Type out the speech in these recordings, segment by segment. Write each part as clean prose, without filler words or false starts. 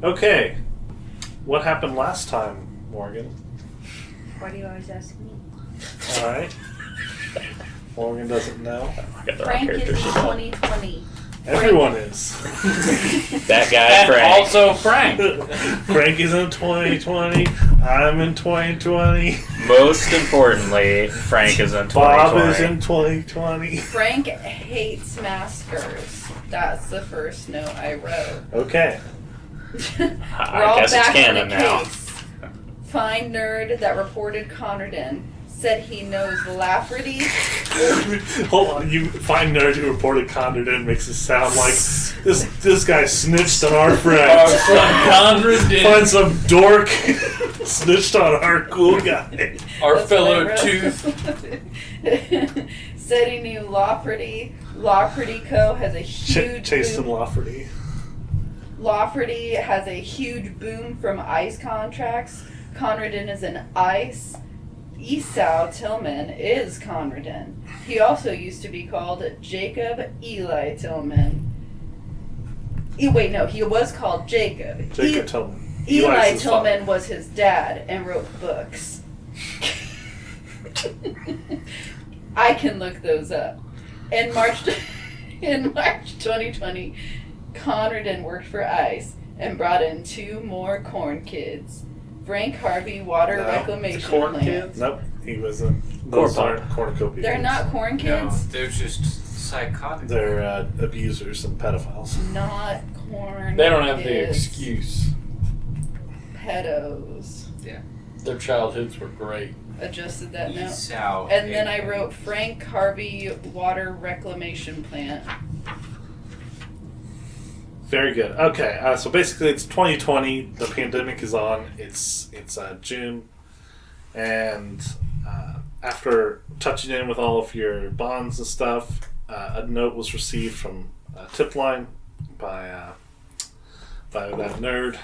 Okay. What happened last time, Morgan? Why do you always ask me? Alright. Morgan doesn't know. Frank is in 2020. Everyone is. That guy, And Frank. also Frank. Frank is in 2020. I'm in 2020. Most importantly, Frank is in 2020. Bob is in 2020. Frank hates maskers. That's the first note I wrote. Okay. I guess it's canon now. Find nerd that reported Conradin. Said he knows Lafferty. Hold on, you find nerd who reported Conradin makes it sound like this guy snitched on our friend. Conradin. Find some dork snitched on our cool guy. Our That's fellow what I wrote. tooth. Said he knew Lafferty. Lafferty Co. has a huge Chased boom. and Lafferty. Lafferty has a huge boom from ICE contracts. Conradin is an ICE. Esau Tillman is Conradin. He also used to be called Jacob Eli Tillman. He was called Jacob. Jacob Tillman. Eli Eli's his Tillman father. was his dad and wrote books. I can look those up. In March 2020, Conradin worked for ICE and brought in 2 more corn kids. Frank Harvey Water Reclamation corn Plant. kids? Nope, he was a... Those aren't cornucopia. They're kids. not corn No, kids? they're just psychotic. They're abusers and pedophiles. Not corn They don't have the kids. excuse. Pedos. Their childhoods were great. Adjusted that note. Esau. And then I wrote Frank Harvey Water Reclamation Plant. Very good. Okay, so basically it's 2020. The pandemic is on. It's June, and after touching in with all of your bonds and stuff, a note was received from Tip Line by that nerd.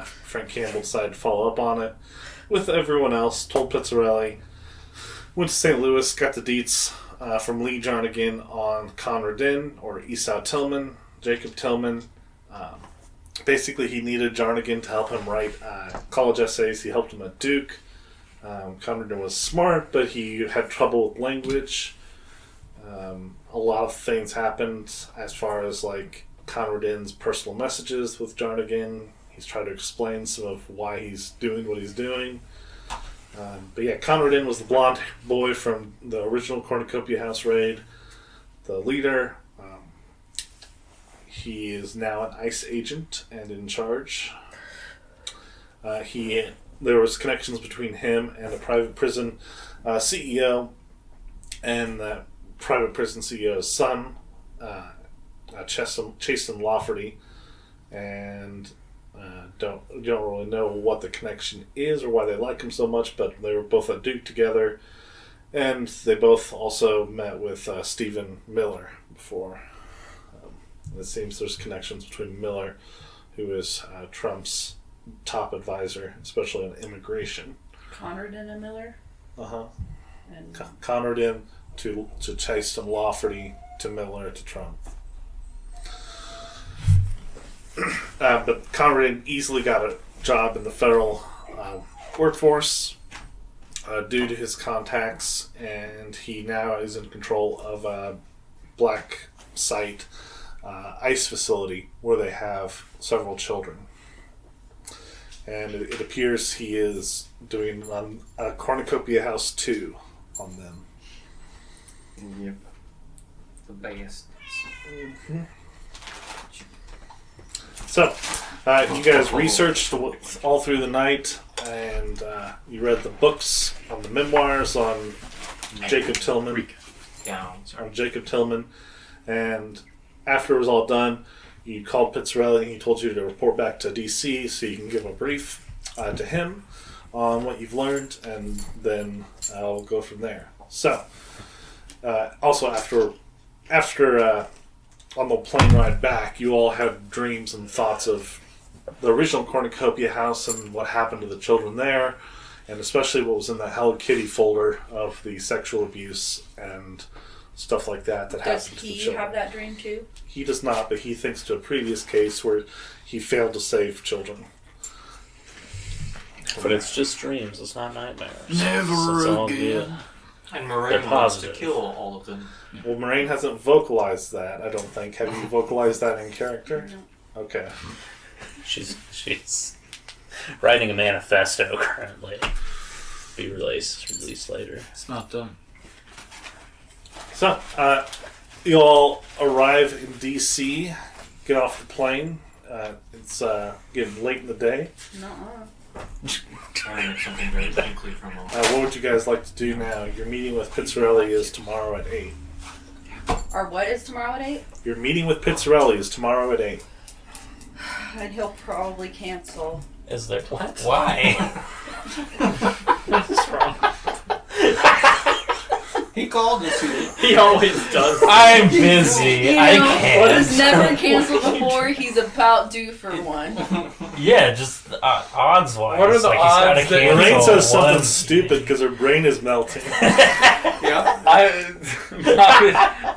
Frank Campbell decided to follow up on it with everyone else. Told Pitzerelli. Went to St. Louis. Got the deets from Lee Jarnigan on Conradin or Esau Tillman, Jacob Tillman. Basically, he needed Jarnigan to help him write college essays. He helped him at Duke. Conradin was smart, but he had trouble with language. A lot of things happened as far as like Conradin's personal messages with Jarnigan. He's trying to explain some of why he's doing what he's doing. But yeah, Conradin was the blonde boy from the original Cornucopia House Raid, the leader. He is now an ICE agent and in charge. There was connections between him and a private prison CEO, and the private prison CEO's son, Chasten Lafferty, and don't really know what the connection is or why they like him so much, but they were both at Duke together, and they both also met with Stephen Miller before. It seems there's connections between Miller, who is Trump's top advisor, especially on immigration. Conradin and Miller? Uh-huh. And Conradin to Chasten Lafferty to Miller to Trump. But Conradin easily got a job in the federal workforce due to his contacts, and he now is in control of a black site ICE facility where they have several children. And it appears he is doing a Cornucopia House 2 on them. Yep. The best. Mm-hmm. So, you guys researched all through the night, and you read the books on the memoirs on Jacob Tillman. And after it was all done, you called Pitzerelli and he told you to report back to DC so you can give a brief to him on what you've learned, and then we'll go from there. So, also after on the plane ride back, you all had dreams and thoughts of the original Cornucopia House and what happened to the children there, and especially what was in the Hello Kitty folder of the sexual abuse and stuff like that Does happens to he children. have that dream too? He does not, but he thinks to a previous case where he failed to save children. But it's just dreams. It's not nightmares. Never So it's all again. good. And Morraine They're wants to positive. kill all of them. Well, Morraine hasn't vocalized that, I don't think. Have you vocalized that in character? No. Okay. She's writing a manifesto currently. Be released later. It's not done. So, you all arrive in D.C., get off the plane. It's getting late in the day. Nuh-uh. Trying to make something very distinctly from him. What would you guys like to do now? Your meeting with Pitzerelli is tomorrow at 8. Or what is tomorrow at 8? Your meeting with Pitzerelli is tomorrow at 8. And he'll probably cancel. Is there what? Why? What's wrong? He called us. He always does. I'm busy. You know, I can't. He's never canceled before. He's about due for one. Yeah, just odds wise. What are the odds that- Morraine says something one- stupid because her brain is melting. Yeah.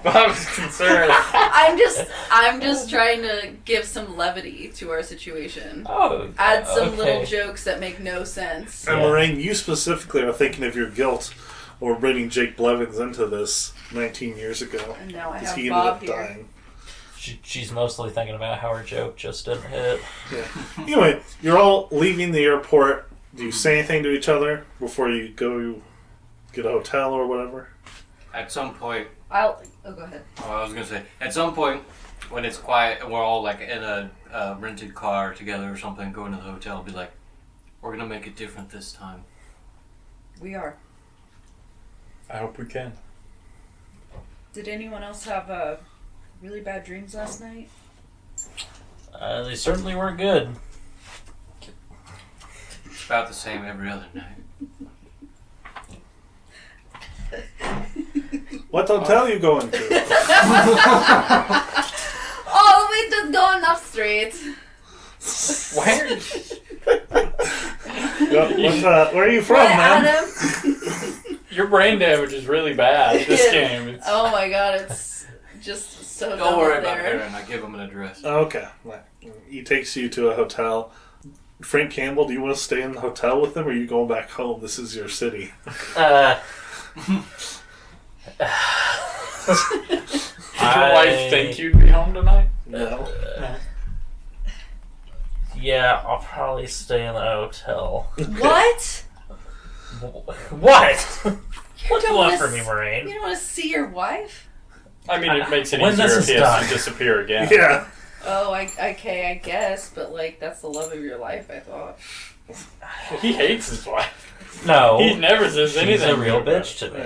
Bob's concerned. I'm just trying to give some levity to our situation. Oh, Add some okay. little jokes that make no sense. And Yeah. Morraine, you specifically are thinking of your guilt over bringing Jake Blevins into this 19 years ago. And now I Because have he ended Bob up here. dying. She's mostly thinking about how her joke just didn't hit. Yeah. Anyway, you're all leaving the airport. Do you say anything to each other before you go get a hotel or whatever? At some point, Oh, go ahead. I was gonna say, at some point, when it's quiet and we're all like in a rented car together or something, going to the hotel, be like, we're gonna make it different this time. We are. I hope we can. Did anyone else have really bad dreams last night? They certainly weren't good. It's about the same every other night. What hotel are you going to? Oh, we just going up straight. Where? Where are you from, What, man? Adam? Your brain damage is really bad this game. It's, Oh my god, it's just so Don't dumb worry up about there. Aaron, I give him an address. Okay. He takes you to a hotel. Frank Campbell, do you want to stay in the hotel with him or are you going back home? This is your city. did your wife think you'd be home tonight? No. Yeah, I'll probably stay in the hotel. What? What? What do you don't want wanna from me, You Morraine? don't want to see your wife? I mean, it makes it When easier this if is he has done. to disappear again. Yeah. Oh, okay, I guess, but like that's the love of your life, I thought. He hates his wife. No. He never says She's anything. a real about bitch to me.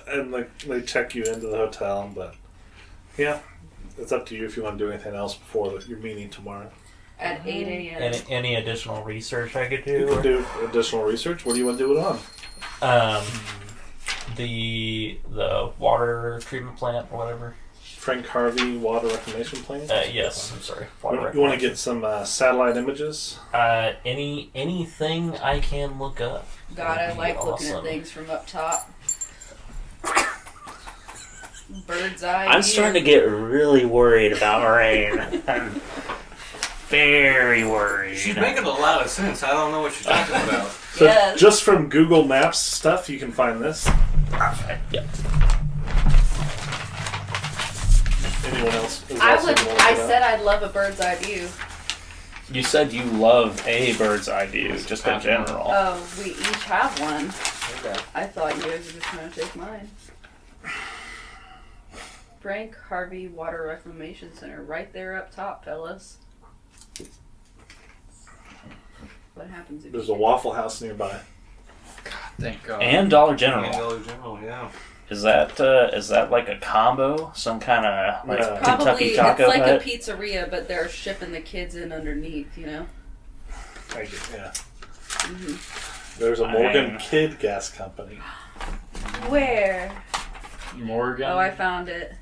And they check you into the hotel, but yeah, it's up to you if you want to do anything else before your meeting tomorrow. At 8 a.m. Any additional research I could You do? can do additional research. What do you want to do it on? The water treatment plant or whatever. Frank Harvey Water Reclamation Plant? Yes, I'm sorry. You want to get some satellite images? Anything I can look up. God, I would be like looking at awesome. things from up top. Bird's eye. I'm view. starting to get really worried about Morraine. I'm very worried. She's making a lot of sense. I don't know what you're talking about. So Yes. just from Google Maps stuff, you can find this. Yeah. Anyone else? is I also would. gonna look I it up? said I'd love a bird's eye view. You said you love a bird's eye view, just in general. Oh, we each have one. Okay. I thought you guys were just gonna take mine. Frank Harvey Water Reclamation Center, right there up top, fellas. What happens if There's you a Waffle House nearby. Thank God. And Dollar General. Dollar General, yeah. Is that like a combo? Some kind of like Yeah. Probably Kentucky it's Taco like Hut? a pizzeria, but they're shipping the kids in underneath, you know? Yeah. Hmm. There's a Morgan Dang. Kid Gas Company. Where? Morgan. Oh, I found it.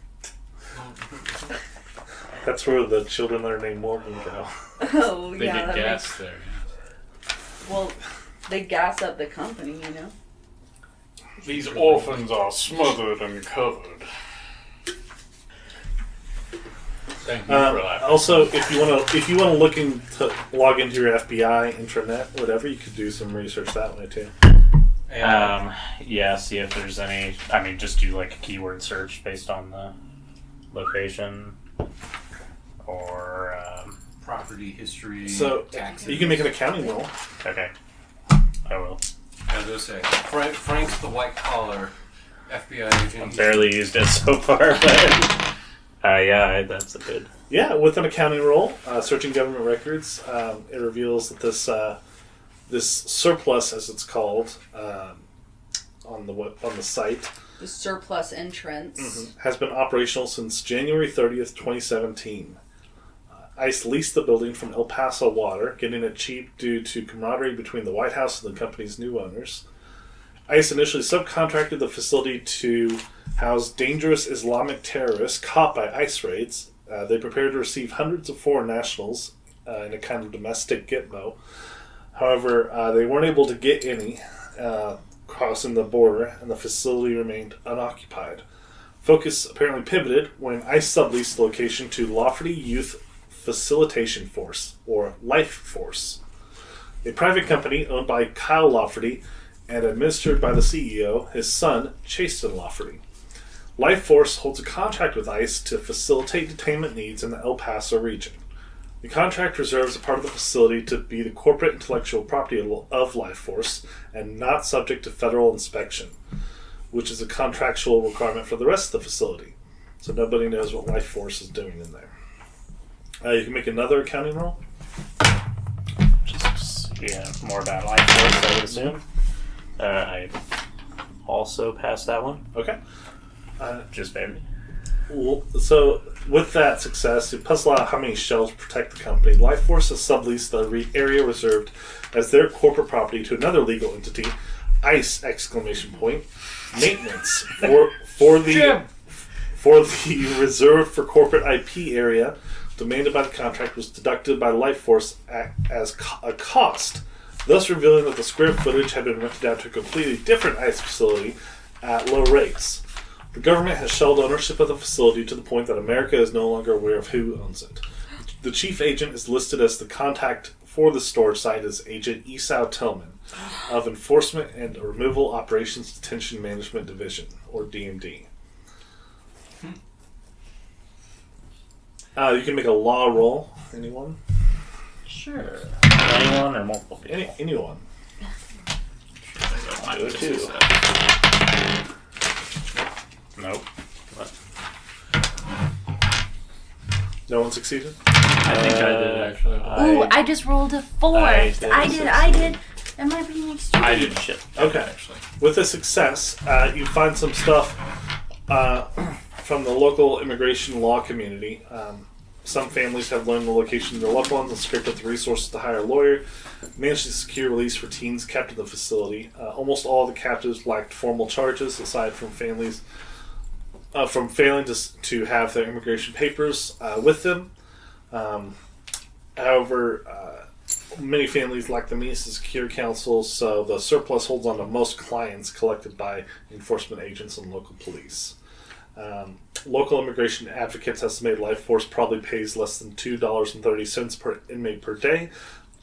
That's where the children that are named Morgan go. Oh, They yeah. get that gas makes, there. well, they gas up the company, you know? These orphans are smothered and covered. Thank you for laughing. Also, if you want to log into your FBI intranet, whatever, you could do some research that way too. Yeah, see if there's any. I mean, just do like a keyword search based on the location, or Property history. So taxes. you can make an accounting roll. okay, I will. As I say, Frank's the white collar FBI agent. I've barely used it so far, but yeah, that's a good. Yeah, with an accounting roll, searching government records, it reveals that this surplus, as it's called, on the site, The surplus entrance. has been operational since January 30th, 2017. ICE leased the building from El Paso Water, getting it cheap due to camaraderie between the White House and the company's new owners. ICE initially subcontracted the facility to house dangerous Islamic terrorists caught by ICE raids. They prepared to receive hundreds of foreign nationals in a kind of domestic gitmo. However, they weren't able to get any crossing the border, and the facility remained unoccupied. Focus apparently pivoted when ICE subleased the location to Lafferty Youth Facilitation Force, or Life Force, a private company owned by Kyle Lafferty and administered by the CEO, his son, Chasten Lafferty. Life Force holds a contract with ICE to facilitate detainment needs in the El Paso region. The contract reserves a part of the facility to be the corporate intellectual property of Life Force and not subject to federal inspection, which is a contractual requirement for the rest of the facility. So nobody knows what Life Force is doing in there. You can make another accounting roll. Just more about Life Force, I would assume. I also passed that one. Okay. Just barely. Well, so with that success, to puzzle out how many shells protect the company, Life Force has subleased the area reserved as their corporate property to another legal entity, ICE ! Maintenance for the reserved for corporate IP area demanded by the contract was deducted by Life Force as a cost, thus revealing that the square footage had been rented out to a completely different ICE facility at low rates. The government has shelled ownership of the facility to the point that America is no longer aware of who owns it. The chief agent is listed as the contact for the storage site as Agent Esau Tillman of Enforcement and Removal Operations Detention Management Division, or DMD. You can make a law roll. Anyone? Sure. Anyone or multiple people? Anyone. Do it too. Nope. What? No one succeeded? I think I did actually. Ooh, I just rolled a 4. I I did. Am I being extreme? I did shit. Okay. Actually. With a success, you find some stuff from the local immigration law community. Some families have learned the location of their loved ones and scraped up the resources to hire a lawyer, managed to secure release for teens kept in the facility. Almost all of the captives lacked formal charges, aside from families from failing to have their immigration papers with them. However, many families lack the means to secure counsel, so the surplus holds on to most clients collected by enforcement agents and local police. Local immigration advocates estimate Life Force probably pays less than $2.30 per inmate per day,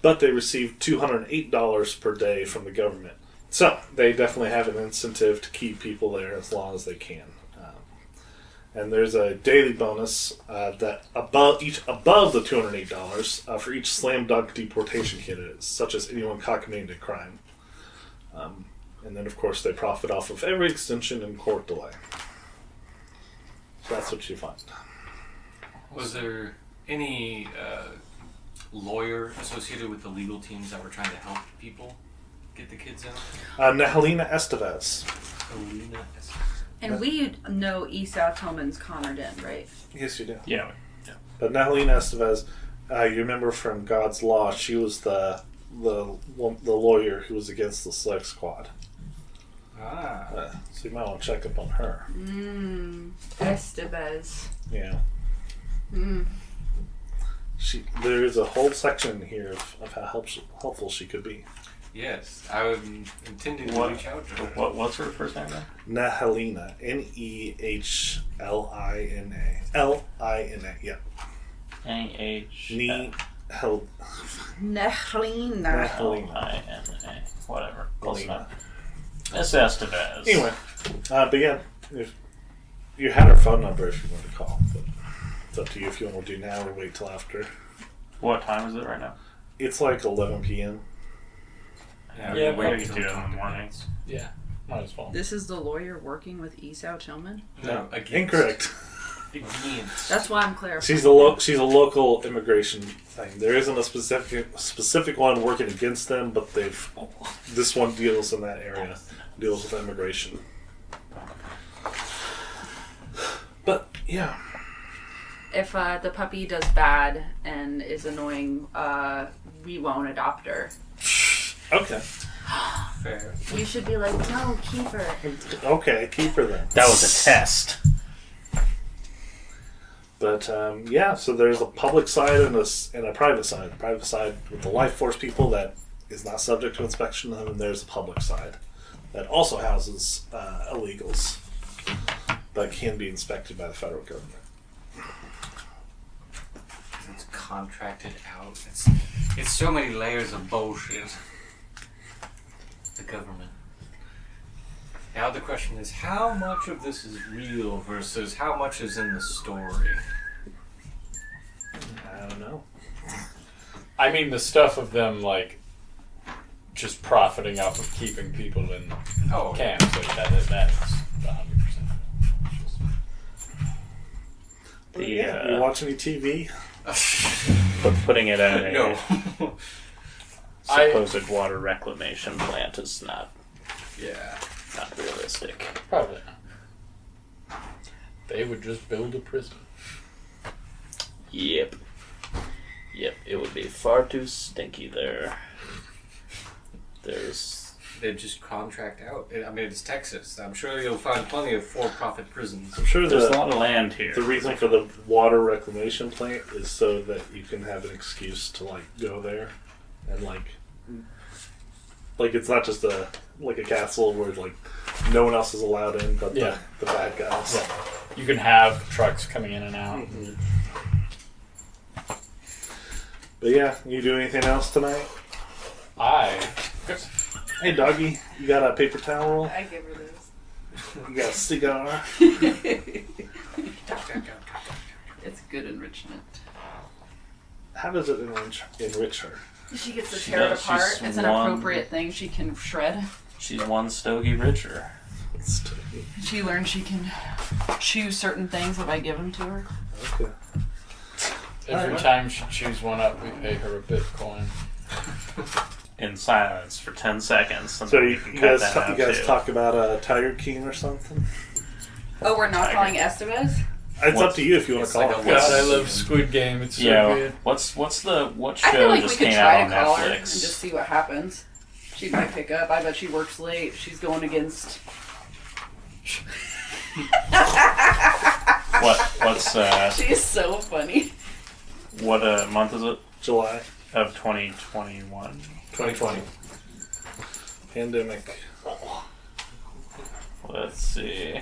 but they receive $208 per day from the government. So they definitely have an incentive to keep people there as long as they can. And there's a daily bonus that above the $208 for each slam dunk deportation candidate, such as anyone caught committing a crime. And then, of course, they profit off of every extension and court delay. So that's what you find. Was there any lawyer associated with the legal teams that were trying to help people get the kids out? Helena Estevez. And we know Esau Tillman's Conradin, right? Yes, you do. Yeah. But Helena Estevez, you remember from God's Law, she was the lawyer who was against the Select Squad. So you might want to check up on her. Estevez. Yeah. There is a whole section here of how helpful she could be. Yes, I was intending to reach out to her. What's her first name then? Nehelina. Nehlina. Lina. Yeah. N-H... held Nechlina. L-I-N-A. Whatever. Close enough. Miss Estevez. Anyway, but yeah, you had her phone number if you want to call, but it's up to you if you want to do now or wait till after. What time is it right now? It's like 11 p.m. Yeah, we probably can do it in the mornings. Yeah, might as well. This is the lawyer working with Esau Tillman? No, against. Incorrect. Against. That's why I'm clarifying. She's a local immigration thing. There isn't a specific one working against them, but this one deals in that area, deals with immigration. But yeah, If the puppy does bad and is annoying, we won't adopt her. okay, Fair. You should be like, no, keep her. okay, keep her then. That was a test. But yeah, so there's a public side and a private side. The private side with the life force people that is not subject to inspection, and then there's a public side that also houses illegals that can be inspected by the federal government. It's contracted out. It's so many layers of bullshit. The government. Now the question is, how much of this is real versus how much is in the story? I don't know. I mean, the stuff of them, like, just profiting off of keeping people in camps, like, that is 100%. You watch any TV? But putting it at a No. supposed water reclamation plant is not Yeah. not realistic. Probably not. They would just build a prison. Yep. It would be far too stinky there. They just contract out. I mean, it's Texas. I'm sure you'll find plenty of for-profit prisons. I'm sure There's a lot of land here. The reason for the water reclamation plant is so that you can have an excuse to go there and like it's not just a castle where no one else is allowed in but the bad guys. Yeah. You can have trucks coming in and out. Mm-hmm. But yeah, you do anything else tonight? Hey doggy, you got a paper towel roll? I give her this. You got a cigar? It's good enrichment. How does it enrich her? She gets to tear it apart. It's an appropriate thing she can shred. She's one stogie richer. She learns she can choose certain things if I give them to her. Okay. Every time she chews one up, we pay her a Bitcoin. In silence for 10 seconds. So you guys talk about Tiger King or something? Oh, we're not calling Estevez? It's up to you if you want to call it. God, I love Squid Game. It's so good. What show I feel like we just could came try out to on call her and Netflix? just see what happens. She might pick up. I bet she works late. She's going against... What's She's so funny. what month is it? July Of 2021. 2020. Pandemic. Let's see.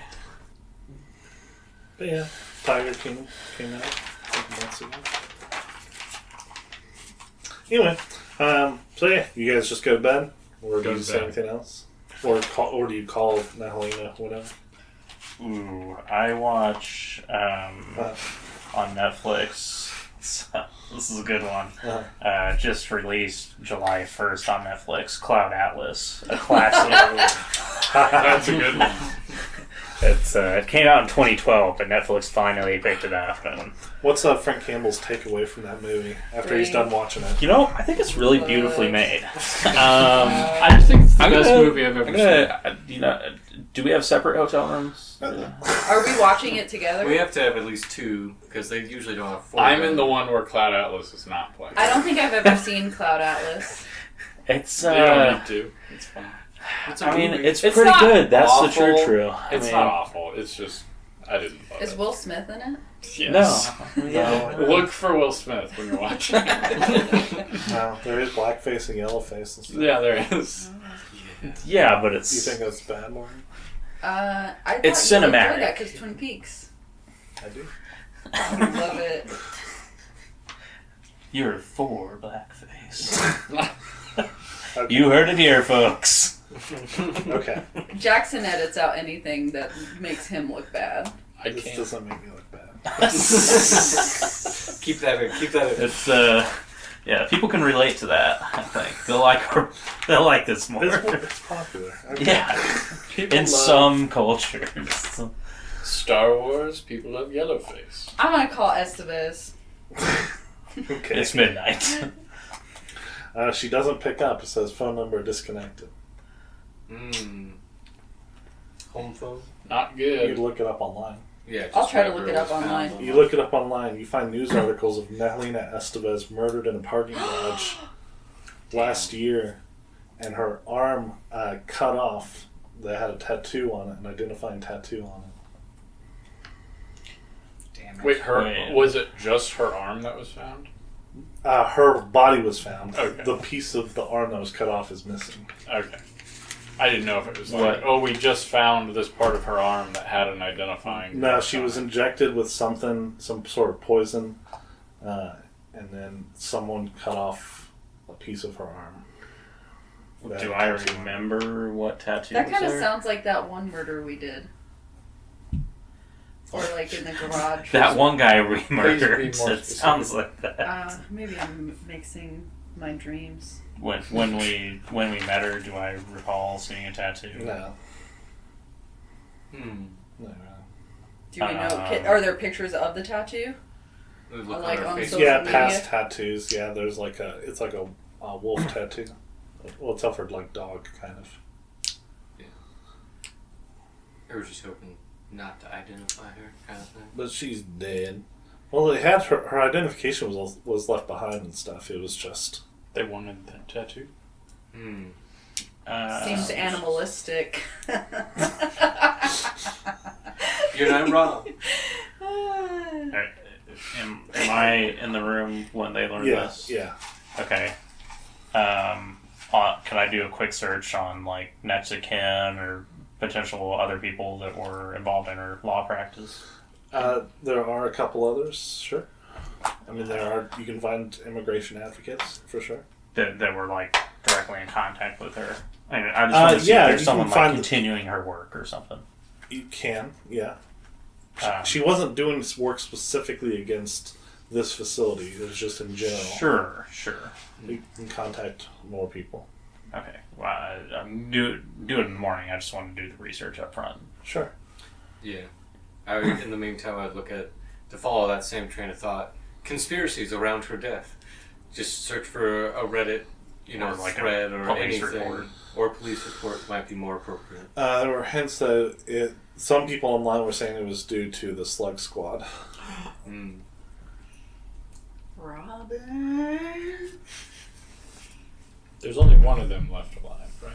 But yeah, Tiger King came out a couple months ago. Anyway, so yeah, you guys just go to bed? Or do you say anything else? Or do you call Nahalina, whatever? Ooh, I watch on Netflix. This is a good one. Just released July 1st on Netflix. Cloud Atlas, a classic. That's a good one. It came out in 2012, but Netflix finally picked it up. And What's Frank Campbell's takeaway from that movie after he's done watching it? I think it's really beautifully made. I just think it's the best movie I've ever seen. Do we have separate hotel rooms? Are we watching it together? We have to have at least 2 because they usually don't have 4. I'm in the one where Cloud Atlas is not playing. I don't think I've ever seen Cloud Atlas. It's You don't need to. It's fine. It's a I mean, movie. it's It's pretty not good. That's awful. the true. It's not awful. It's just, I didn't love Is it. Will Smith in it? Yes. No. Yeah. Look for Will Smith when you're watching. No, there is blackface and yellowface and stuff. Yeah, there is. Yeah, but You it's. think that's bad, Morgan? I thought It's you would cinematic. enjoy that because Twin Peaks. I do. I love it. You're for blackface. Okay. You heard it here, folks. Okay. Jackson edits out anything that makes him look bad. This doesn't make me look bad. Keep that in. Keep that in. It's yeah, people can relate to that. I think they'll like this more. It's popular. Okay. Yeah, People in love some cultures. Star Wars, people love Yellowface. I'm gonna call Estevez. Okay. It's midnight. She doesn't pick up. It says phone number disconnected. Home phone? Not You good. look it up online. Yeah. I'll try to look it up online. You look it up online. You find news articles of Nelina Estevez murdered in a parking garage last year, and her arm cut off. They had a tattoo on it, an identifying tattoo on it. Damn it. Wait, was it just her arm that was found? Her body was found. Okay. The piece of the arm that was cut off is missing. Okay. I didn't know if it was like, What? oh, we just found this part of her arm that had an identifying. No, mark she on was it. injected with something, some sort of poison, and then someone cut off a piece of her arm. Do I remember what tattoo That was kind of there? sounds like that one murder we did. Or like in the garage. That one guy we Please be murdered. more It specific. sounds like that. Maybe I'm mixing my dreams. When we met her, do I recall seeing a tattoo? No. Hmm. No. Do we know? Are there pictures of the tattoo? Look Like on her on face. social Yeah, media? past tattoos. Yeah, there's like it's like a wolf tattoo. Well, it's for like dog kind of. I was just hoping not to identify her, kind of thing. But she's dead. Well, they had her identification was left behind and stuff. It was just They wanted that tattoo. Hmm. Seems animalistic. You're not wrong. Am I in the room when they learned this? Yeah. Okay. Can I do a quick search on like next of kin or potential other people that were involved in her law practice? There are a couple others, sure. I mean, you can find immigration advocates for sure. That were like directly in contact with her. I mean, I just want to see yeah, if you there's can someone like find- continuing her work or something. You can, yeah. Um, She wasn't doing this work specifically against this facility. It was just in general. Sure. You can contact more people. Okay. Well, I'm do it in the morning. I just want to do the research up front. Sure. Yeah. In the meantime, I'd look at, to follow that same train of thought, conspiracies around her death. Just search for a Reddit, Or like a thread or police anything. report. Or police report might be more appropriate. There were hints that some people online were saying it was due to the Slug Squad. Mm. Robin. There's only one of them left alive, right?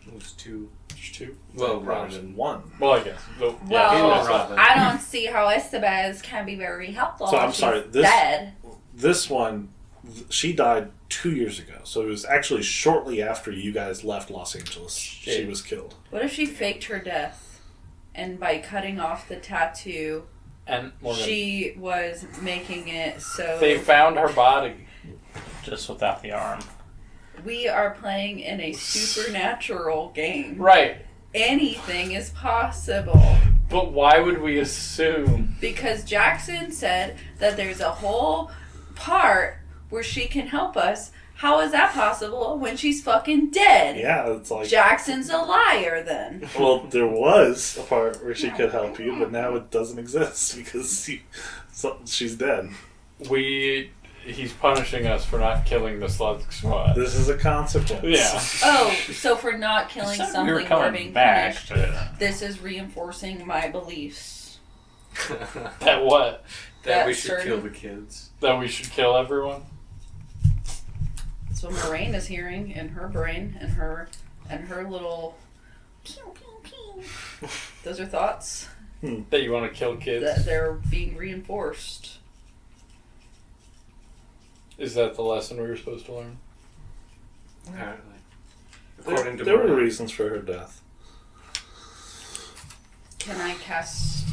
It was two. There's two. Well, There's Robin. one. Well, I guess. Well, Robin. I don't see how Estevez can be very helpful. So I'm She's sorry, dead. This one, she died 2 years ago. So it was actually shortly after you guys left Los Angeles. She was killed. What if she faked her death, and by cutting off the tattoo, And Morgan, she was making it so they found her body. Just without the arm. we are playing in a supernatural game. Right. Anything is possible. But why would we assume? Because Jackson said that there's a whole part where she can help us. How is that possible when she's fucking dead? Yeah, it's like... Jackson's a liar then. Well, there was a part where she could help you, but now it doesn't exist because she's dead. He's punishing us for not killing the Slug Squad. This is a consequence. Yeah. Oh, so for not killing Said we something were or coming being back punished, to this is reinforcing my beliefs. That what? That we That's should certain. kill the kids. That we should kill everyone? That's what Morraine is hearing in her brain and her little pew pew pew. Those are thoughts That you want to kill kids? that they're being reinforced. Is that the lesson we were supposed to learn? Apparently. According to There were Morraine. reasons for her death. Can I cast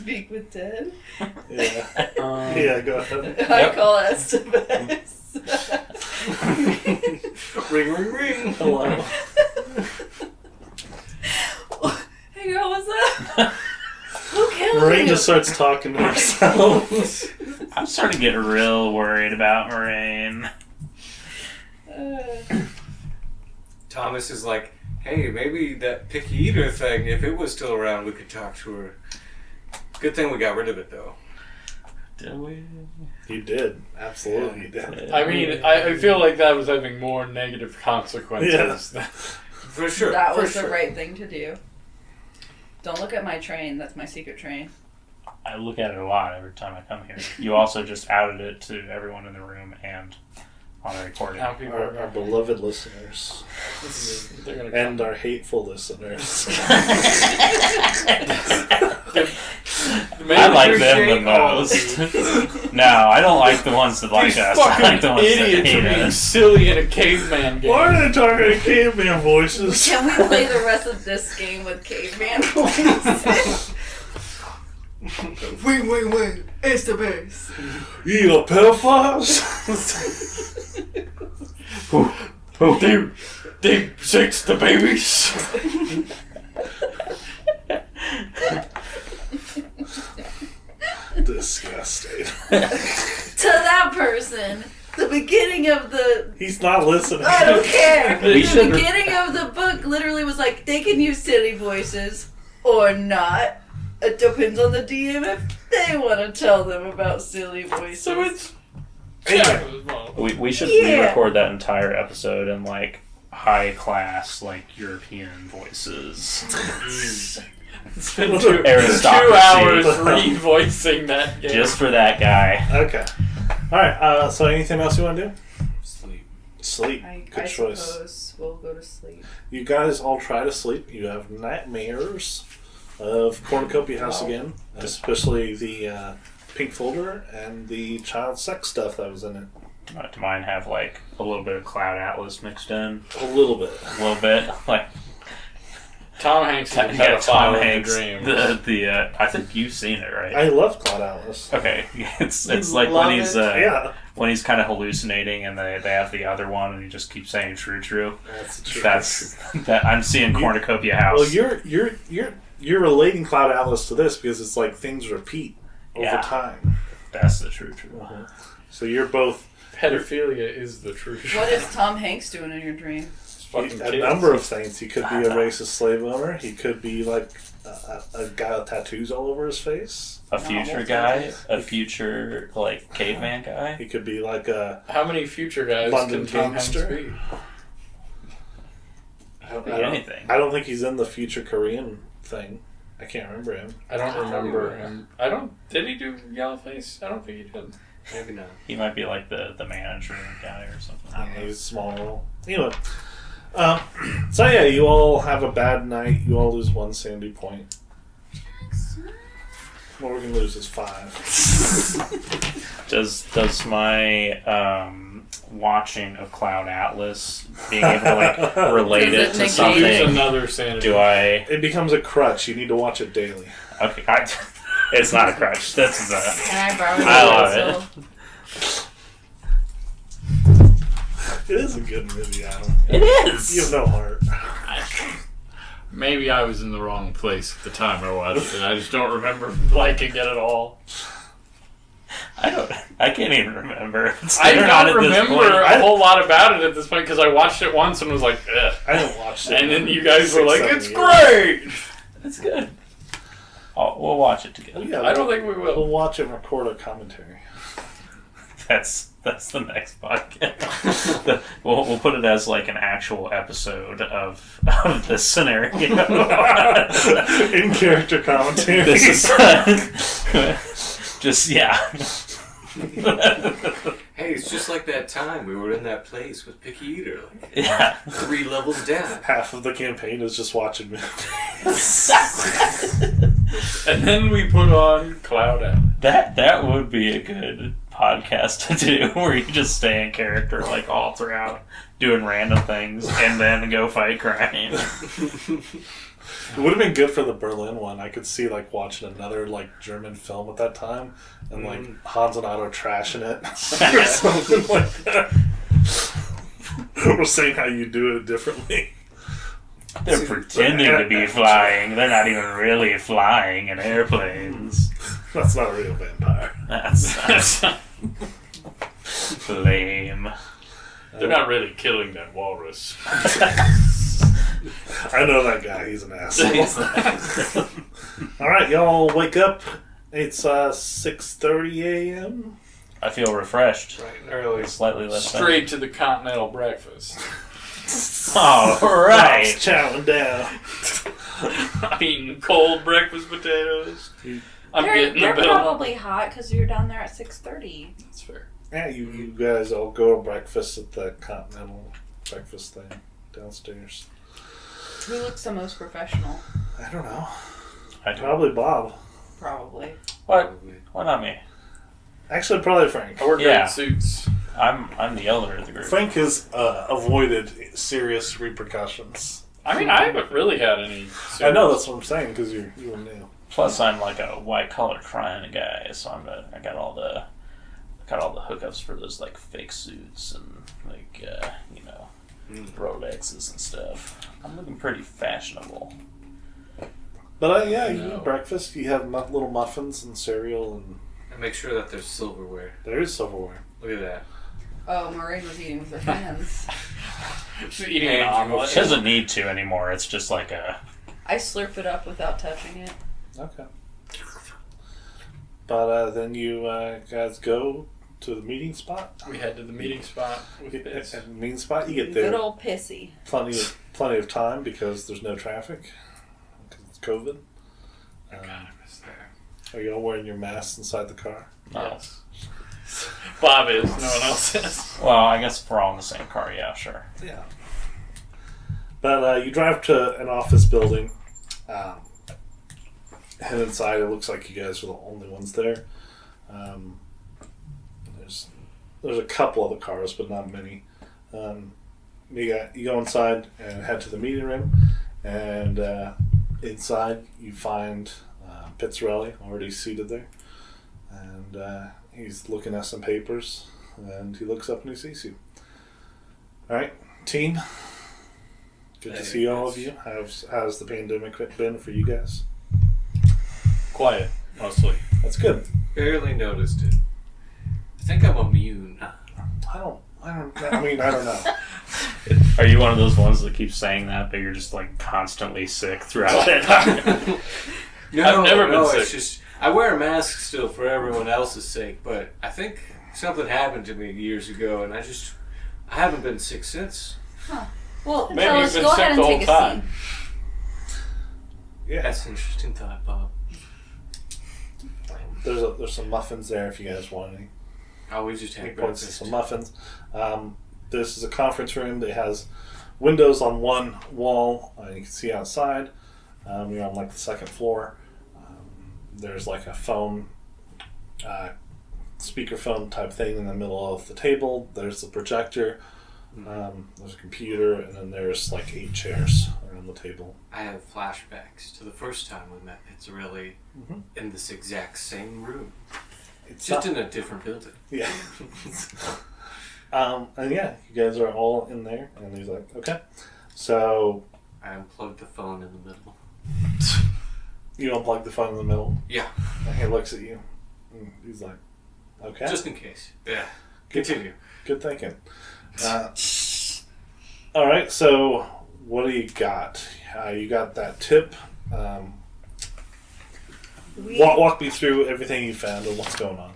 Speak with dead? Yeah. Yeah, go ahead. I call Estevez. Ring, ring, ring. Hello. Hey girl, what's up? Who killed Morraine you? just starts talking to herself. I'm starting to get real worried about Morraine. Thomas is like, hey, maybe that picky eater thing, if it was still around, we could talk to her. Good thing we got rid of it, though. Did we? You did. Absolutely, you did. I mean, I feel like that was having more negative consequences. Than... For sure. That was for the sure. right thing to do. Don't look at my train. That's my secret train. I look at it a lot every time I come here. You also just outed it to everyone in the room and on the recording. Now people Our beloved listeners. they're gonna And our hateful listeners. I like them the most. No, I don't like the ones that like These us. I fucking like the ones that idiots are hate being us. silly in a caveman game. Why are they talking in caveman voices? Can we play the rest of this game with caveman voices? Wait. It's the base. You a pedophiles? They sex the babies. Disgusting. To that person, the beginning of the... He's not listening. I don't care. We The should- beginning of the book literally was like, they can use silly voices or not. It depends on the DM if they want to tell them about silly voices. So it's We should Yeah. re-record that entire episode in like high class, like European voices. It's been Two 2 Aristocracy. hours revoicing that game. Just for that guy. Okay. Alright, so anything else you want to do? Sleep. Sleep. Good choice. suppose we'll go to sleep. You guys all try to sleep. You have nightmares of Cornucopia House again, especially the pink folder and the child sex stuff that was in it. Do mine have like a little bit of Cloud Atlas mixed in? A little bit. A little bit, like Tom Hanks had yeah, a Tom file in Hanks. the dream. The I think you've seen it, right? I love Cloud Atlas. Okay, it's You like love when he's it? Yeah. when he's kind of hallucinating and they have the other one and he just keeps saying true. That's true. That's that I'm seeing Cornucopia House. Well, you're relating Cloud Atlas to this because it's like things repeat over Yeah. time. That's the true. So you're both Pedophilia is the truth. What is Tom Hanks doing in your dream? It's fucking a kids. number of things. He could be a racist slave owner. He could be like a guy with tattoos all over his face. A future guy, a future like caveman guy. He could be like a How many future guys London can Tom gangster? Hanks be? Anything. I don't think he's in the future Korean thing. I can't remember him. I don't remember him. Did he do Yellowface? I don't think he did. Maybe not. He might be like the manager guy or something. I don't know. He's a small role. Anyway. So yeah, you all have a bad night. You all lose 1 sanity point. What we're gonna lose is 5. Does my watching of Cloud Atlas being able to like relate Does it it to negate- something? Use another sanity. Do I? It becomes a crutch. You need to watch it daily. Okay, it's not a crutch. This is a. Can I borrow I your love pencil? It is a good movie, Adam. It You is. have no heart. Maybe I was in the wrong place at the time I watched it. I just don't remember liking it at all. I can't even remember. I They're not don't at this remember point. a whole lot about it at this point because I watched it once and was like, ugh. I didn't watch it. And then you guys were 6, like, 7 it's years. great! It's good. Oh, we'll watch it together. Yeah, I don't think we We'll will. watch it and record a commentary. That's the next podcast. We'll put it as like an actual episode of this scenario. In character commentary. This is just yeah. Hey, it's just like that time we were in that place with Picky Eater, like Yeah. 3 levels down. Half of the campaign is just watching movies. And then we put on Cloud Atlas. That would be a good podcast to do, where you just stay in character like all throughout, doing random things, and then go fight crime. It would have been good for the Berlin one. I could see like watching another like German film at that time, and like Hans and Otto trashing it or something like that. Or saying how you do it differently. They're pretending to be flying. They're not even really flying in airplanes. That's not a real vampire. That's lame. They're not really killing that walrus. I know that guy. He's an asshole. All right, y'all wake up. It's 6:30 a.m. I feel refreshed. Right and early. Slightly less. Straight to the continental breakfast. All right. Chowing down. I'm eating cold breakfast potatoes. I'm They're getting the bill. probably hot because you're down there at 6:30. That's fair. Yeah, you guys all go to breakfast at the continental breakfast thing downstairs. Who looks the most professional? I don't know. I do. Probably Bob. Probably. What? Why not me? Actually, probably Frank. I wear great suits. I'm the elder of the group. Frank has avoided serious repercussions. I mean, I haven't really had any. I know, that's what I'm saying, because you were new. Plus, I'm like a white collar crime guy, so I got all the hookups for those like fake suits and like Rolexes and stuff. I'm looking pretty fashionable. But yeah, you eat breakfast. You have little muffins and cereal, and make sure that there's silverware. there is silverware. Look at that. Oh, Morraine was eating with her hands. She's eating an omelet. She doesn't need to anymore. It's just like a. I slurp it up without touching it. Okay. But then you guys go to the meeting spot. We head to the meeting spot with this. At the meeting spot, you get there Good old pissy. plenty of time because there's no traffic. Because it's COVID. God, I missed that. Are you all wearing your masks inside the car? No. Yes. Bob is. No one else is. Well, I guess if we're all in the same car, yeah, sure. Yeah. But you drive to an office building. And inside, it looks like you guys are the only ones there. There's a couple other cars, but not many. You go inside and head to the meeting room, and inside you find Pitzerelli already seated there, and he's looking at some papers, and he looks up and he sees you. All right, team. Good to see all of you. How's the pandemic been for you guys? Quiet, mostly. That's good. Barely noticed it. I think I'm immune. I don't know. Are you one of those ones that keeps saying that, but you're just like constantly sick throughout that time? I've never been sick. It's just I wear a mask still for everyone else's sake, but I think something happened to me years ago, and I haven't been sick since. Huh. Well, Maybe fellas, you've been go sick ahead and the whole take a time. seat. Yeah, That's an interesting thought, Bob. there's some muffins there if you guys want any. Oh, we just He had points to breakfast. some muffins. This is a conference room that has windows on one wall. You can see outside. You're on like the second floor. There's like a phone, speakerphone type thing in the middle of the table. There's the projector. There's a computer, and then there's like 8 chairs around the table. I have flashbacks to the first time we met Pitzerelli in this exact same room. It's Just not- in a different building. Yeah. And yeah, you guys are all in there, and he's like, okay. So I unplugged the phone in the middle. you unplug the phone in the middle, Yeah, and he looks at you, and he's like, okay. just in case. Yeah. Continue. Good thinking. All right, so what do you got? You got that tip. Walk me through everything you found and what's going on.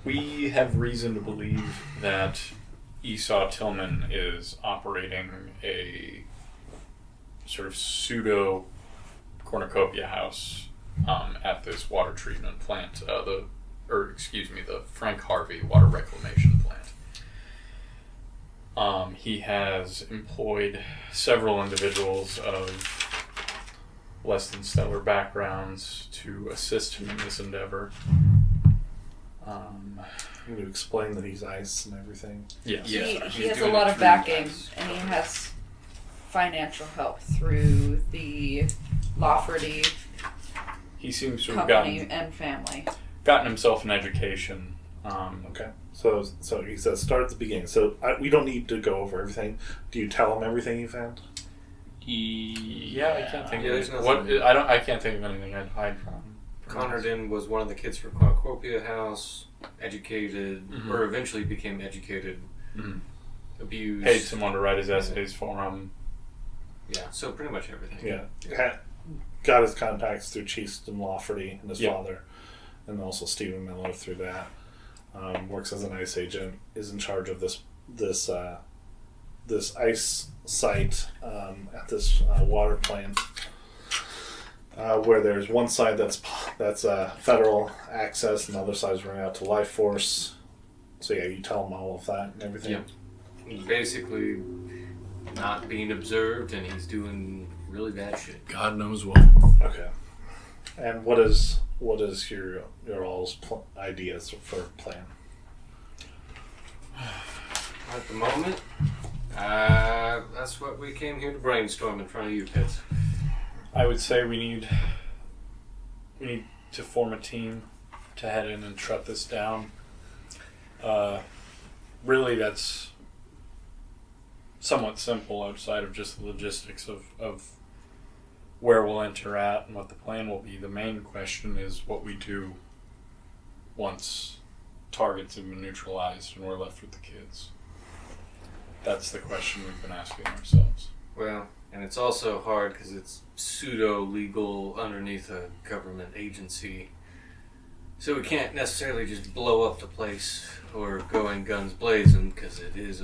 We have reason to believe that Esau Tillman is operating a sort of pseudo Cornucopia House at this water treatment plant, the Frank Harvey water reclamation plant. He has employed several individuals of less than stellar backgrounds to assist him in this endeavor. You need to explain that he's ice and everything. Yes. He He's has a doing lot it of through backing, ice. and he has financial help through the Lafferty He seems to have company and family. gotten himself an education. Okay. So he says start at the beginning. So we don't need to go over everything. Do you tell him everything you found? Yeah, I can't think there's of nothing. I can't think of anything I'd hide from. Conradin was one of the kids from Cornucopia House, educated, or eventually became educated, abused. Paid someone to write his essays for him. Yeah, so pretty much everything. Yeah. Got his contacts through Chieftain Lafferty and his father, and also Stephen Miller through that. Works as an ICE agent. Is in charge of this ICE site at this water plant. Where there's one side that's federal access, and the other side's running out to life force. So yeah, you tell him all of that and everything. Yep. He's basically not being observed, and he's doing really bad shit. God knows what. Okay. And what is your all's ideas for plan? At the moment, that's what we came here to brainstorm in front of you, Pitts. I would say we need to form a team to head in and shut this down. Really, that's somewhat simple outside of just the logistics of where we'll enter at and what the plan will be. The main question is what we do once targets have been neutralized and we're left with the kids. That's the question we've been asking ourselves. Well, and it's also hard because it's pseudo-legal underneath a government agency. So we can't necessarily just blow up the place or go in guns blazing because it is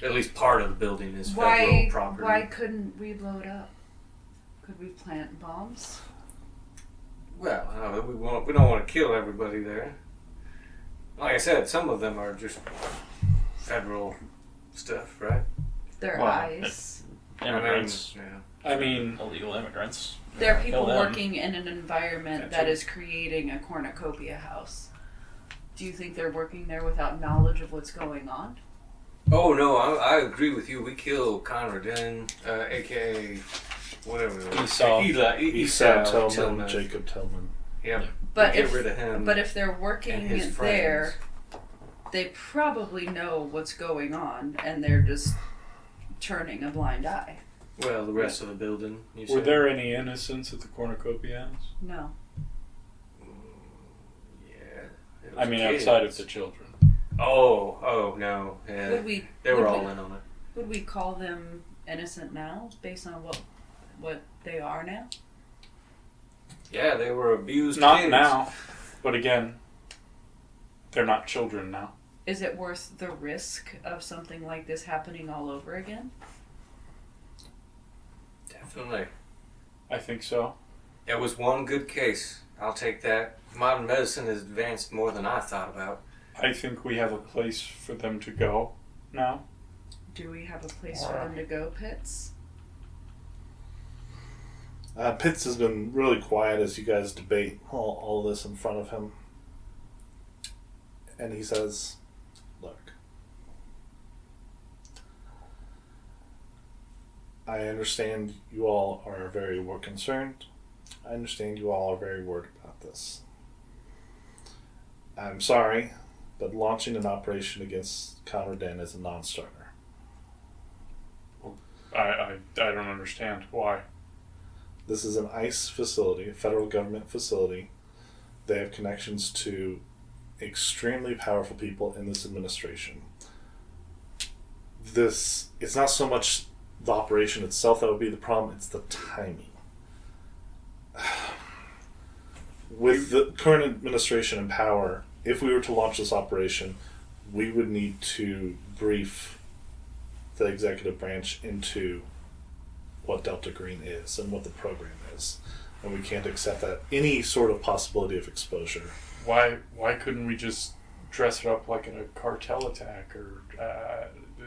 at least part of the building is federal property. Why couldn't we blow it up? Could we plant bombs? Well, we don't want to kill everybody there. Like I said, some of them are just federal stuff, right? They're Well, ICE. Immigrants. I mean, I mean, Illegal immigrants. They're people Kill them. working in an environment that is creating a cornucopia house. Do you think they're working there without knowledge of what's going on? oh no, I agree with you. We kill Conradin, aka whatever. Esau Tillman, Jacob Tillman. Yeah, But get if rid of him. but if they're and working his there, friends. they probably know what's going on, and they're just turning a blind eye. Well, the rest of the building. You were said. there any innocents at the Cornucopia House? No. Yeah. it was I mean, kids. outside of the children. Oh no. Yeah. Would They were would all we- in on it. Would we call them innocent now, based on what they are now? Yeah, they were abused. Not kids. now, but again, they're not children now. Is it worth the risk of something like this happening all over again? Definitely. I think so. It was one good case. I'll take that. Modern medicine has advanced more than I thought about. I think we have a place for them to go now. Do we have a place for them to go, Pitts? Pitts has been really quiet as you guys debate all this in front of him. And he says, look, I understand you all are very concerned. I understand you all are very worried about this. I'm sorry, but launching an operation against Conradin is a non-starter. I don't understand why. This is an ICE facility, a federal government facility. They have connections to extremely powerful people in this administration. It's not so much the operation itself that would be the problem, it's the timing. With the current administration in power, if we were to launch this operation, we would need to brief the executive branch into what Delta Green is and what the program is. And we can't accept that any sort of possibility of exposure. Why couldn't we just dress it up like a cartel attack or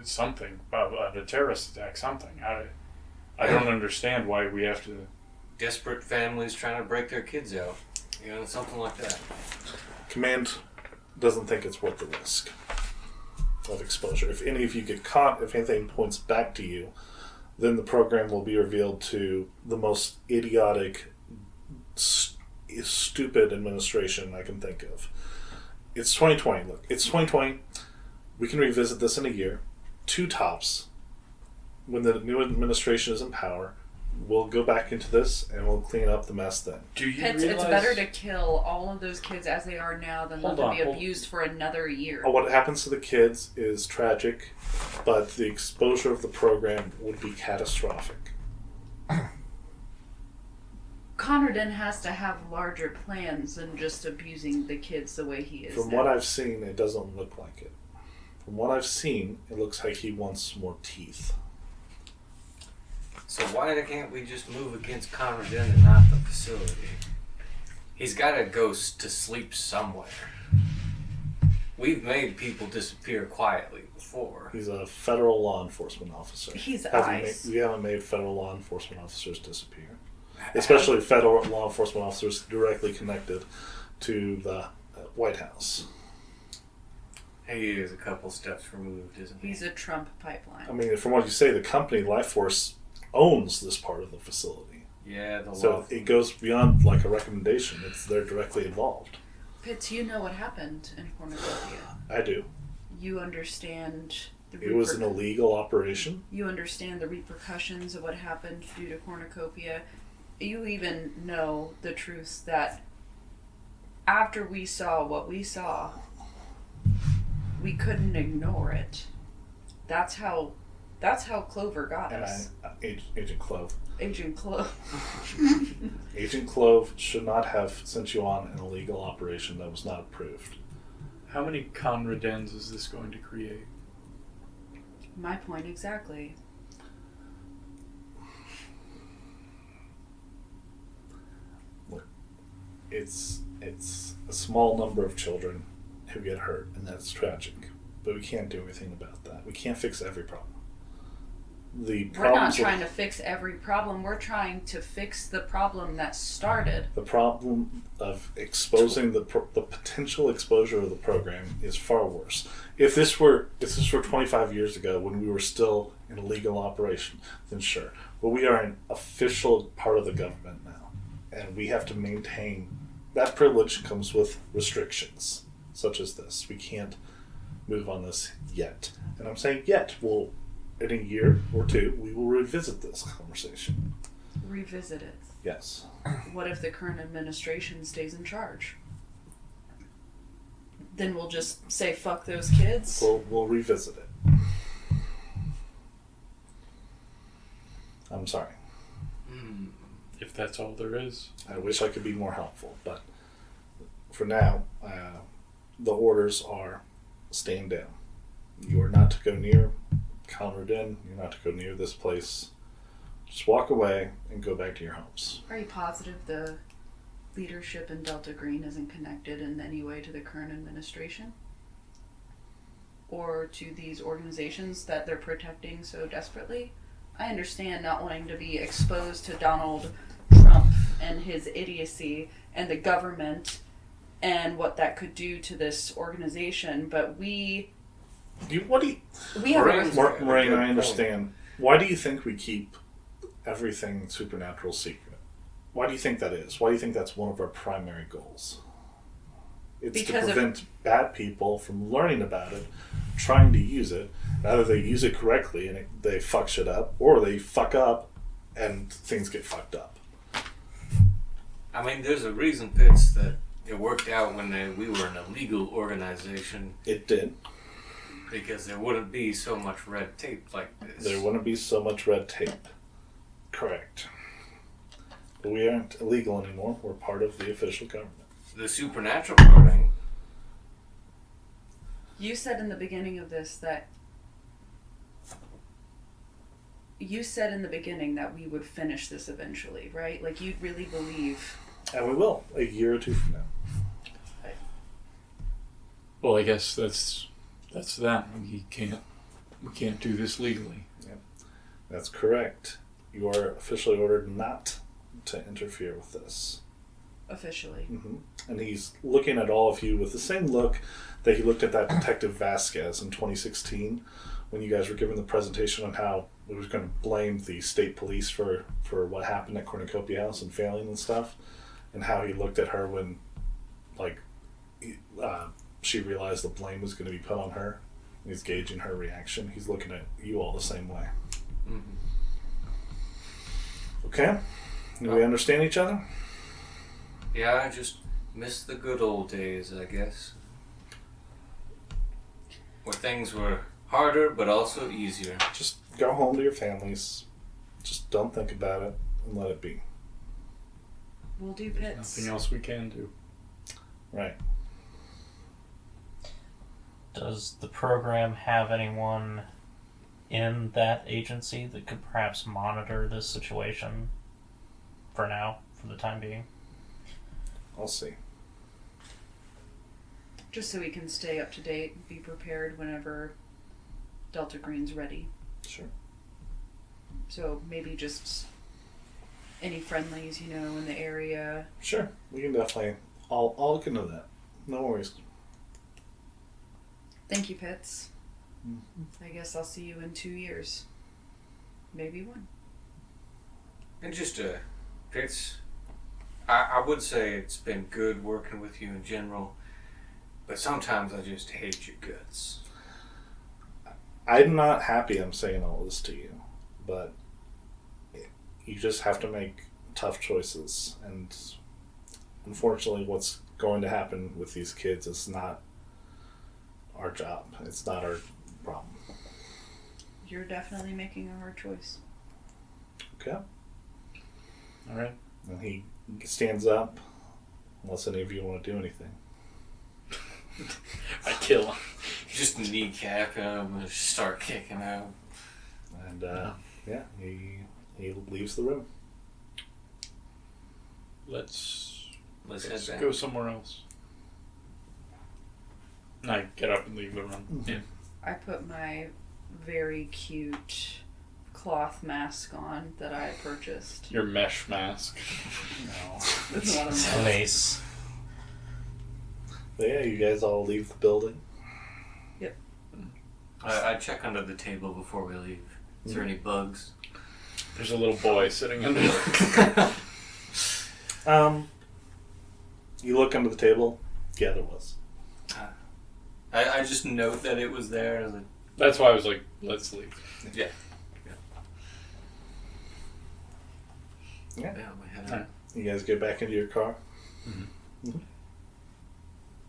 something, a terrorist attack, something? I don't understand why we have to. Desperate families trying to break their kids out. You know, something like that. Command doesn't think it's worth the risk of exposure. If any of you get caught, if anything points back to you, then the program will be revealed to the most idiotic, stupid administration I can think of. It's 2020. Look, it's 2020. We can revisit this in a year. 2 tops. When the new administration is in power, we'll go back into this and we'll clean up the mess then. Do you It's realize... better to kill all of those kids as they are now than let them be abused for another year. What happens to the kids is tragic, but the exposure of the program would be catastrophic. Conradin has to have larger plans than just abusing the kids the way he is From now. what I've seen, it doesn't look like it. From what I've seen, it looks like he wants more teeth. So why can't we just move against Conradin and not the facility? He's got to go to sleep somewhere. We've made people disappear quietly before. He's a federal law enforcement officer. He's ICE. We haven't made federal law enforcement officers disappear. Especially federal law enforcement officers directly connected to the White House. He is a couple steps removed, isn't he? He's a Trump pipeline. I mean, from what you say, the company Life Force owns this part of the facility. Yeah, So it goes beyond like a recommendation. They're directly involved. Pitts, you know what happened in Cornucopia. I do. You understand the It was an illegal operation. You understand the repercussions of what happened due to Cornucopia. You even know the truth that after we saw what we saw, we couldn't ignore it. That's how Clover got And us. Agent Clove. Agent Clove. Agent Clove should not have sent you on an illegal operation that was not approved. How many Conradins is this going to create? My point exactly. It's a small number of children who get hurt, and that's tragic. But we can't do anything about that. We can't fix every problem. We're not trying to fix every problem. We're trying to fix the problem that started. The problem of exposing the potential exposure of the program is far worse. If this were 25 years ago when we were still in a legal operation, then sure. But we are an official part of the government now, and we have to maintain that privilege. Comes with restrictions such as this. We can't move on this yet, and I'm saying yet. Well, in a year or two, we will revisit this conversation. Revisit it. Yes. What if the current administration stays in charge? Then we'll just say fuck those kids. We'll revisit it. I'm sorry. If that's all there is. I wish I could be more helpful, but for now, the orders are stand down. You are not to go near Conradin. You're not to go near this place. Just walk away and go back to your homes. Are you positive the leadership in Delta Green isn't connected in any way to the current administration? Or to these organizations that they're protecting so desperately? I understand not wanting to be exposed to Donald Trump and his idiocy and the government and what that could do to this organization, but we have Morraine, I understand. Why do you think we keep everything supernatural secret? Why do you think that is? Why do you think that's one of our primary goals? It's to prevent bad people from learning about it, trying to use it. Either they use it correctly and they fuck shit up, or they fuck up and things get fucked up. I mean, there's a reason, Pitts, that it worked out when we were an illegal organization. It did. Because there wouldn't be so much red tape like this. There wouldn't be so much red tape. Correct. But we aren't illegal anymore. We're part of the official government. The supernatural parting. You said in the beginning of this that we would finish this eventually, right? Like, you'd really believe. And we will, a year or two from now. Well, I guess that's that. We can't do this legally. Yep. That's correct. You are officially ordered not to interfere with this. Officially. Mm-hmm. And he's looking at all of you with the same look that he looked at that Detective Vasquez in 2016 when you guys were giving the presentation on how we was going to blame the state police for what happened at Cornucopia House and failing and stuff, and how he looked at her when, like, she realized the blame was going to be put on her. He's gauging her reaction. He's looking at you all the same way. Mm-hmm. Okay? Do we understand each other? Yeah, I just miss the good old days, I guess. Where things were harder, but also easier. Just go home to your families. Just don't think about it and let it be. We'll do There's Pitts. nothing else we can do. Right. Does the program have anyone in that agency that could perhaps monitor this situation for now, for the time being? I'll see. Just so we can stay up to date, be prepared whenever Delta Green's ready. Sure. So maybe just any friendlies, in the area. Sure. We can definitely. I'll look into that. No worries. Thank you, Pitts. Mm-hmm. I guess I'll see you in 2 years. Maybe 1. And just, Pitts, I would say it's been good working with you in general, but sometimes I just hate your guts. I'm not happy I'm saying all this to you, but you just have to make tough choices, and unfortunately what's going to happen with these kids is not our job. It's not our problem. You're definitely making a hard choice. Okay? All right. And he stands up, unless any of you want to do anything. I kill him. Just kneecap him and start kicking out. And, yeah, he leaves the room. Let's Let's head go back. somewhere else. And I get up and leave the room. Mm-hmm. Yeah. I put my very cute cloth mask on that I purchased. Your mesh mask. No. It's one of them. Lace. But yeah, you guys all leave the building. I check under the table before we leave. Is there any bugs? There's a little boy sitting under. You look under the table. Yeah, there was. I just note that it was there. I was like, That's why I was like, let's leave. yeah. Yeah. Yeah, we head Alright. out. You guys get back into your car.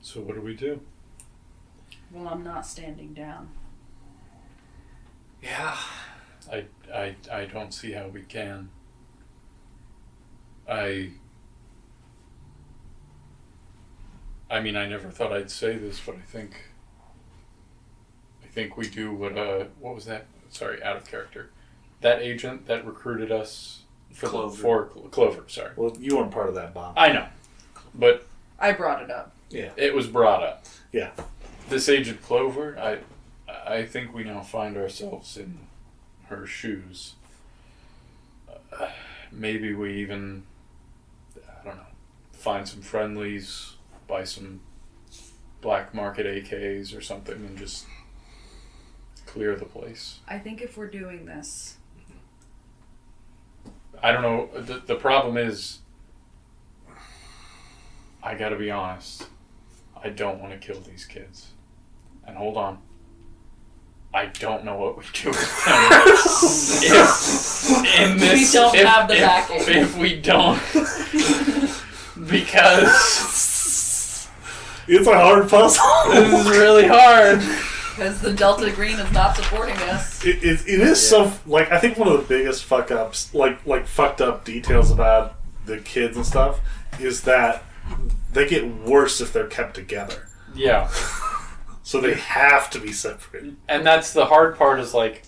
So what do we do? Well, I'm not standing down. Yeah. I don't see how we can. I mean, I never thought I'd say this, but I think we do what was that? Sorry, out of character. That agent that recruited us for Clover, sorry. Well, you weren't part of that bomb. I know. But I brought it up. Yeah. it was brought up. Yeah. This Agent Clover, I think we now find ourselves in her shoes. Maybe we even, I don't know, find some friendlies, buy some black market AKs or something, and just clear the place. I think if we're doing this, I don't know. The problem is, I gotta be honest, I don't want to kill these kids. And hold on, I don't know what we do with them. If we don't, because It's a hard puzzle. this is really hard. because the Delta Green is not supporting us. It is so, like, I think one of the biggest fuck ups, like fucked up details about the kids and stuff is that they get worse if they're kept together. Yeah. So they have to be separate. And that's the hard part is, like,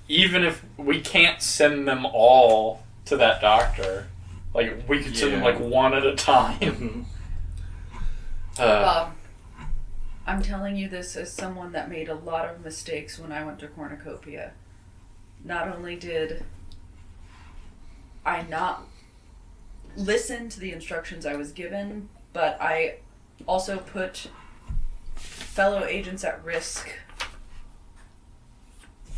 even if we can't send them all to that doctor, like, we could send them, like, one at a time. Bob, I'm telling you this as someone that made a lot of mistakes when I went to Cornucopia. Not only did I not listen to the instructions I was given, but I also put fellow agents at risk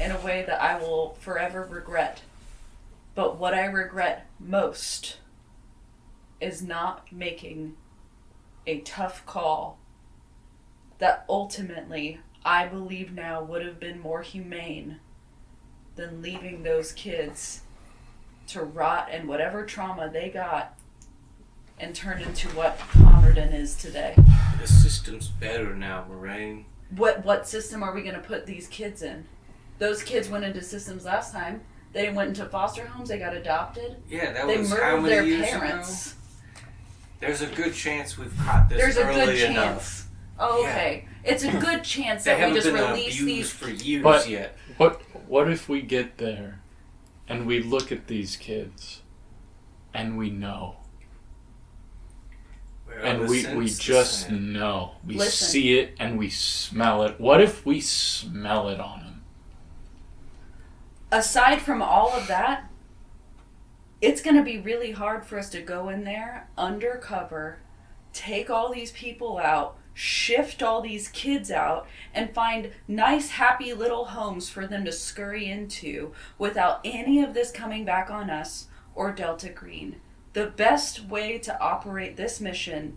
in a way that I will forever regret. But what I regret most is not making a tough call that ultimately I believe now would have been more humane than leaving those kids to rot in whatever trauma they got and turn into what Conradin is today. The system's better now, Morraine. What system are we going to put these kids in? Those kids went into systems last time. They went into foster homes. They got adopted. Yeah, that They was how murdered many their years parents. ago? There's a good chance we've caught this There's a early good enough. chance. Oh, okay. It's a good chance They that we haven't just been release abused these. for years But- yet. What if we get there and we look at these kids and we know? And we just know. We Listen. see it and we smell it. What if we smell it on them? Aside from all of that, it's going to be really hard for us to go in there undercover, take all these people out, shift all these kids out, and find nice, happy little homes for them to scurry into without any of this coming back on us or Delta Green. The best way to operate this mission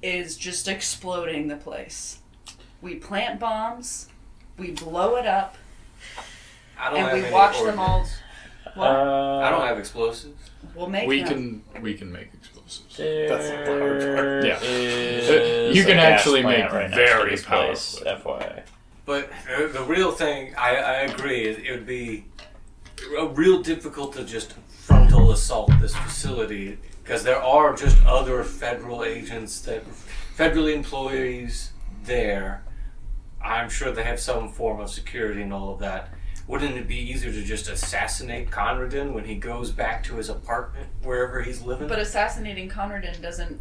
is just exploding the place. We plant bombs, we blow it up, I don't and have we any watch them all. ordnance. What? I don't have explosives. We'll make We them. can make explosives. That's not the hard part. Yeah. Is You can a gas actually plant make right next to very this place, powerful. FYI. But the real thing, I agree, it would be real difficult to just frontal assault this facility because there are just other federal agents federal employees there. I'm sure they have some form of security and all of that. Wouldn't it be easier to just assassinate Conradin when he goes back to his apartment, wherever he's living? But assassinating Conradin doesn't,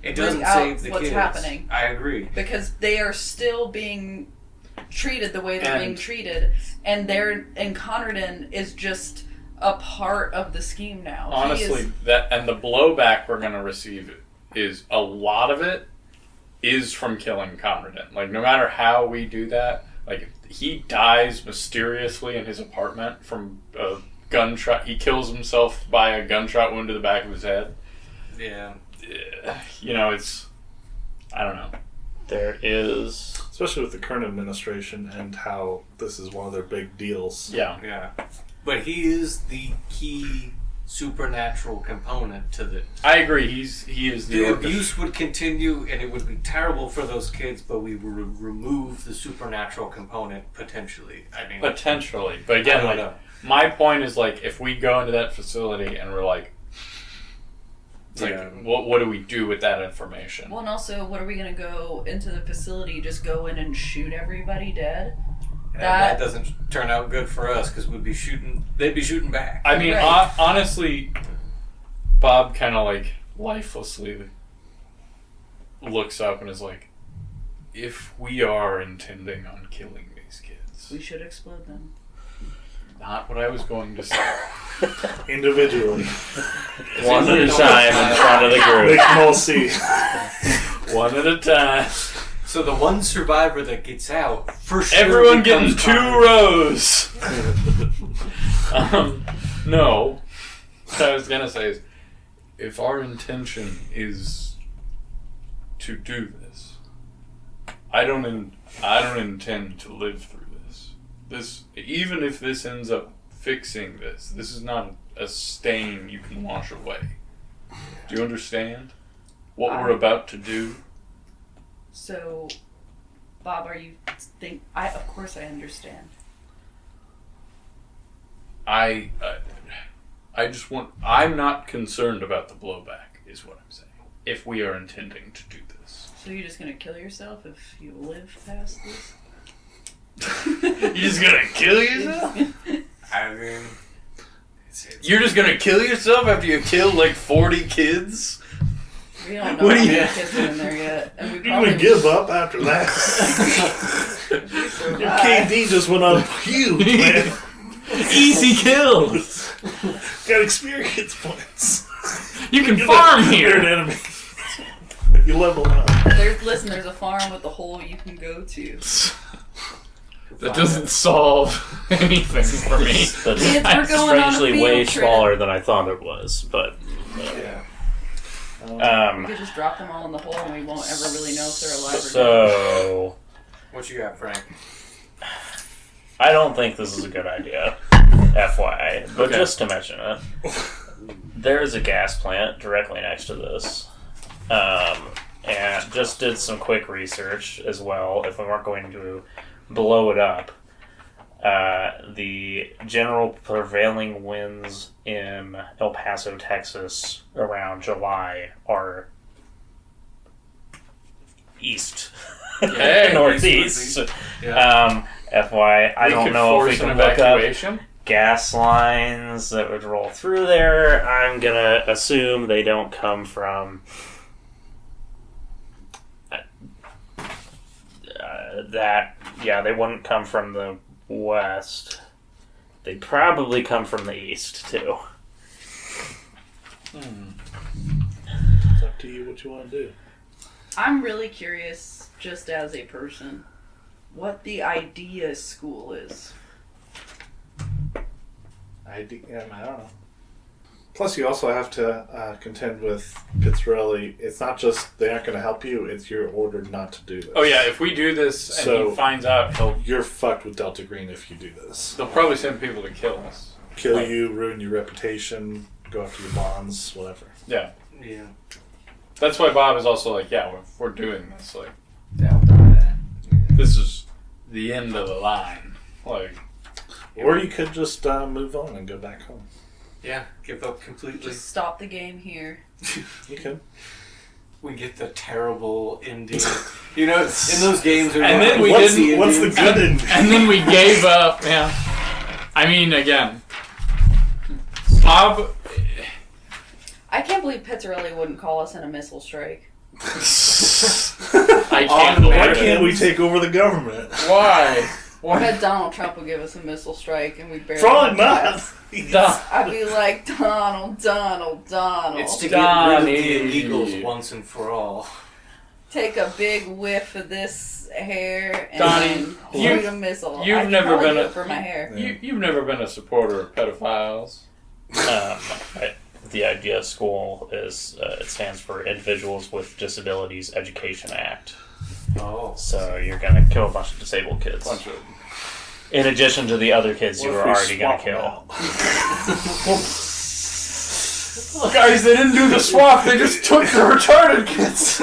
it doesn't bring out save the what's kids. happening. I agree. because they are still being treated the way they're being And- treated, and Conradin is just a part of the scheme now. Honestly, He is, the blowback we're gonna receive is a lot of it is from killing Conradin. Like, no matter how we do that, like, if he dies mysteriously in his apartment from a gunshot. He kills himself by a gunshot wound to the back of his head. Yeah. You know, it's, I don't know. There is. Especially with the current administration and how this is one of their big deals. Yeah. Yeah. But he is the key supernatural component to the... I agree. He is the The abuse would continue, and it would be terrible for those kids, but we would remove the supernatural component potentially. I mean, potentially. But I again, don't like, know. my point is, like, if we go into that facility and we're like, what do we do with that information? well, and also, what are we going to go into the facility, just go in and shoot everybody dead? And that doesn't turn out good for us because we'd be shooting. They'd be shooting back. I mean, Right. honestly, Bob kind of, like, lifelessly looks up and is like, if we are intending on killing these kids, We should explode them. not what I was going to say. Individually. One at a time in front of the They group. can all see. One at a time. So the one survivor that gets out, for sure, Everyone getting becomes 2 Conradin. rows. No. What I was gonna say is, if our intention is to do this, I don't intend to live through this. This, even if this ends up fixing this is not a stain you can wash away. Do you understand what we're about to do? So, Bob, are you think? Of course I understand. I just want. I'm not concerned about the blowback, is what I'm saying. If we are intending to do this, So you're just gonna kill yourself if you live past this? you're just gonna kill yourself. I mean, You're just gonna kill yourself after you killed like 40 kids. We don't know What how do many you- kids are in there yet, and we You're probably gonna give up after that. Your KD just went up huge, man. Easy kills. Got experience points. You can You're farm an here. enemy. You level up. There's a farm with a hole you can go to. That doesn't solve anything for me. Kids were going on a strangely field way trip. smaller than I thought it was, but Yeah. We could just drop them all in the hole and we won't ever really know if they're alive or dead. so What you got, Frank? I don't think this is a good idea, FYI. But Okay. just to mention it, there's a gas plant directly next to this, and just did some quick research as well. If we weren't going to blow it up, the general prevailing winds in El Paso, Texas, around July are east, Hey, northeast. Yeah. FYI, I We don't could know if we force an can look up evacuation. gas lines that would roll through there. I'm gonna assume they don't come from they wouldn't come from the west. They'd probably come from the east too. It's up to you what you want to do. I'm really curious, just as a person, what the idea school is. I don't know. Plus, you also have to contend with Pitzerelli. It's not just they aren't going to help you; it's you're ordered not to do this. Oh yeah, if we do this and So- he finds out, You're fucked with Delta Green if you do this. they'll probably send people to kill us. Kill you, ruin your reputation, go after your bonds, whatever. Yeah, Yeah. that's why Bob is also like, yeah, we're doing this. Like, Yeah. this is the end of the line. Like, Or you could just move on and go back home. Yeah. Give up completely. Just stop the game here. You could. We get the terrible ending. You know, in those games, And then we what's, didn't- what's the good ending? and then we gave up. Yeah, I mean, again, Bob. I can't believe Pizzarelli wouldn't call us in a missile strike. I can't On believe Why it. can't we take over the government? Why? I bet Donald Trump would give us a missile strike and we'd barely Probably have not. gas. Duh. I'd be like, Donald. It's to get rid of the Donnie. illegals once and for all. Take a big whiff of this hair and Donnie, shoot a missile. you've I could never probably been do a- it for my hair. You've never been a supporter of pedophiles. The idea school is it stands for Individuals with Disabilities Education Act. Oh. So you're gonna kill a bunch of disabled kids, Bunch of in addition to the other kids you What were if we already gonna swap them kill. out? guys, they didn't do the swap. They just took the retarded kids.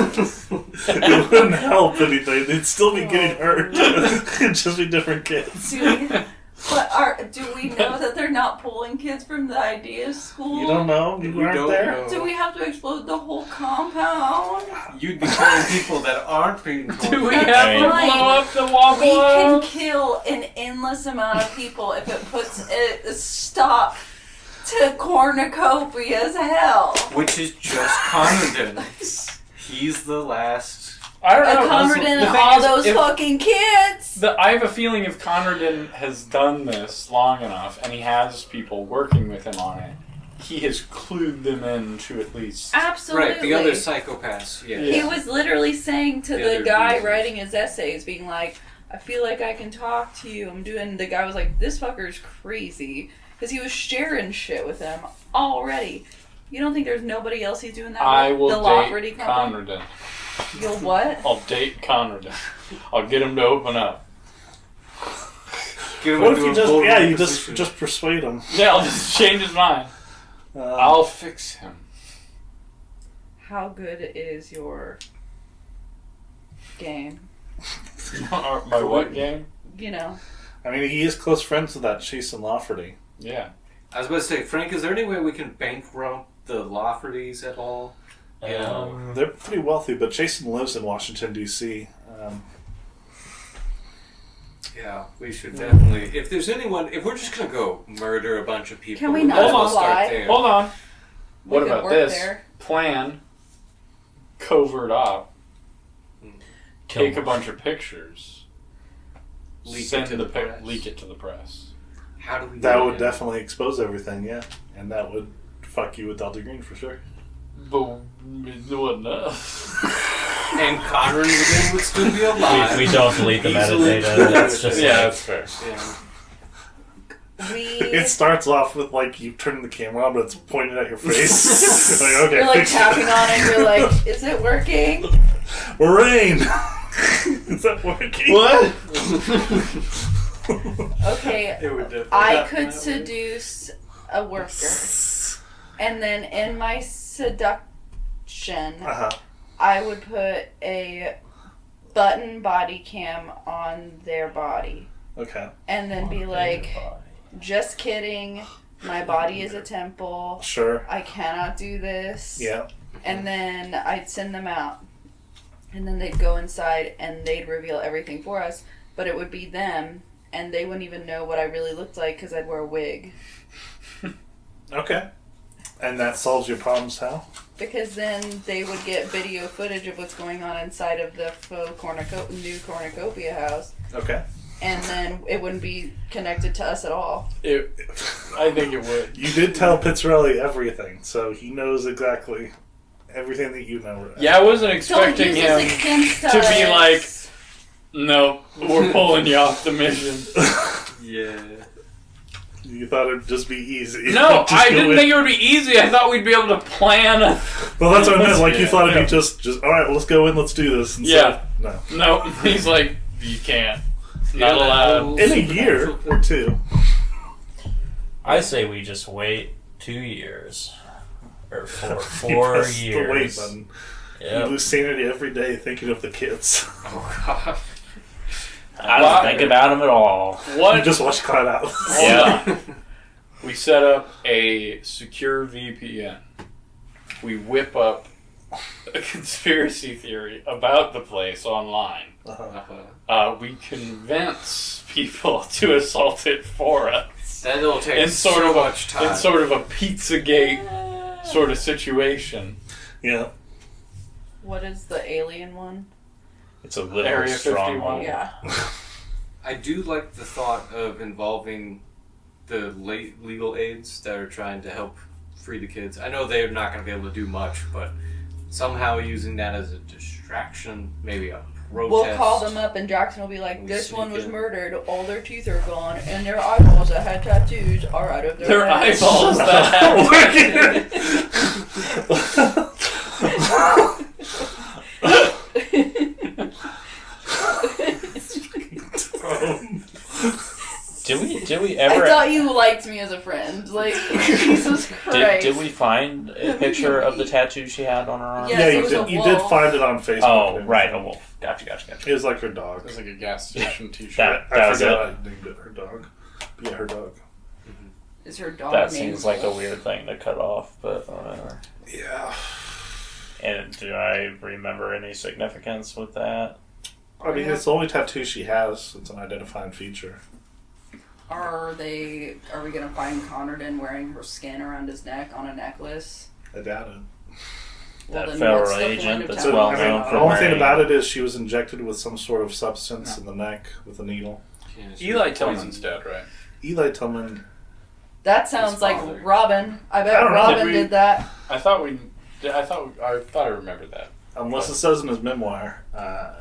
It wouldn't help anything. They'd still be getting hurt. It'd just be different kids. Do we know that they're not pulling kids from the idea school? You don't know? You We weren't don't there? know. Do we have to explode the whole compound? You'd be killing people that aren't being told. Do we That's have to fine. blow up the We Waffle can House? kill an endless amount of people if it puts a stop to cornucopia's hell. Which is just Conradin. He's the last. I don't know. Conradin The and thing all is, those if- fucking kids. I have a feeling if Conradin has done this long enough and he has people working with him on it, he has clued them in to at least. Absolutely. Right, the other psychopaths. Yeah. He was literally saying to The the other guy users. writing his essays, being like, I feel like I can talk to you. The guy was like, this fucker's crazy. Because he was sharing shit with him already. You don't think there's nobody else he's doing that I with? will The Lafferty date company? Conradin. You'll what? I'll date Conradin. I'll get him to open up. Get him What if into you a just, vulnerable yeah, you position. just persuade them? Yeah, I'll just change his mind. I'll fix him. How good is your game? My what game? You know. I mean, he is close friends with that Chase and Lafferty. Yeah. I was about to say, Frank, is there any way we can bankrupt the Laffertys at all? They're pretty wealthy, but Jason lives in Washington, D.C. Yeah, we should definitely. If there's anyone, if we're just gonna go murder a bunch of people, Can we we not might as well fly? start there. Hold on. We What could about work this? there. Plan. Covert op. Kill Take a bunch of pictures. Leak it send to the pic- press. Leak it to the press. How do we? That do would it? definitely expose everything, yeah. And that would fuck you with Delta Green for sure. But it wasn't enough. And Conradin would still be alive. We don't delete the Easily. metadata. That's just that's fair. Yeah. It starts off with like you turn the camera on, but it's pointed at your face. Like, okay, You're like fix tapping it. on it. You're like, is it working? Morraine! Is that working? What? Okay, It would definitely I happen could that way. seduce a worker, and then in my seduction, I would put a button body cam on their body, Okay, and then be like, just kidding. My body is a temple. sure. I cannot do this. Yeah. And then I'd send them out. And then they'd go inside and they'd reveal everything for us. But it would be them, and they wouldn't even know what I really looked like because I'd wear a wig. Okay. And that solves your problems, Hal? Because then they would get video footage of what's going on inside of the faux new Cornucopia house. Okay. And then it wouldn't be connected to us at all. I think it would. You did tell Pitzerelli everything, so he knows exactly everything that you know. Yeah, I wasn't Don't expecting use him this against to be us. like, no, we're pulling you off the mission. Yeah. You thought it'd just be easy. No, Just I go didn't in. think it would be easy. I thought we'd be able to plan. Well, that's what I meant. Like, you Yeah. thought it'd be just all right, well, let's go in, let's do this. And Yeah. So, no. No, he's like, you can't. Not allowed. In a year or two. I say we just wait 2 years. Or You 4 press years. the wait button. You Yep. lose sanity every day thinking of the kids. Oh god. I don't think about them at all. You What? just watch Cloud Out. Yeah. We set up a secure VPN. We whip up a conspiracy theory about the place online. We convince people to assault it for us. That'll take In sort so of much time. In sort of a Pizzagate sort of situation. Yeah. What is the alien one? It's a little Area 51. stronghold. Yeah. I do like the thought of involving the late legal aides that are trying to help free the kids. I know they're not going to be able to do much, but somehow using that as a distraction, maybe a protest. We'll call them up and Jackson will be like, We this one was sneak in. murdered, all their teeth are gone, and their eyeballs that had tattoos are out of Their heads." eyeballs that Did we I ever? thought you liked me as a friend. Like, Jesus Christ. Did we find a picture of the tattoo she had on her arm? Yes, Yeah, it you was did. a You did wolf. find it on Facebook. Oh, and right, a everything. wolf. Gotcha. It was like her dog. It's like a gas station t-shirt. That I was forgot it. I named it her dog. Yeah, her dog. Is her dog That named seems like a Wolf? weird thing to cut off, but whatever. Yeah. And do I remember any significance with that? I mean, it's the only tattoo she has. It's an identifying feature. Are we gonna find Conradin wearing her skin around his neck on a necklace? I doubt it. That then federal what's the agent point of that's telling well us I mean, known about the for it? only thing wearing- about it is she was injected with some sort of substance in the neck with a needle. Eli Tillman's dead, right? Eli Tillman. That sounds His like father. Robin. I bet I don't know. Robin Did we- did that. I thought I remembered that. Unless it says in his memoir. I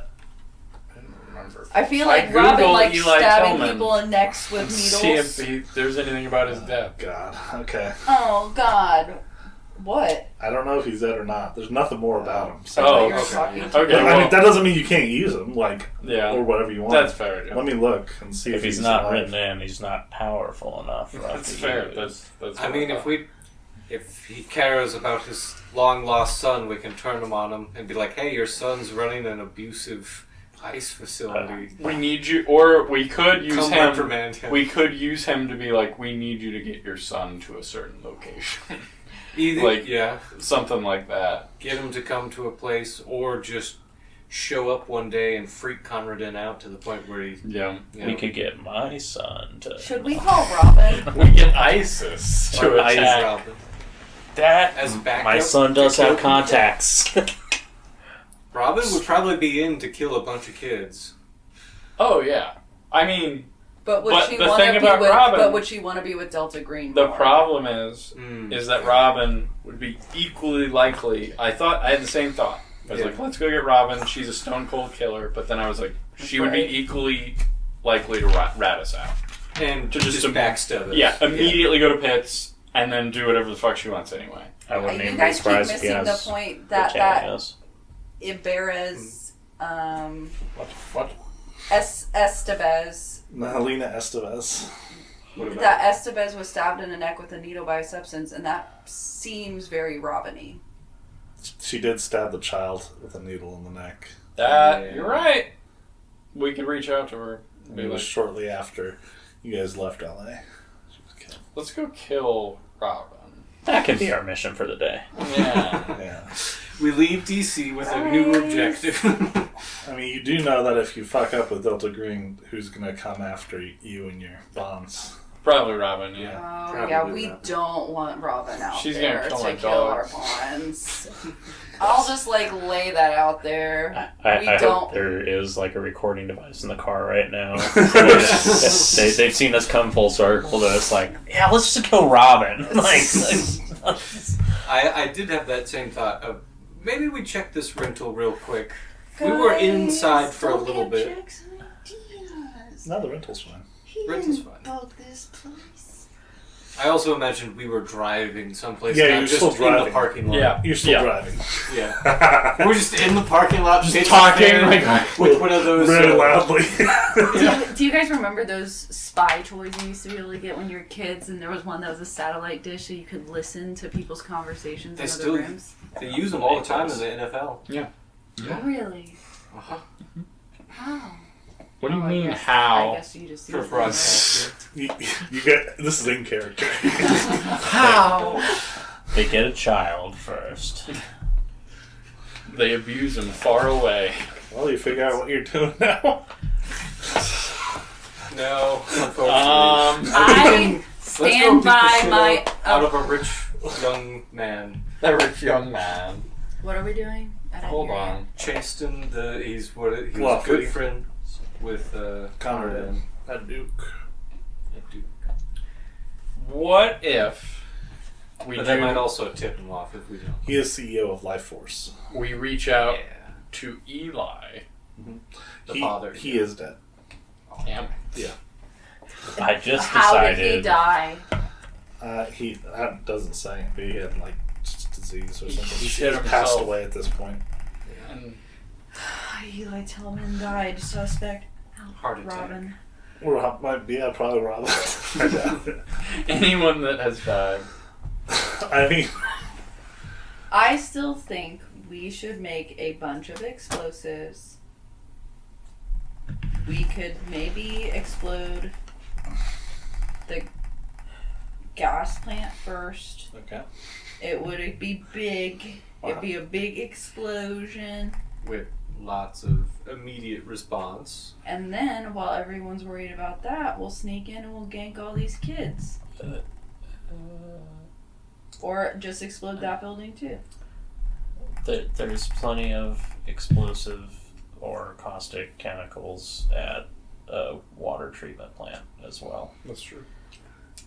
didn't remember. I feel I like Robin Googled likes Eli stabbing Tillman people in necks with See needles. if there's anything about his death. God. Okay. Oh God, what? I don't know if he's dead or not. There's nothing more about him. So. Oh, You're okay. talking to Okay, I well, mean, that doesn't mean you can't use him, like, yeah, or whatever you want. that's fair. Yeah. Let me look and see If he's not written alive. in, he's not powerful enough. For us That's to fair. use. That's. I what mean, thought. if he cares about his long lost son, we can turn him on him and be like, "Hey, your son's running an abusive ice facility. we need you, or we could use Come him. reprimand him." We could use him to be like, we need you to get your son to a certain location, Either, like- yeah, something like that. get him to come to a place, or just show up one day and freak Conradin out to the point where he, Yeah, you know, We could get my son to. Should we call Robin? we get ISIS to or ice attack. Robin. That As backup my son does to have kill contacts. Robin would probably be in to kill a bunch of kids. Oh yeah, I mean, But would But she the want thing to be about with? Robin- But would she want to be with Delta Green? the more? problem is Mm. that Robin would be equally likely. I had the same thought. I was like, let's go get Robin. She's a stone cold killer. But then I was like, she would be equally likely to rat us out. And To just backstab us. Yeah, immediately go to Pitts and then do whatever the fuck she wants anyway. I wouldn't You even be guys keep surprised if he missing the has point the that cameos. Ibarra's What? Estevez. Helena Estevez. What about That Estevez was stabbed in the neck with a needle by a substance, and that seems very Robin-y. She did stab the child with a needle in the neck. You're right. We could reach out to her. And it was shortly after you guys left LA. She was killed. Let's go kill Robin. That could be our mission for the day. Yeah. Yeah. We leave DC with a new objective. I mean, you do know that if you fuck up with Delta Green, who's going to come after you and your bonds? Probably Robin, yeah. Oh, Probably yeah, we Robin. don't want Robin out She's gonna there kill to my kill our dogs. bonds. I'll just, lay that out there. I don't- hope there is like a recording device in the car right now. They've seen us come full circle to us like, yeah, let's just kill Robin. I did have that same thought of maybe we check this rental real quick. We were inside for a little bit. No, the rental's fine. Rental's fine. This place. I also imagined we were driving someplace. Yeah, not you're just still in driving. the parking lot. Yeah. You're still Yeah. driving. Yeah. We're just in the parking lot, Just talking, like, with one of those Really loudly. Do you guys remember those spy toys you used to be able to get when you were kids? And there was one that was a satellite dish so you could listen to people's conversations They in still- other rooms. They use them all the time in the NFL. Oh, really? Uh-huh. How? What do you Oh, I mean, guess- how? I guess you just For use them, broadcasting. you get this is in character. How? They get a child first. They abuse him far away. Well, you figure out what you're doing now. No, unfortunately. I Let's go stand beat the by shit my. out of a rich young man. That rich young man. What are we doing? I didn't Hold hear you. on. Chasten, he was Well, good friend with Conradin. That Duke. What if we But that might do? also tip him off if we don't. He is CEO of Life Force. We reach out to Eli. The father. He is dead. Damn. I just How decided. did he die? That doesn't say, but he had like just disease or something. He He shit passed himself. away at this point. And Eli Tillman died. Suspect. Heart attack. Robin. Or yeah, probably Robin. I doubt it. anyone that has died. I mean, I still think we should make a bunch of explosives. We could maybe explode the gas plant first. okay. It would be big. It'd be a big explosion. With lots of immediate response. And then, while everyone's worried about that, we'll sneak in and we'll gank all these kids. Or just explode that building too. There's plenty of explosive or caustic chemicals at a water treatment plant as well. That's true.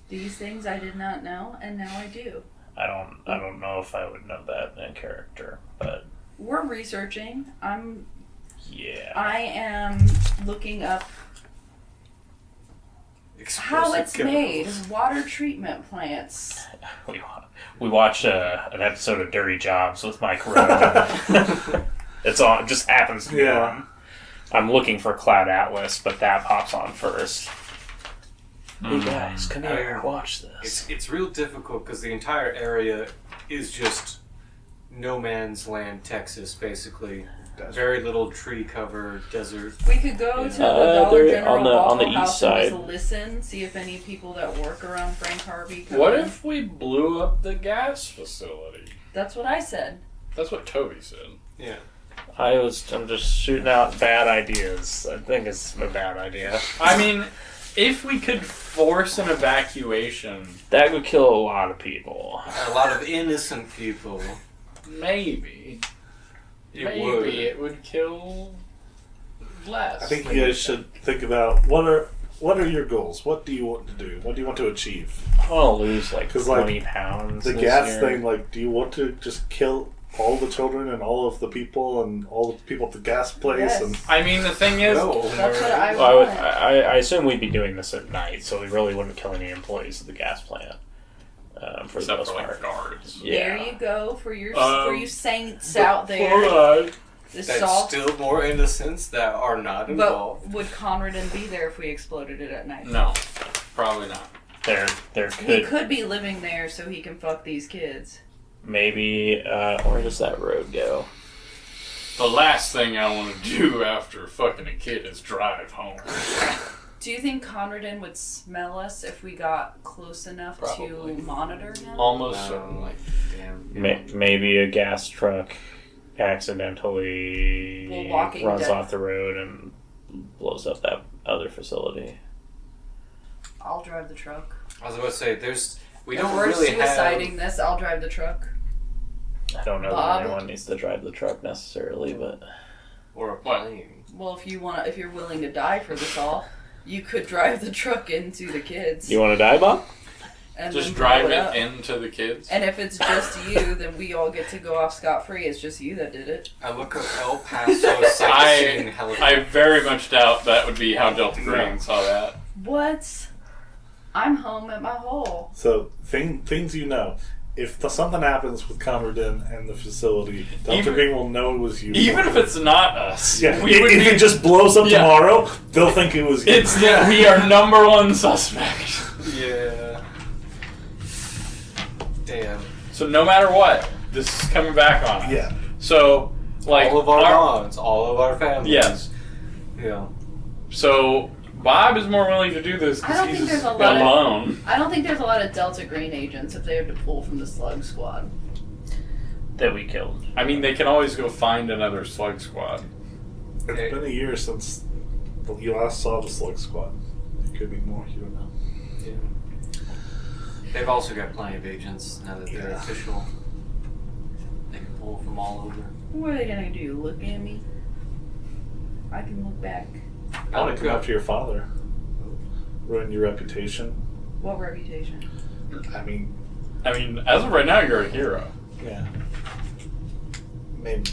These things I did not know, and now I do. I don't know if I would know that in character, but We're researching. yeah. I am looking up how Explosive it's made. chemicals. Water treatment plants. We watched an episode of Dirty Jobs with Mike Rowe. It's on. It just happens to be on. I'm looking for Cloud Atlas, but that pops on first. Hey guys, come here, watch this. It's real difficult because the entire area is just no man's land, Texas, basically. Very little tree cover, desert. We could go to the they're Dollar General on the Waffle east House side. and just listen, see if any people that work around Frank Harvey come What in. if we blew up the gas facility? That's what I said. That's what Toby said. Yeah. I'm just shooting out bad ideas. I think it's a bad idea. I mean, if we could force an evacuation, That would kill a lot of people. A lot of innocent people. maybe It would kill less. I think you guys should think about what are your goals? What do you want to do? What do you want to achieve? I want to lose like 'Cause, like, 20 pounds. The this gas year. thing, like, do you want to just kill all the children and all of the people and all the people at the gas place? Yes. And I mean, the thing is, That's what I Well, want. I assume we'd be doing this at night, so we really wouldn't kill any employees of the gas plant. For the except most for like part. guards. There Yeah. you go for your saints But out there. hold on. The That's salt. still more innocents that are not involved. But would Conradin be there if we exploded it at night? No, probably not. There He could could be living there so he can fuck these kids. maybe. Where does that road go? The last thing I want to do after fucking a kid is drive home. Do you think Conradin would smell us if we got close enough Probably. to monitor him? Almost No, certainly. damn. Maybe a gas truck accidentally Well, Walking runs Dead. off the road and blows up that other facility. I'll drive the truck. I was about to say, we If don't we're really suiciding this, I'll drive the truck. I don't know Bob? that anyone needs to drive the truck necessarily, but or a What? plane. Well, if you're willing to die for this all, you could drive the truck into the kids. you want to die, Bob? And Just then drive blow it up. into the kids. And if it's just you, then we all get to go off scot-free. It's just you that did it. I look up El Paso sightseeing helicopter. I very much doubt that would be how Delta Green saw that. What? I'm home at my hole. so things you know. If something happens with Conradin and the facility, Delta Even- Green will know it was you. Even if it's not us, yeah, we would if be. it just blows up Yeah. tomorrow, they'll think it was you. It's that we are number one suspect. Yeah. Damn. So no matter what, this is coming back on us. Yeah. So like all of our bonds, all of our families. Yes. Yeah. So Bob is more willing to do this I because don't he's think there's a lot of- alone. I don't think there's a lot of Delta Green agents if they have to pull from the Slug Squad. That we killed. I mean, they can always go find another slug squad. It's been a year since you last saw the Slug Squad. It could be more. You don't know. Yeah. They've also got plenty of agents now that they're Yeah. official. They can pull from all over. What are they gonna do? Look at me? I can look back. Probably come after your father. Ruin your reputation. What reputation? I mean, as of right now, you're a hero. yeah. Maybe.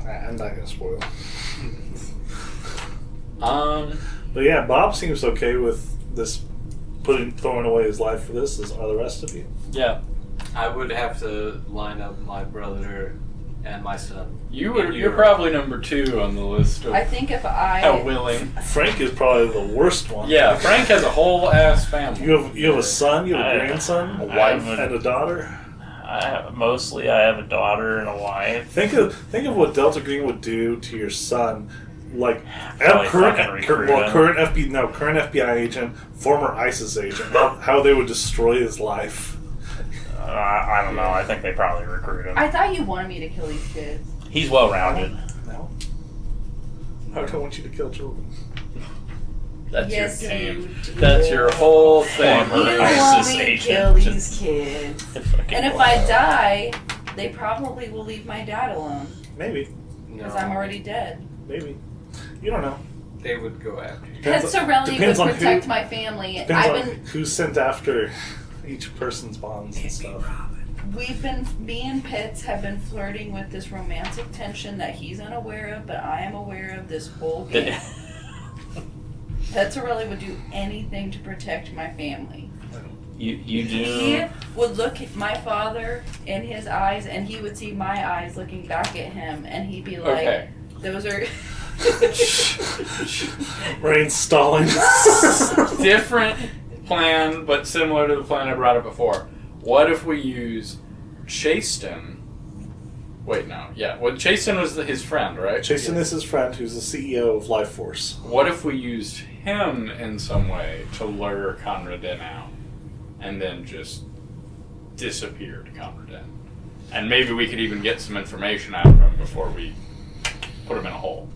I'm not gonna spoil. But yeah, Bob seems okay with this, throwing away his life for this. As are the rest of you? Yeah. I would have to line up my brother and my son. You're probably number 2 on the list of I think if how willing. Frank is probably the worst one. Yeah, Frank has a whole ass family. You have a son. You have a grandson, a I wife, have and a daughter. I have a daughter and a wife. Think of what Delta Green would do to your son, like Probably current fucking recruit him. current FBI agent, former ISIS agent. How they would destroy his life. I don't know. I think they probably recruit him. I thought you wanted me to kill these kids. He's well rounded. No, I don't want you to kill children. That's Yes, your game. you do. That's your whole thing. Former You ISIS want me to agent. kill these kids. Fucking And if I die, they probably will leave my dad alone Maybe, because I'm already dead. maybe. You don't know. They would go after you. Pitzerelli would depends on who- protect my family. Depends I've on been, who's sent after each person's bonds and stuff. me and Pitts have been flirting with this romantic tension that he's unaware of, but I am aware of this whole game. Pitzerelli would do anything to protect my family. You He do. would look at my father in his eyes, and he would see my eyes looking back at him, and he'd be like, Okay. "Those are." Rain stalling. Different plan, but similar to the plan I brought up before. What if we use Chaston? Wait, no. Yeah. Well, Chaston was his friend, right? Jason is his friend, who's the CEO of Life Force. What if we used him in some way to lure Conradin out and then just disappeared Conradin? And maybe we could even get some information out of him before we put him in a hole.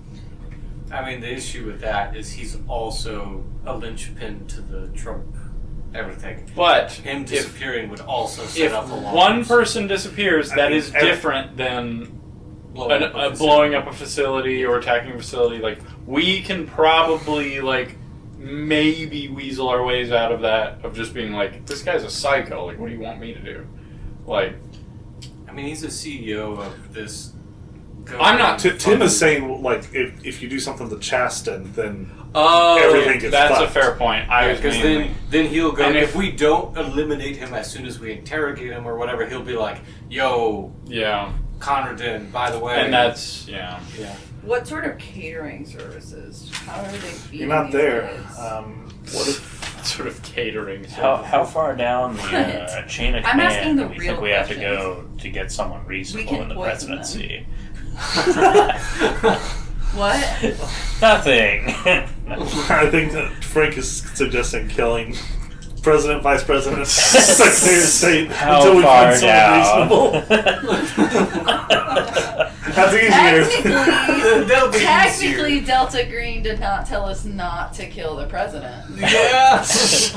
I mean, the issue with that is he's also a linchpin to the Trump everything. But Him if, disappearing would also set if up alarms. one person disappears, that is I mean, different than Blowing up a blowing up a facility or attacking a facility. Like, we can probably, like, maybe weasel our ways out of that, of just being like, this guy's a psycho, like, what do you want me to do? Like, I mean, he's the CEO of this. I'm not. Tim is saying, like, if you do something to Chasten, then Oh, everything gets that's fucked. a fair point. I was Because mainly... then he'll go. And If if- we don't eliminate him as soon as we interrogate him or whatever, he'll be like, "Yo, Yeah. Conradin, by the way." And that's... Yeah. yeah. What sort of catering services? How are they feeding You're not these there. kids? What if... sort of catering. How far down the What? chain of I'm command asking the do we real think we have to questions. go to get someone reasonable can in the poison them. presidency? What? Nothing. I think that Frank is suggesting killing President, Vice President, Secretary of State How until we far find down? someone reasonable. That's easier. That'll be Technically, Delta Green did not tell us not to kill the president. Yeah.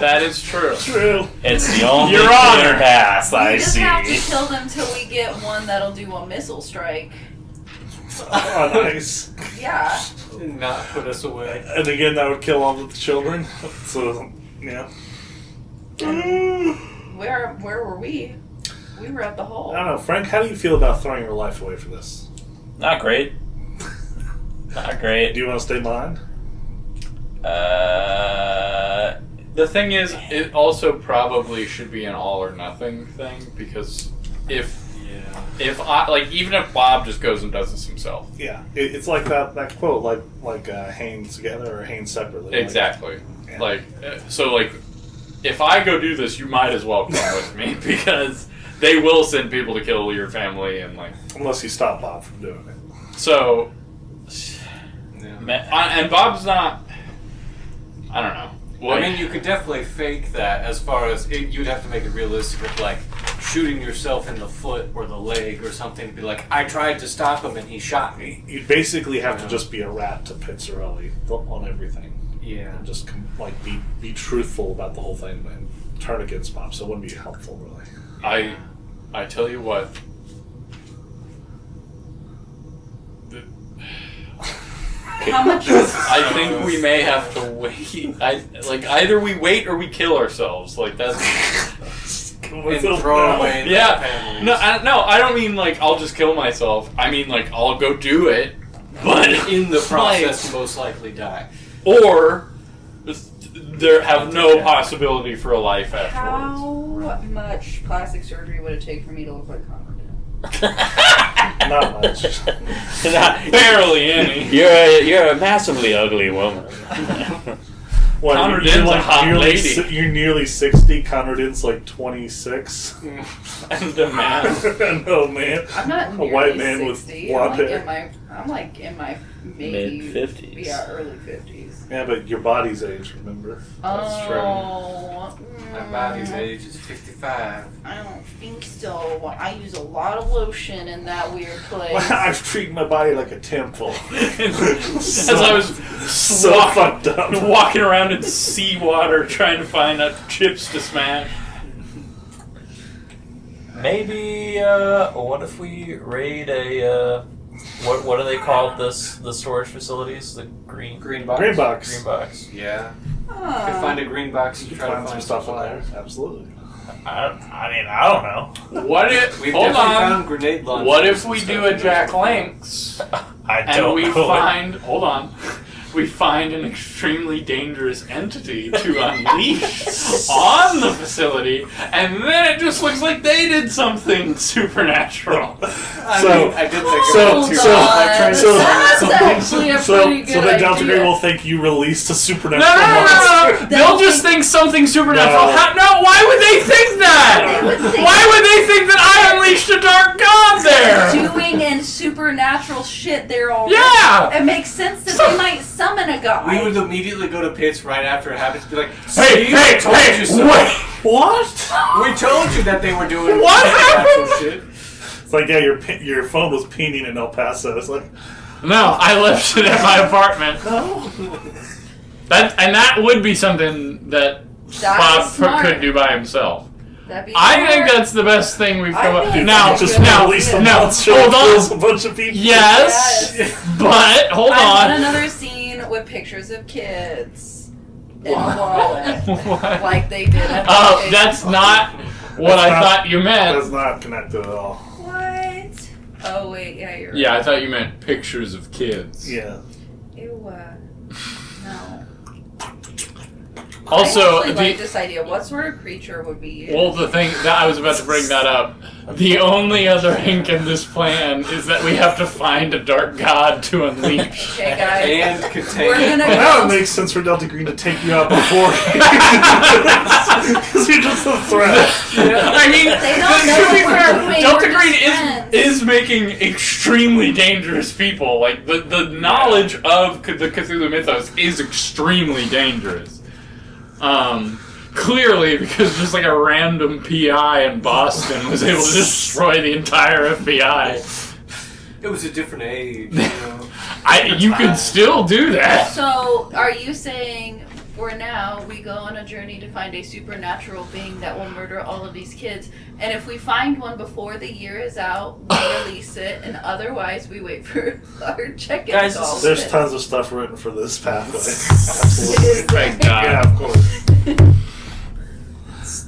That is true. True. It's the only Your clear Honor. path We I just see. have to kill them till we get one that'll do a missile strike. On ice. Yeah. Not put us away. And again, that would kill all of the children. So, yeah. Where were we? We were at the hole. I don't know. Frank, how do you feel about throwing your life away for this? Not great. Not great. Do you want to stay behind? The thing is, it also probably should be an all or nothing thing, because if I, like, even if Bob just goes and does this himself. Yeah. It's like that quote, like Haynes together or Haynes separately. Exactly. Yeah. Like, so, like, if I go do this, you might as well come with me, because they will send people to kill your family, and, like... Unless you stop Bob from doing it. So... Yeah. And Bob's not... I don't know. Well, I mean, you could definitely fake that as far as you'd have to make it realistic with, like, shooting yourself in the foot or the leg or something. Be like, I tried to stop him and he shot me. You'd basically have to just be a rat to Pitzerelli on everything. Yeah. And just be truthful about the whole thing and turn against Bob. So it wouldn't be helpful, really. I tell you what. How much? I think we may have to wait. Either we wait or we kill ourselves. Like, that's... And throw away the Yeah. families. No, I don't mean, like, I'll just kill myself. I mean, like, I'll go do it, but... In the process, most likely die. Or... there have no possibility for a life afterwards. How much plastic surgery would it take for me to look like Conradin? Not much. Barely any. You're a massively ugly woman. What, Conradin's you're a hot nearly, lady. You're nearly 60. Conradin's like 26. And a man. No, man. I'm not A nearly white man with 60. blonde I'm like hair. in my maybe Mid-50s. Yeah, early 50s. Yeah, but your body's age, remember? That's true. My body's age is 55. I don't think so. I use a lot of lotion in that weird place. I've treated my body like a temple. As I was so fucked up. walking around in seawater trying to find chips to smash. Maybe, what if we raid a, what are they called, the storage facilities? The green Box. Green box. green box? Yeah. Huh. Could find a green box and You try to find some find stuff in there. supplies. Absolutely. I mean, I don't know. What if... We've hold definitely on. found grenade launchers. What if and we stuff do in a those Jack supplies. Lanks I and don't we know. find... Hold on. We find an extremely dangerous entity to unleash on the facility, and then it just looks like they did something supernatural. I So- mean, I did think so- about it too. so- I tried to so- That's find actually a pretty good so then Delta idea. Green will think you released a No, supernatural no, no, no, monster. no. They'll just think something supernatural. No. No, why would they think that? They would think- Why would they think that I unleashed a dark god there? Doing and supernatural shit there already. Yeah. It makes sense that they might summon a guy. We would immediately go to Pitts right after it happens, be like, Hey, "See, hey, I told hey, you so." wait. What? We told you that they were doing What supernatural happened? shit. It's like, yeah, your phone was pinging in El Paso. It's like, No, I left it at my apartment. no. That would be something that That's Bob smart. could do by himself. That'd be I think smart. that's the best thing we've I come up think with. Now, that's Just good. now, release the now, monster hold that kills a on. bunch of people. Yes, Yes. but hold I want on. another scene with pictures of kids in a wallet, What? like they did at the Oh, Facebook. that's not what That's I not- thought you meant. That's not connected at all. What? Oh wait, yeah, you're Yeah, I right. thought you meant pictures of kids. Yeah. Ew, no. Also, I actually like this idea. What sort of creature would be used? well, the thing that I was about to bring that up. The only other hink in this plan is that we have to find a dark god to unleash. Okay, guys. And We're contain. gonna Now it go. makes sense for Delta Green to take you out before. Because you're just a threat. I mean, They don't know to be what fair, we're doing. Delta We're Green just friends. is making extremely dangerous people. Like, the knowledge of the Cthulhu mythos is extremely dangerous. Clearly, because just like a random PI in Boston was able to destroy the entire FBI. It was a different age, you know. You could still do that. So, are you saying for now we go on a journey to find a supernatural being that will murder all of these kids, and if we find one before the year is out, we release it, and otherwise we wait for our check-in Guys, calls? There's tons of stuff written for this pathway. Absolutely. Thank God. Yeah, of course.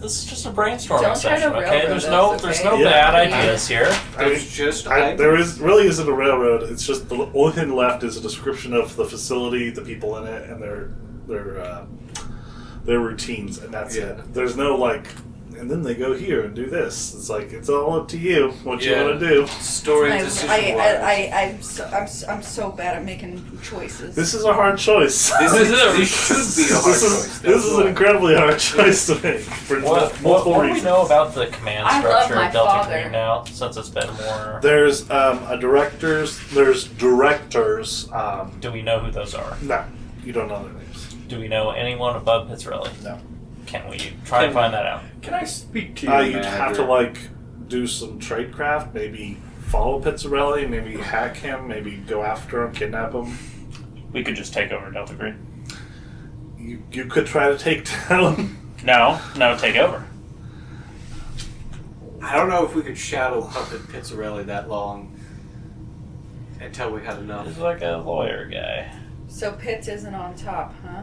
This is just a brainstorming Don't try to session, okay? railroad There's us, no, okay? there's no Yeah. bad ideas here. I mean, There's just there really isn't a railroad. It's just the only thing left is a description of the facility, the people in it, and their routines, and that's Yeah. it. There's no like, and then they go here and do this. It's like it's all up to you what you Yeah. want to do. story decision wise. I'm so bad at making choices. This is a hard choice. This should be a hard choice. This is an incredibly hard choice to make for What multiple do we reasons. know about the command I love structure my of Delta father. Green now, since it's been more... There's there's directors. Do we know who those are? No, you don't know their names. Do we know anyone above Pitzerelli? No. Can we try to find that out? Can I speak to you, You'd have to like do some tradecraft, maybe follow Pizzarelli, maybe hack him, maybe go after him, kidnap him. We could just take over Delta Green. You could try to take down. No, take over. I don't know if we could shadow puppet Pizzarelli that long until we had enough. He's like a lawyer guy. So Pitts isn't on top, huh?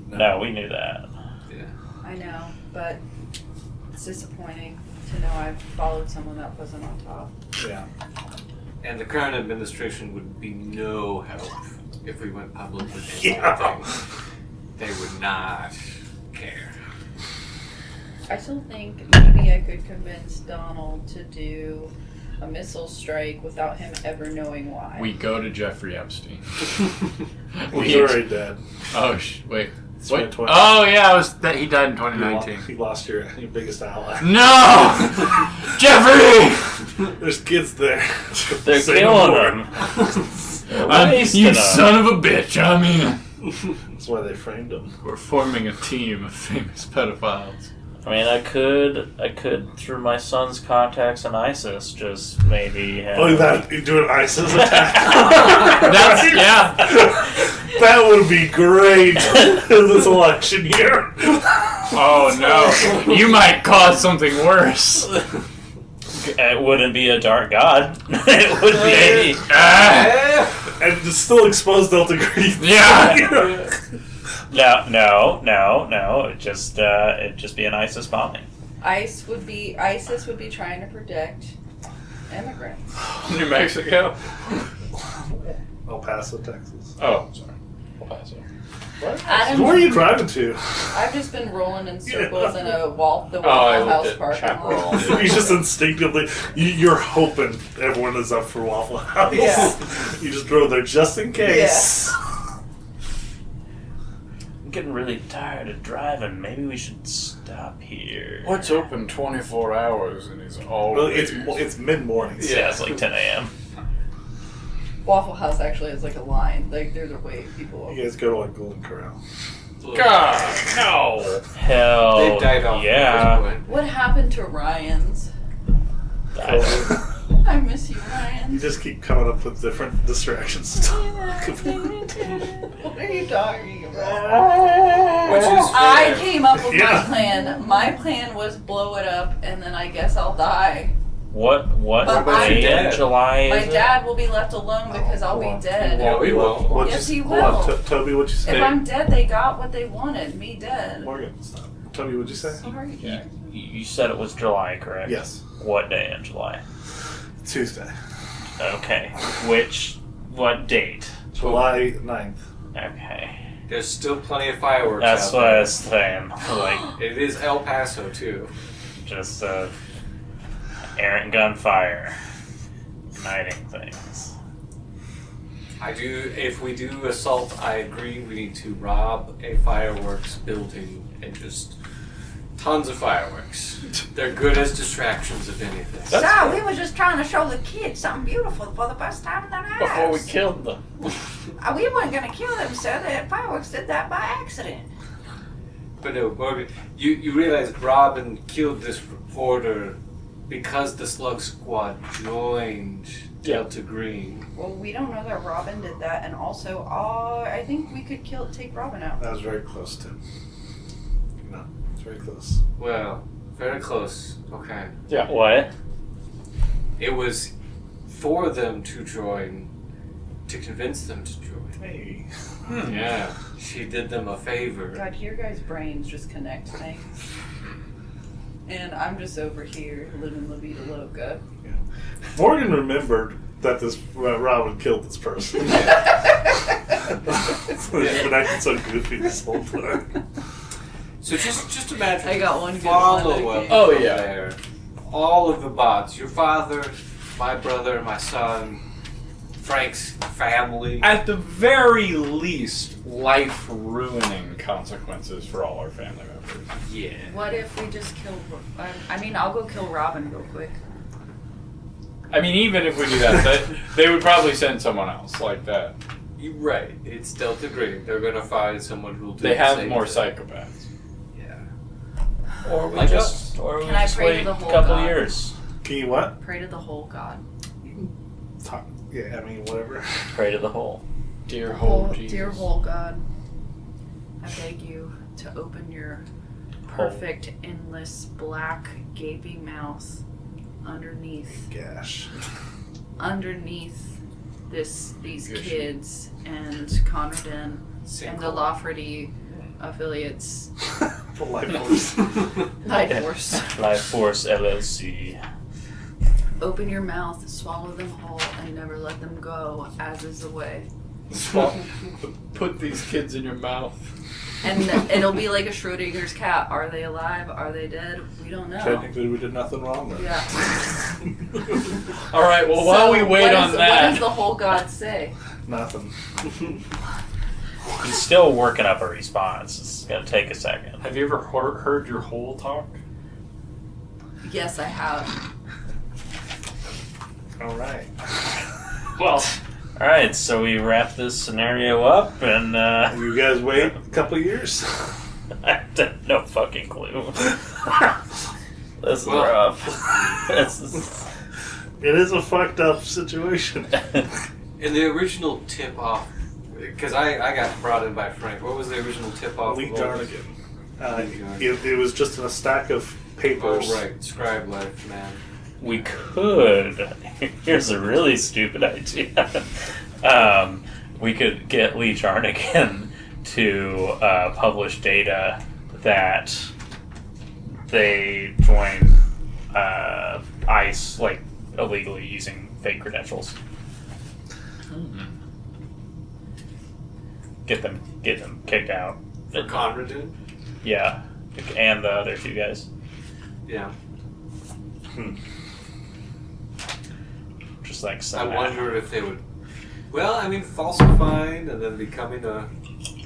No, we knew that. Yeah. I know, but it's disappointing to know I've followed someone that wasn't on top. Yeah. And the current administration would be no help if we went public with Yeah. anything. They would not care. I still think maybe I could convince Donald to do a missile strike without him ever knowing why. We go to Jeffrey Epstein. He's already dead. Oh, wait. It's What? 2020. Oh, yeah, he died in 2019. He lost your biggest ally. No! Jeffrey! There's kids there. They're Say killing no him. more. You son of a bitch, I mean. That's why they framed him. We're forming a team of famous pedophiles. I mean, I could through my son's contacts in ISIS, just maybe have... Oh, that you do an ISIS attack. That's, yeah. That would be great in this election year. Oh, no. You might cause something worse. It wouldn't be a dark god. It would be... And to still expose Delta Green. Yeah. No. It'd just be an ISIS bombing. ISIS would be trying to protect immigrants. New Mexico? El Paso, Texas. Oh, sorry. El Paso. Adam, Where are you driving to? I've just been rolling in circles in the Waffle I House looked at parking Chaparral. lot. You just instinctively, you're hoping everyone is up for Waffle House. Yeah. You just drove there just in case. I'm getting really tired of driving. Maybe we should stop here. What's open 24 hours and is always... Well, it's mid morning. Yeah, it's like 10 a.m. Waffle House actually has like a line. Like there's a way people. You guys go to like Golden Corral. God, no. Hell, They died off yeah. at this point. What happened to Ryan's? I miss you, You Ryan. just keep coming up with different distractions to talk about. What are you talking about? Which is I fair. came up with Yeah. my plan. My plan was blow it up, and then I guess I'll die. What But day your dad? in July My is it? dad will be left alone because I'll be dead. Yeah, we will. What'd Yes, you- he hold on, will. Toby, what'd you say? If I'm dead, they got what they wanted. Me dead. Morgan, stop. Toby, what'd you say? Sorry. You said it was July, correct? Yes. What day in July? Tuesday. Okay. What date? July 9th. Okay. There's still plenty of fireworks That's out what there. I was saying. Like, It is El Paso, too. just errant gunfire. Igniting things. If we do assault, I agree we need to rob a fireworks building and just tons of fireworks. They're good as distractions, if anything. So, we were just trying to show the kids something beautiful for the first time in their lives. Before we killed them. We weren't going to kill them, sir. The fireworks did that by accident. But no, Morgan, you realize Robin killed this reporter because the Slug Squad joined Delta Green. Well, we don't know that Robin did that, and also, I think we could take Robin out. That was very close, Tim. No, it's very close. Well, very close. Okay. Yeah. What? It was for them to join, to convince them to join. Hey. Yeah. She did them a favor. God, your guys' brains just connect things. And I'm just over here living La Vida Loca. Morgan remembered that this Robin killed this person. He's been acting so goofy this whole time. So just imagine. I got one good follow one, up. okay. Oh, from yeah. There. All of the bots. Your father, my brother, my son, Frank's family. At the very least, life-ruining consequences for all our family members. Yeah. What if we just killed... I'll go kill Robin real quick. I mean, even if we do that, they would probably send someone else like that. You're right. It's Delta Green. They're gonna find someone who'll do They the have same more thing. psychopaths. Yeah. Or we Like just, or we Can I just pray to wait the a whole couple God? years. Can you what? Pray to the whole God. Talk. Yeah, I mean, whatever. Pray to the hole. Dear whole Jesus. Dear whole God, I beg you to open your perfect, endless, black, gaping mouth underneath these kids and Conradin and the Lafferty affiliates. The life force. Life Force. Life Force LLC. Open your mouth, swallow them whole, and never let them go, as is the way. Put these kids in your mouth. And it'll be like a Schrodinger's cat. Are they alive? Are they dead? We don't know. Technically, we did nothing wrong there. Yeah. All right. Well, while we wait on What that, does the whole God say? Nothing. He's still working up a response. It's gonna take a second. have you ever heard your whole talk? Yes, I have. All right. Well, all right. So we wrap this scenario up, and You guys wait a couple years. I have no fucking clue. This is Well- rough. This is... It is a fucked up situation. In the original tip off, because I got brought in by Frank. What was the original tip off? Lee Jarnigan. Lee Jarnigan. It was just in a stack of papers. Oh right, scribe life, man. We could. Here's a really stupid idea. We could get Lee Jarnigan to publish data that they joined ICE, like illegally using fake credentials. Get them kicked out. For Conradin. Yeah, and the other two guys. Yeah. Just like I some. wonder if they would. Well, I mean, falsifying and then becoming a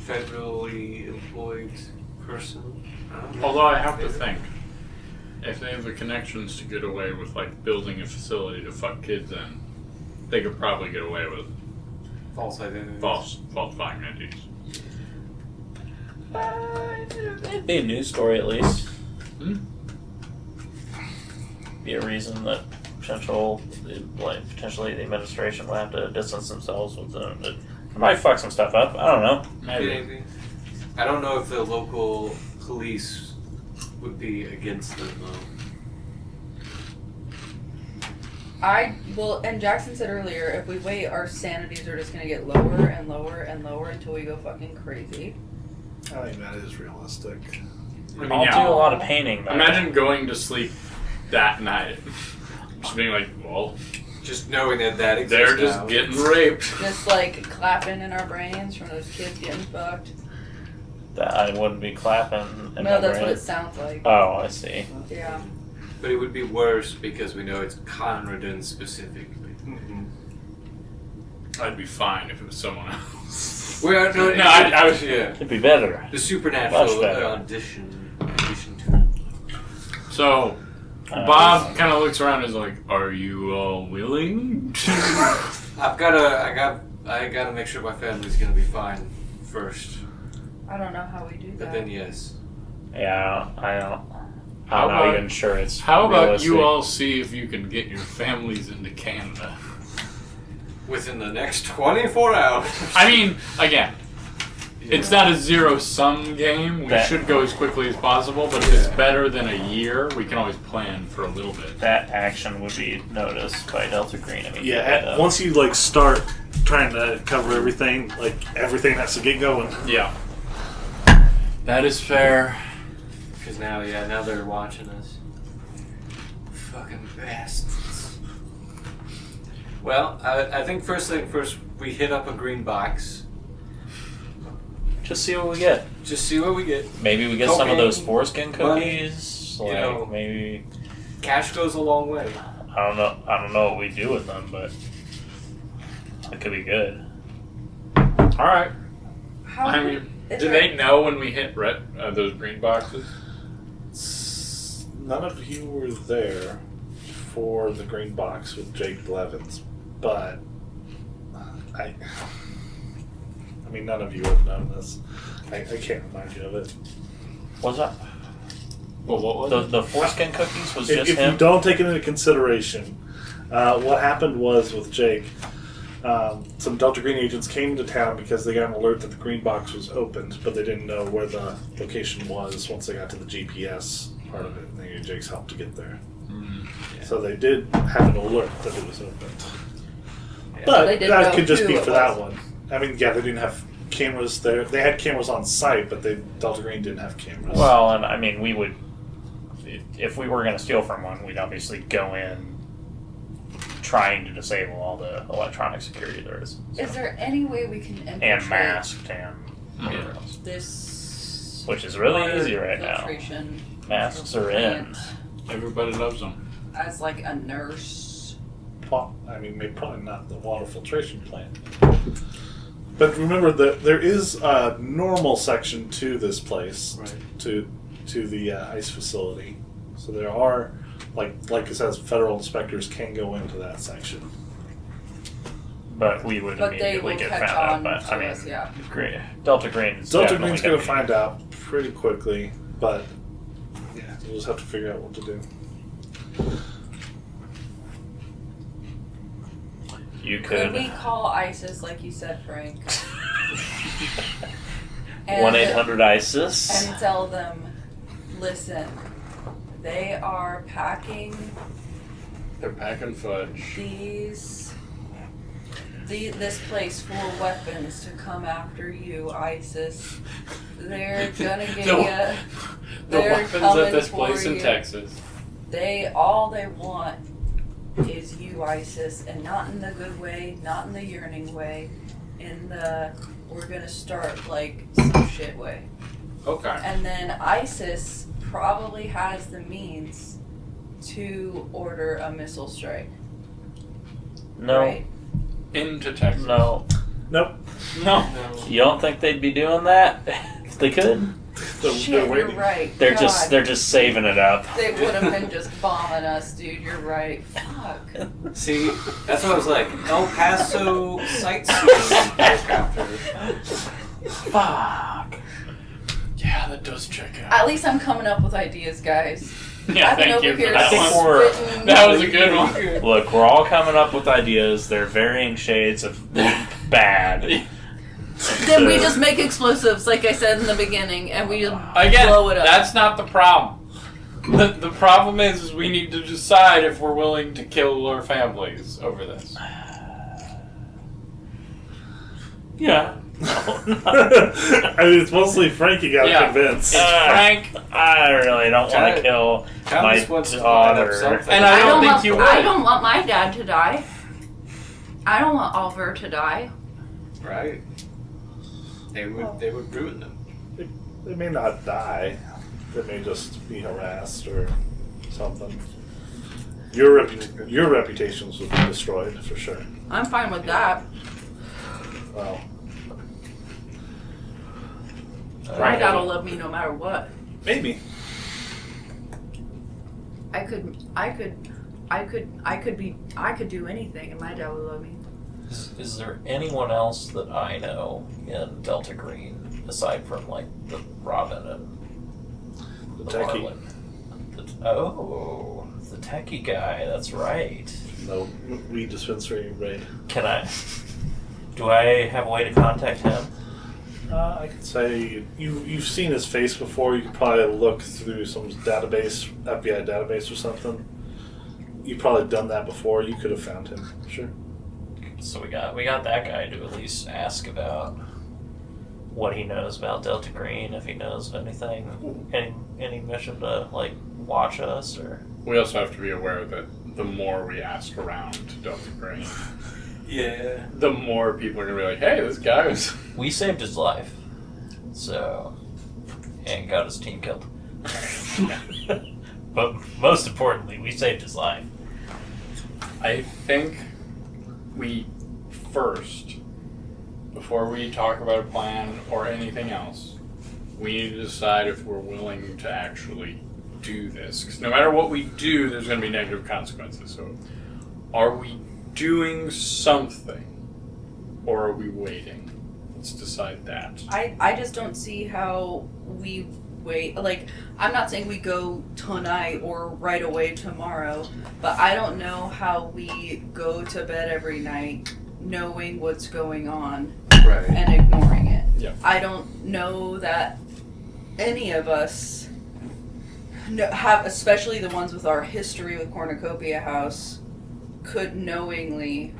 federally employed person. I don't know. Although I have to think, if they have the connections to get away with like building a facility to fuck kids in, they could probably get away with False identity. falsifying identities. It'd be a news story at least. Hmm? Be a reason that potentially the administration will have to distance themselves with them. It might fuck some stuff up. I don't know. Maybe. I don't know if the local police would be against them though. And Jackson said earlier, if we wait, our sanities are just gonna get lower and lower and lower until we go fucking crazy. I think that is realistic. I mean, I'll yeah. do a lot of painting. Though. Imagine going to sleep that night, just being like, well, Just knowing that exists They're just now. getting raped. Just like clapping in our brains from those kids getting fucked. That I wouldn't be clapping. In No, my that's brain. what it sounds like. Oh, I see. Yeah. But it would be worse because we know it's Conradin specifically. I'd be fine if it was someone else. Well, no, I was. yeah. It'd be better. The supernatural Much better. addition to it. So, Bob kind of looks around and is like, "Are you all willing?" I gotta make sure my family's gonna be fine first. I don't know how we do But that. then yes. Yeah, I'm How not about- even sure it's. How about realistic. you all see if you can get your families into Canada? Within the next 24 hours. I mean, again, it's not a zero-sum game. We That- should go as quickly as possible, but if it's better than a year, we can always plan for a little bit. That action would be noticed by Delta Green immediately. Yeah, once you like start trying to cover everything, like everything has to get going. Yeah. That is fair. Because now they're watching us. Fucking bastards. Well, I think first thing first, we hit up a green box. Just see what we get. Just see what we get. Maybe we get some of Cocaine, those foreskin money, cookies. you Like know. maybe Cash goes a long way. I don't know what we do with them, but it could be good. All right. How I mean, is do there- they know when we hit those green boxes? None of you were there for the green box with Jake Blevins, but I mean, none of you have known this. I can't remind you of it. Was that Well, what was the foreskin cookies? Was If, just if him? you don't take it into consideration, what happened was with Jake, some Delta Green agents came to town because they got an alert that the green box was opened, but they didn't know where the location was once they got to the GPS part of it, and they needed Jake's help to get there. So they did have an alert that it was opened. But They didn't that know could just who be it for that was. one. I mean, yeah, they didn't have cameras there. They had cameras on site, but Delta Green didn't have cameras. Well, and I mean, we would, if we were going to steal from one, we'd obviously go in trying to disable all the electronic security there is. Is there any way we can infiltrate And masked and whatever else. this? Which is really water easy right now. filtration Masks are in. Everybody loves them. as like a nurse? I mean, maybe probably not the water filtration plant. But remember that there is a normal section to this place, Right. to the ice facility. So there are, like it says, federal inspectors can go into that section. But we would But they immediately will get catch found on out. But to I mean, us, yeah. Delta Green is Delta definitely Green's going to be- find out pretty quickly, but yeah, we'll just have to figure out what to do. You Could could. we call ISIS like you said, Frank? 1-800-ISIS. And tell them, listen, they are packing They're packing fudge. this place full of weapons to come after you, ISIS. They're gonna get The- you. The They're weapons coming at this for place in you. Texas. All they want is you, ISIS, and not in the good way, not in the yearning way, in the we're gonna start like some shit way. Okay. And then ISIS probably has the means to order a missile strike. No. Right? Into Texas. No. Nope. No. You don't think they'd be doing that if they could? Shit, They're you're waiting. right. They're God, just saving it up. They would have been just bombing us, dude. You're right. Fuck. See, that's what I was like. El Paso sightseeing helicopter. Fuck. Yeah, that does check out. At least I'm coming up with ideas, guys. Yeah, I've been thank over you for here that think one. we're- spitting- That was a good one. Look, we're all coming up with ideas. They're varying shades of bad. Then we just make explosives, like I said in the beginning, and we just Again, blow it up. that's not the problem. The problem is we need to decide if we're willing to kill our families over this. Yeah. I mean, it's mostly Frank you got Yeah. convinced. Frank, I really don't want to kill my Thomas wants to line up daughter. something. and I don't think want, you would. I don't want my dad to die. I don't want Oliver to die. Right? They would ruin them. They may not die. They may just be harassed or something. Your reputations will be destroyed for sure. I'm fine with that. Well, My dad will love me no matter what. maybe. I could do anything, and my dad would love me. Is there anyone else that I know in Delta Green aside from like the Robin and The the techie. Marlin? The techie guy. That's right. No weed dispensary raid. Do I have a way to contact him? I could say you've seen his face before. You could probably look through some database, FBI database or something. You've probably done that before. You could have found him. Sure. So we got that guy to at least ask about what he knows about Delta Green, if he knows of anything, any mission to like watch us or. We also have to be aware that the more we ask around Delta Green, Yeah. the more people are gonna be like, "Hey, this guy was." We saved his life, so and got his team killed. But most importantly, we saved his life. I think we first, before we talk about a plan or anything else, we need to decide if we're willing to actually do this. Because no matter what we do, there's going to be negative consequences. So, are we doing something, or are we waiting? Let's decide that. I just don't see how we wait. Like, I'm not saying we go tonight or right away tomorrow, but I don't know how we go to bed every night knowing what's going on Right. and ignoring it. Yeah. I don't know that any of us have, especially the ones with our history with Cornucopia House, could knowingly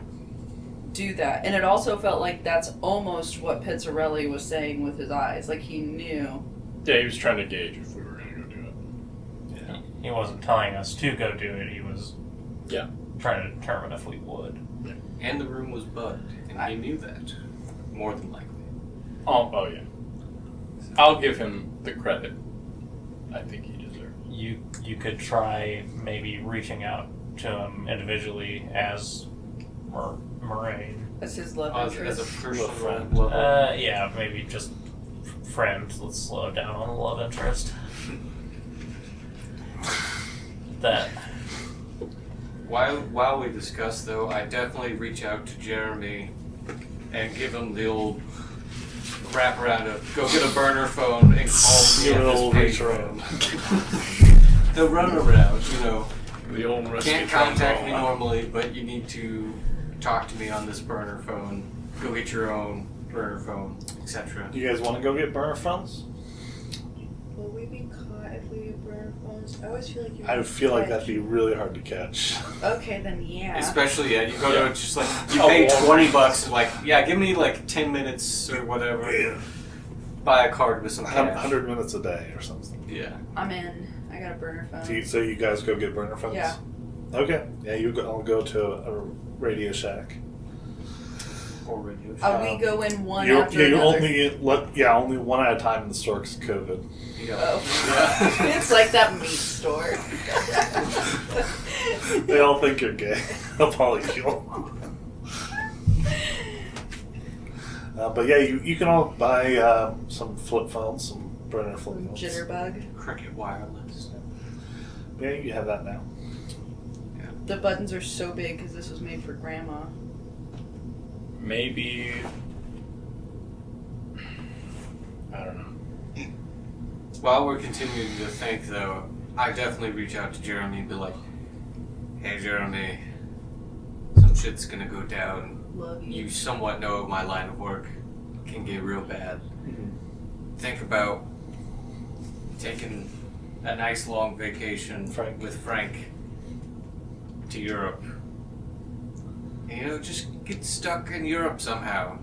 do that. And it also felt like that's almost what Pitzerelli was saying with his eyes. Like, he knew. Yeah, he was trying to gauge if we were going to go do it. He wasn't telling us to go do it. He was Yeah. trying to determine if we would. And the room was bugged, and he knew that. More than likely. Oh yeah. I'll give him the credit I think he deserves. You could try maybe reaching out to him individually as Morraine. That's his love As interest. a personal friend. level. Yeah, maybe just friend. Let's slow down on the love interest. That. While we discuss, though, I definitely reach out to Jeremy and give him the old wrap around of go get a burner phone and call me Give at it this old pay reach phone. around. The run around, you know. The old rusty Can't contact me trombone. normally, but you need to talk to me on this burner phone. Go get your own burner phone, etc. You guys want to go get burner phones? Will we be caught if we burn phones? I always feel like you're I feel like that'd be really hard to catch. Okay, then yeah. Especially, you go Yeah. to just like you Oh, pay well, $20 and like, yeah, give me like 10 minutes or whatever. Yeah. Buy a card with some cash. 100 minutes a day or something. Yeah. I'm in. I got a burner phone. So you guys go get burner phones? Yeah. Okay. Yeah, I'll go to a Radio Shack. Or radio. We go in one You after another. only one at a time in the store because of COVID. Yeah. Oh. It's like that meat store. They all think you're gay. A polycule. But yeah, you can all buy some flip phones, some burner flip phones. Jitterbug. Cricket Wireless. Yeah, you have that now. The buttons are so big because this was made for grandma. Maybe I don't know. While we're continuing to think, though, I definitely reach out to Jeremy and be like, hey, Jeremy, some shit's gonna go down. Love you. You somewhat know my line of work can get real bad. Think about taking a nice long vacation with Frank to Europe. And, just get stuck in Europe somehow.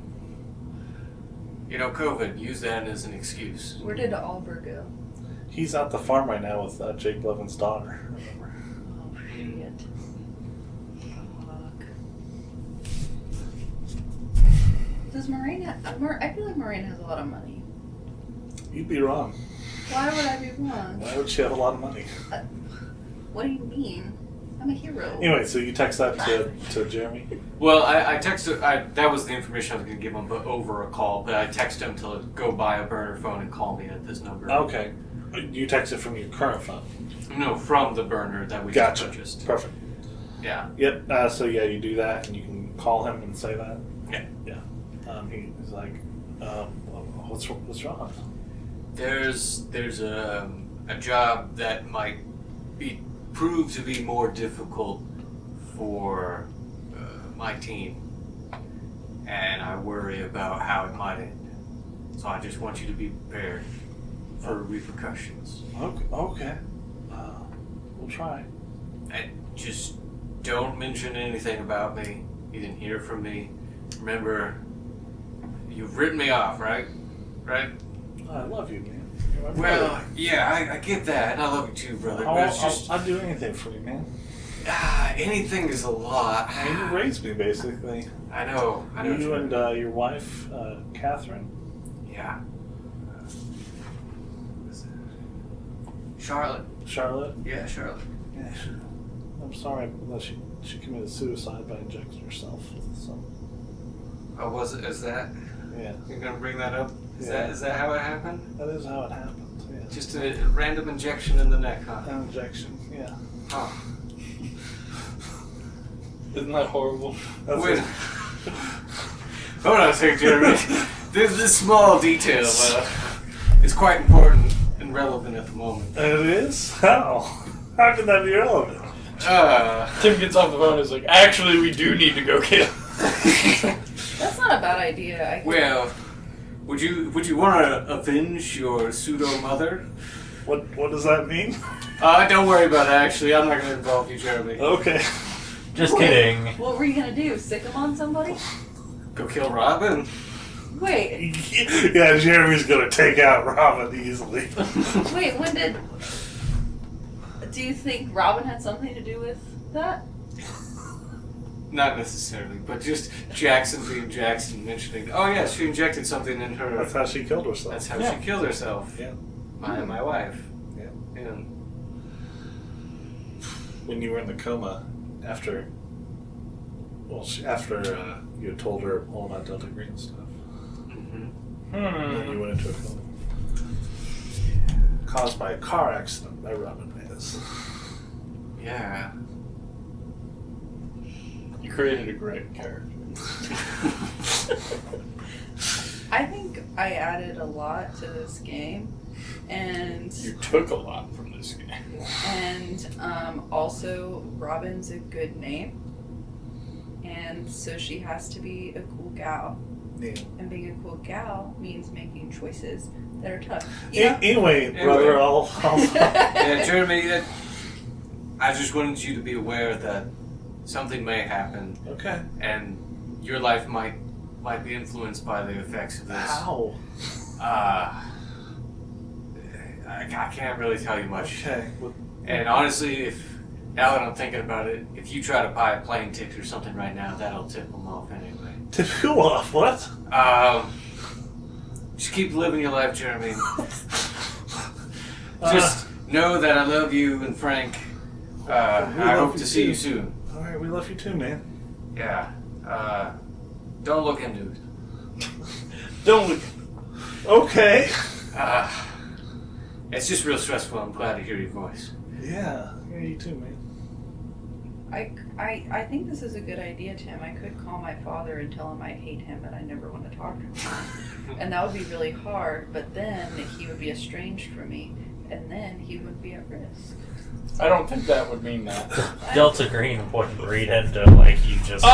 COVID, use that as an excuse. Where did Oliver go? He's at the farm right now with Jake Levin's daughter. Remember? Oh, shit. Fuck. Does Morraine I feel like Morraine has a lot of money. You'd be wrong. Why would I be wrong? Why would she have a lot of money? What do you mean? I'm a hero. Anyway, so you text that to Jeremy? Well, I texted. That was the information I was going to give him, but over a call. But I texted him to go buy a burner phone and call me at this number. Okay. You text it from your current phone? No, from the burner that we Gotcha. just purchased. Perfect. Yeah. Yep. So yeah, you do that, and you can call him and say that. Yeah. Yeah. He's like, what's wrong? There's a job that might prove to be more difficult for my team, and I worry about how it might end. So I just want you to be prepared for repercussions. Okay. We'll try. And just don't mention anything about me. You didn't hear from me. Remember, you've written me off, right? Right? I love you, man. You're my Well, brother. yeah, I get that, and I love you too, brother. But it's just I'll do anything for you, man. anything is a lot. I mean, you raised me, basically. I know. You and your wife, Catherine. Yeah. Charlotte. Charlotte. Yeah, Charlotte. Yeah, I'm sorry that she committed suicide by injecting herself with some. Oh, was it? Is that? Yeah. You're gonna bring that up? Yeah. Is that how it happened? That is how it happened. Yeah. Just a random injection in the neck, huh? An injection. Yeah. Huh. Isn't that horrible? That's Wait. it. Hold on a second, Jeremy. This small detail is quite important and relevant at the moment. And it is? How? How can that be relevant? Tim gets off the phone and is like, actually, we do need to go kill. That's not a bad idea. Well, would you want to avenge your pseudo mother? What does that mean? Don't worry about it. Actually, I'm not going to involve you, Jeremy. Okay. Just kidding. What were you gonna do? Sick him on somebody? Go kill Robin. Wait, Yeah, Jeremy's gonna take out Robin easily. wait. When did? Do you think Robin had something to do with that? Not necessarily, but just Jackson being Jackson mentioning, oh yeah, she injected something in her. That's how she killed herself. That's how Yeah. she killed herself. Yeah. My wife. Yeah. And When you were in the coma, after you had told her all about Delta Green stuff, and then you went into a coma. Caused by a car accident by Robin Mays. yeah. You created a great character. I think I added a lot to this game, and You took a lot from this game. also Robin's a good name, and so she has to be a cool gal. Yeah. And being a cool gal means making choices that are tough. Anyway, brother, I'll Yeah, Jeremy, I just wanted you to be aware that something may happen, okay. and your life might be influenced by the effects of this. How? I can't really tell you much. Okay. Well, And honestly, now that I'm thinking about it, if you try to buy a plane ticket or something right now, that'll tip them off anyway. tip who off? What? Just keep living your life, Jeremy. Just know that I love you and Frank. I hope to see you soon. All right, we love you too, man. Yeah. Don't look into it. Don't look. Okay. It's just real stressful. I'm glad to hear your voice. Yeah, you too, man. I think this is a good idea, Tim. I could call my father and tell him I hate him and I never want to talk to him. And that would be really hard, but then he would be estranged from me, and then he would be at risk. I don't think that would mean that. Delta Green wouldn't read into like you just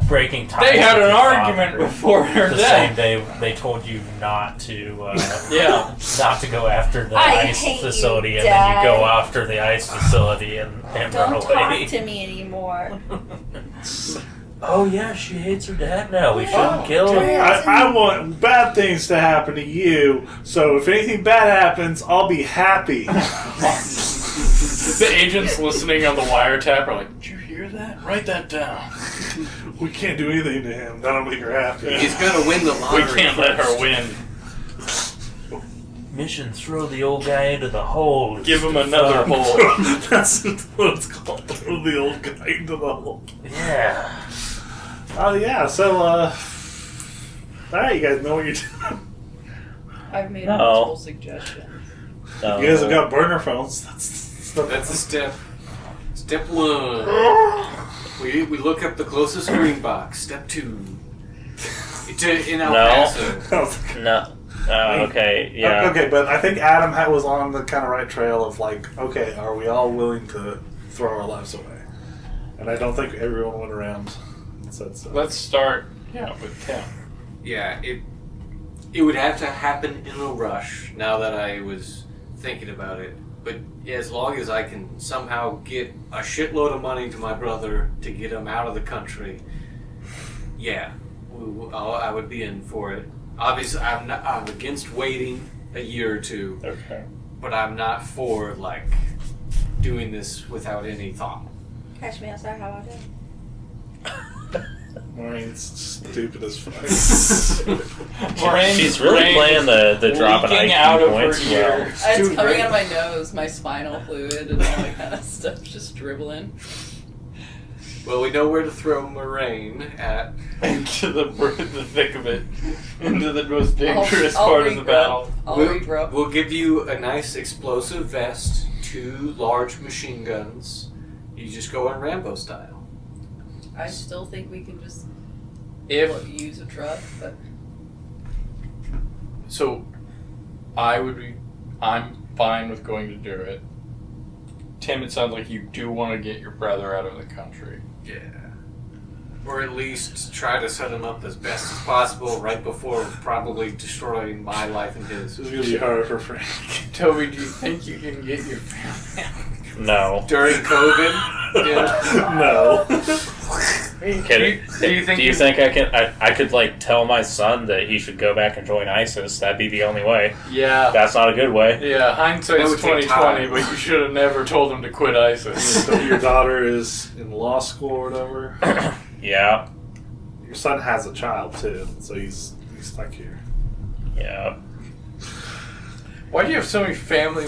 breaking ties. They had with an your argument father. before her The death. same day they told you not to not to go after the I ice hate you, facility, and then Dad. you go after the ice facility and run Don't away. talk to me anymore. Oh yeah, she hates her dad now. We shouldn't kill her. I want bad things to happen to you, so if anything bad happens, I'll be happy. The agents listening on the wiretap are like, did you hear that? Write that down. We can't do anything to him. That'll make her happy. He's got to win the We lottery. can't let her first. win. Mission: throw the old guy into the hole. Give him another hole. That's what it's called. Throw the old guy into the hole. Yeah. Oh, yeah. So, alright, you guys know what you're doing. I've made No. multiple suggestions. You guys have got burner phones. That's That's a step. Step 1. We look up the closest green box. Step 2. In El Paso. No. Okay. Yeah. Okay, but I think Adam was on the kind of right trail of like, okay, are we all willing to throw our lives away? And I don't think everyone went around and said so. Let's start. Yeah, with Tim. Yeah, it would have to happen in a rush now that I was thinking about it. But as long as I can somehow get a shitload of money to my brother to get him out of the country, yeah, I would be in for it. Obviously, I'm against waiting a year or two, Okay. but I'm not for like doing this without any thought. Catch me outside how I do. Morraine's stupid as fuck. She's really playing the drop and leaking IQ out of her points well. ear. It's Too coming great. out of my nose, my spinal fluid, and all that kind of stuff just dribbling. Well, we know where to throw Morraine at. Into the thick of it. Into the most dangerous I'll part of the regroup. battle. I'll We'll, regroup. we'll give you a nice explosive vest, 2 large machine guns. You just go in Rambo style. I still think we can just use a truck, but So, I'm fine with going to do it. Tim, it sounds like you do want to get your brother out of the country. Yeah. Or at least try to set him up as best as possible right before probably destroying my life and his. This is gonna be hard for Frank. Toby, do you think you can get your family out? No. During COVID? Yeah. No. Do you think I can? I could like tell my son that he should go back and join ISIS. That'd be the only way. Yeah. That's not a good way. Yeah, That hindsight's would take 2020, time. but you should have never told him to quit ISIS. So your daughter is in law school or whatever. Yeah. Your son has a child too, so he's stuck here. Yeah. Why do you have so many family?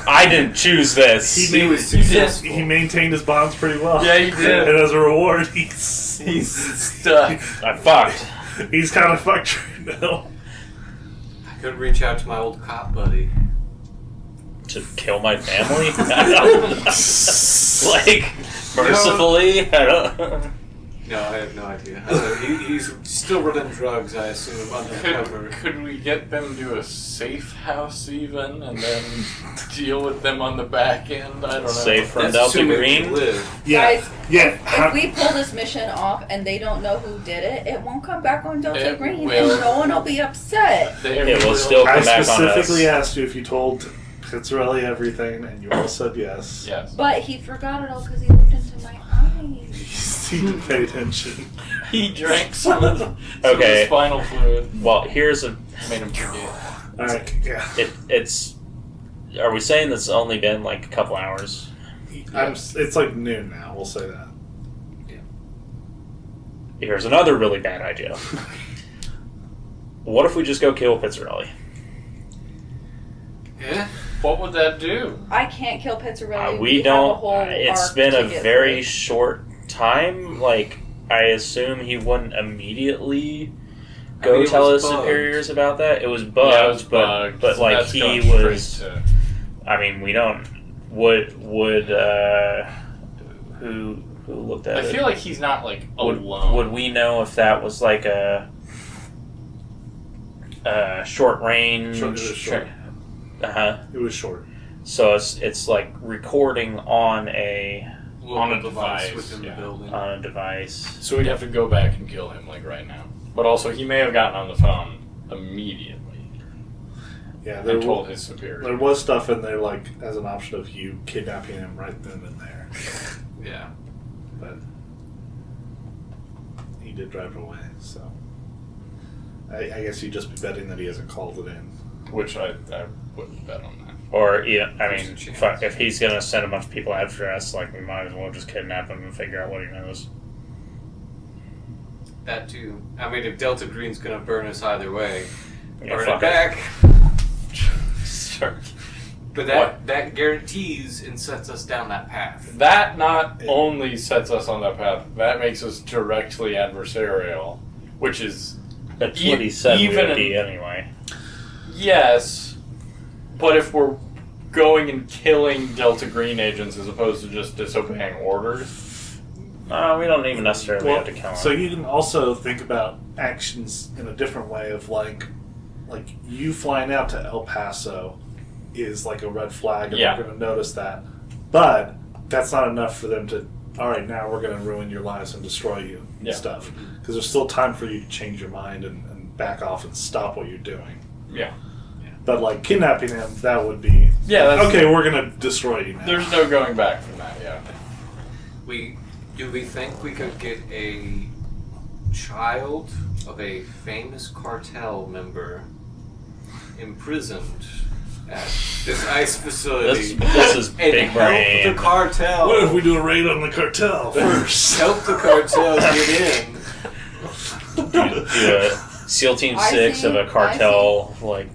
I didn't choose this. He was successful. He maintained his bonds pretty well. Yeah, he did. And as a reward, he's stuck. I fucked. He's kind of fucked right now. I could reach out to my old cop buddy. To kill my family? Like, mercifully? I don't. No, I have no idea. He's still running drugs, I assume, undercover. Could we get them to a safe house even, and then deal with them on the back end? I don't know. Safe from That's Delta assuming we Green? live. Yeah, Guys, yeah. If we pull this mission off and they don't know who did it, it won't come back on Delta It Green will. and no one will be upset. It will still I come back on us. specifically asked you if you told Pitzerelli everything, and you all said yes. Yes. But he forgot it all because he looked into my eyes. He didn't pay attention. He drank some of the Okay. spinal fluid. Well, here's a. Made him forget. All right, yeah. It's. Are we saying that's only been like a couple hours? It's like noon now. We'll say that. Here's another really bad idea. What if we just go kill Pitzerelli? Yeah? What would that do? I can't kill Pitzerelli. We have a don't. whole It's arc been to a get very through. short time. Like, I assume he wouldn't immediately go mean, it tell was his bugged. superiors about that. It was bugged, Yeah, it was but bugged, but so like that's he going straight was. to- I mean, we don't. Would who looked at I it? feel like he's not like would, alone. would we know if that was like a short range? It was short. Uh-huh. It was short. So it's like recording on a On a Local device, within yeah. the building. device. So we'd have to go back and kill him like right now. But also, he may have gotten on the phone immediately Yeah, and told his superior. there was stuff in there like as an option of you kidnapping him right then and there, Yeah. but he did drive away. So I guess you'd just be betting that he hasn't called it in. Which I wouldn't bet on that. Or yeah, I There's mean, a chance. fuck, if he's gonna send a bunch of people after us, like we might as well just kidnap him and figure out what he knows. That too. I mean, if Delta Green's gonna burn us either way, Yeah, burn fuck it it. back. Sure. But that guarantees and sets us down that path. That not only sets us on that path, that makes us directly adversarial, which is That's what he said we even would be anyway. yes, but if we're going and killing Delta Green agents as opposed to just disobeying orders, We don't even necessarily have to kill him. So you can also think about actions in a different way of like you flying out to El Paso is like a red flag, and Yeah. they're going to notice that. But that's not enough for them to. All right, now we're going to ruin your lives and destroy you and Yeah. stuff. Because there's still time for you to change your mind and back off and stop what you're doing. yeah, But like kidnapping him, that would be that's, okay. We're going to destroy you now. There's no going back from that. Yeah, Do we think we could get a child of a famous cartel member imprisoned at this ICE facility This is and big help brain. the cartel? What if we do a raid on the cartel first? Help the cartel get in. Do a SEAL Team I 6 of think- a cartel, like,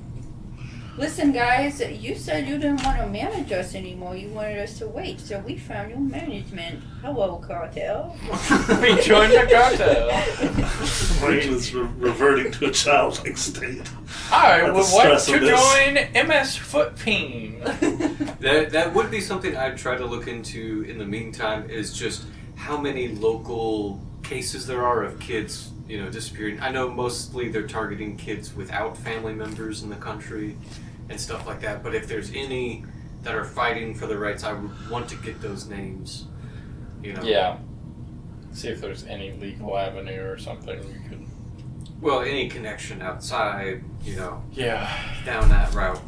Listen, guys, you said you didn't want to manage us anymore. You wanted us to wait, so we found new management. Hello, cartel. we joined the cartel. Rachel is reverting to a childlike state. I At the would like stress to of this. join MS Foot Team. That would be something I'd try to look into in the meantime, is just how many local cases there are of kids, disappearing. I know mostly they're targeting kids without family members in the country and stuff like that, but if there's any that are fighting for their rights, I would want to get those names. Yeah. See if there's any legal avenue or something we could. Well, any connection outside, Yeah. down that route.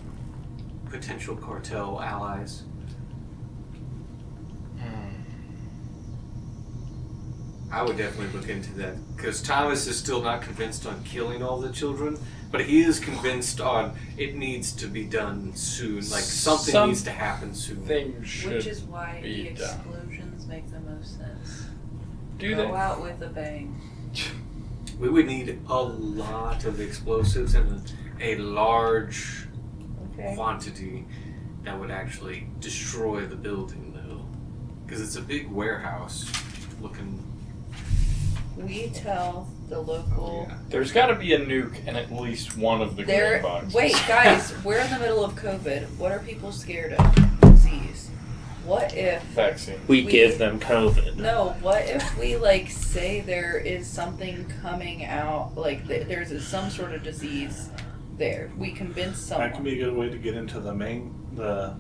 Potential cartel allies. I would definitely look into that, because Thomas is still not convinced on killing all the children, but he is convinced on it needs to be done soon. Like something needs to happen soon. Things should Which is why the be done. explosions make the most sense. Do Go they? out with a bang. We would need a lot of explosives and a large Okay. quantity that would actually destroy the building, though, because it's a big warehouse looking. We tell the local. Yeah. There's got to be a nuke in at least one of the green boxes. Wait, guys, we're in the middle of COVID. What are people scared of? Disease. What if? Vaccine. we We- give them COVID. No, what if we say there is something coming out, there's some sort of disease there. We convince someone. That can be a good way to get into the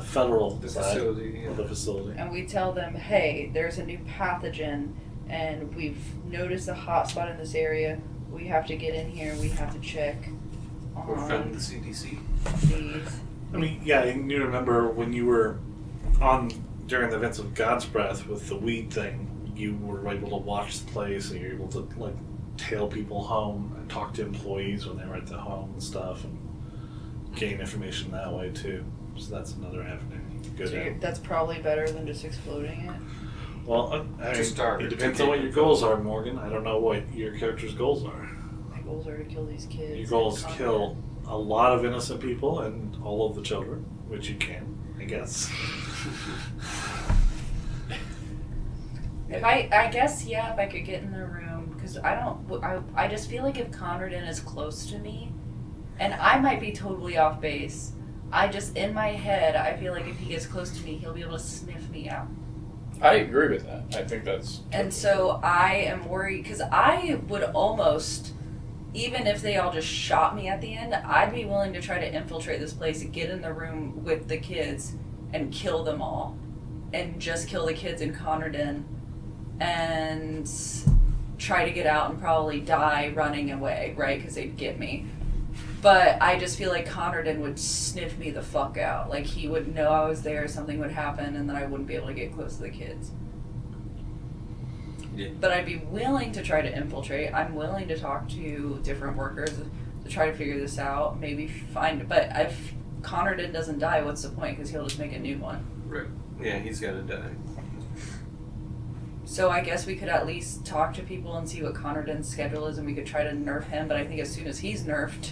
federal The side facility. of the facility. And we tell them, hey, there's a new pathogen, and we've noticed a hot spot in this area. We have to get in here. We have to check Or from on the CDC. these. I mean, yeah, and you remember when you were on during the events of God's Breath with the weed thing, you were able to watch the place and you're able to tail people home and talk to employees when they were at the home and stuff, and gain information that way too. So that's another avenue you can go So down. that's probably better than just exploding it. Well, I Just mean, start it with depends two on what your people. goals are, Morgan. I don't know what your character's goals are. My goals are to kill these kids. Your goal is to and kill a lot of innocent people and all of the children, which you can, I guess. If I guess, yeah, if I could get in the room, because I just feel like if Conradin is close to me, and I might be totally off base, in my head, I feel like if he gets close to me, he'll be able to sniff me out. I agree with that. I think that's. And so I am worried, because I would almost, even if they all just shot me at the end, I'd be willing to try to infiltrate this place and get in the room with the kids and kill them all. And just kill the kids in Conradin and try to get out and probably die running away, right? Because they'd get me. But I just feel like Conradin would sniff me the fuck out. Like he would know I was there, something would happen, and then I wouldn't be able to get close to the kids. Yeah. But I'd be willing to try to infiltrate. I'm willing to talk to different workers to try to figure this out. Maybe find. But if Conradin doesn't die, what's the point? Because he'll just make a new one. Right. Yeah, he's got to die. So I guess we could at least talk to people and see what Conradin's schedule is, and we could try to nerf him. But I think as soon as he's nerfed,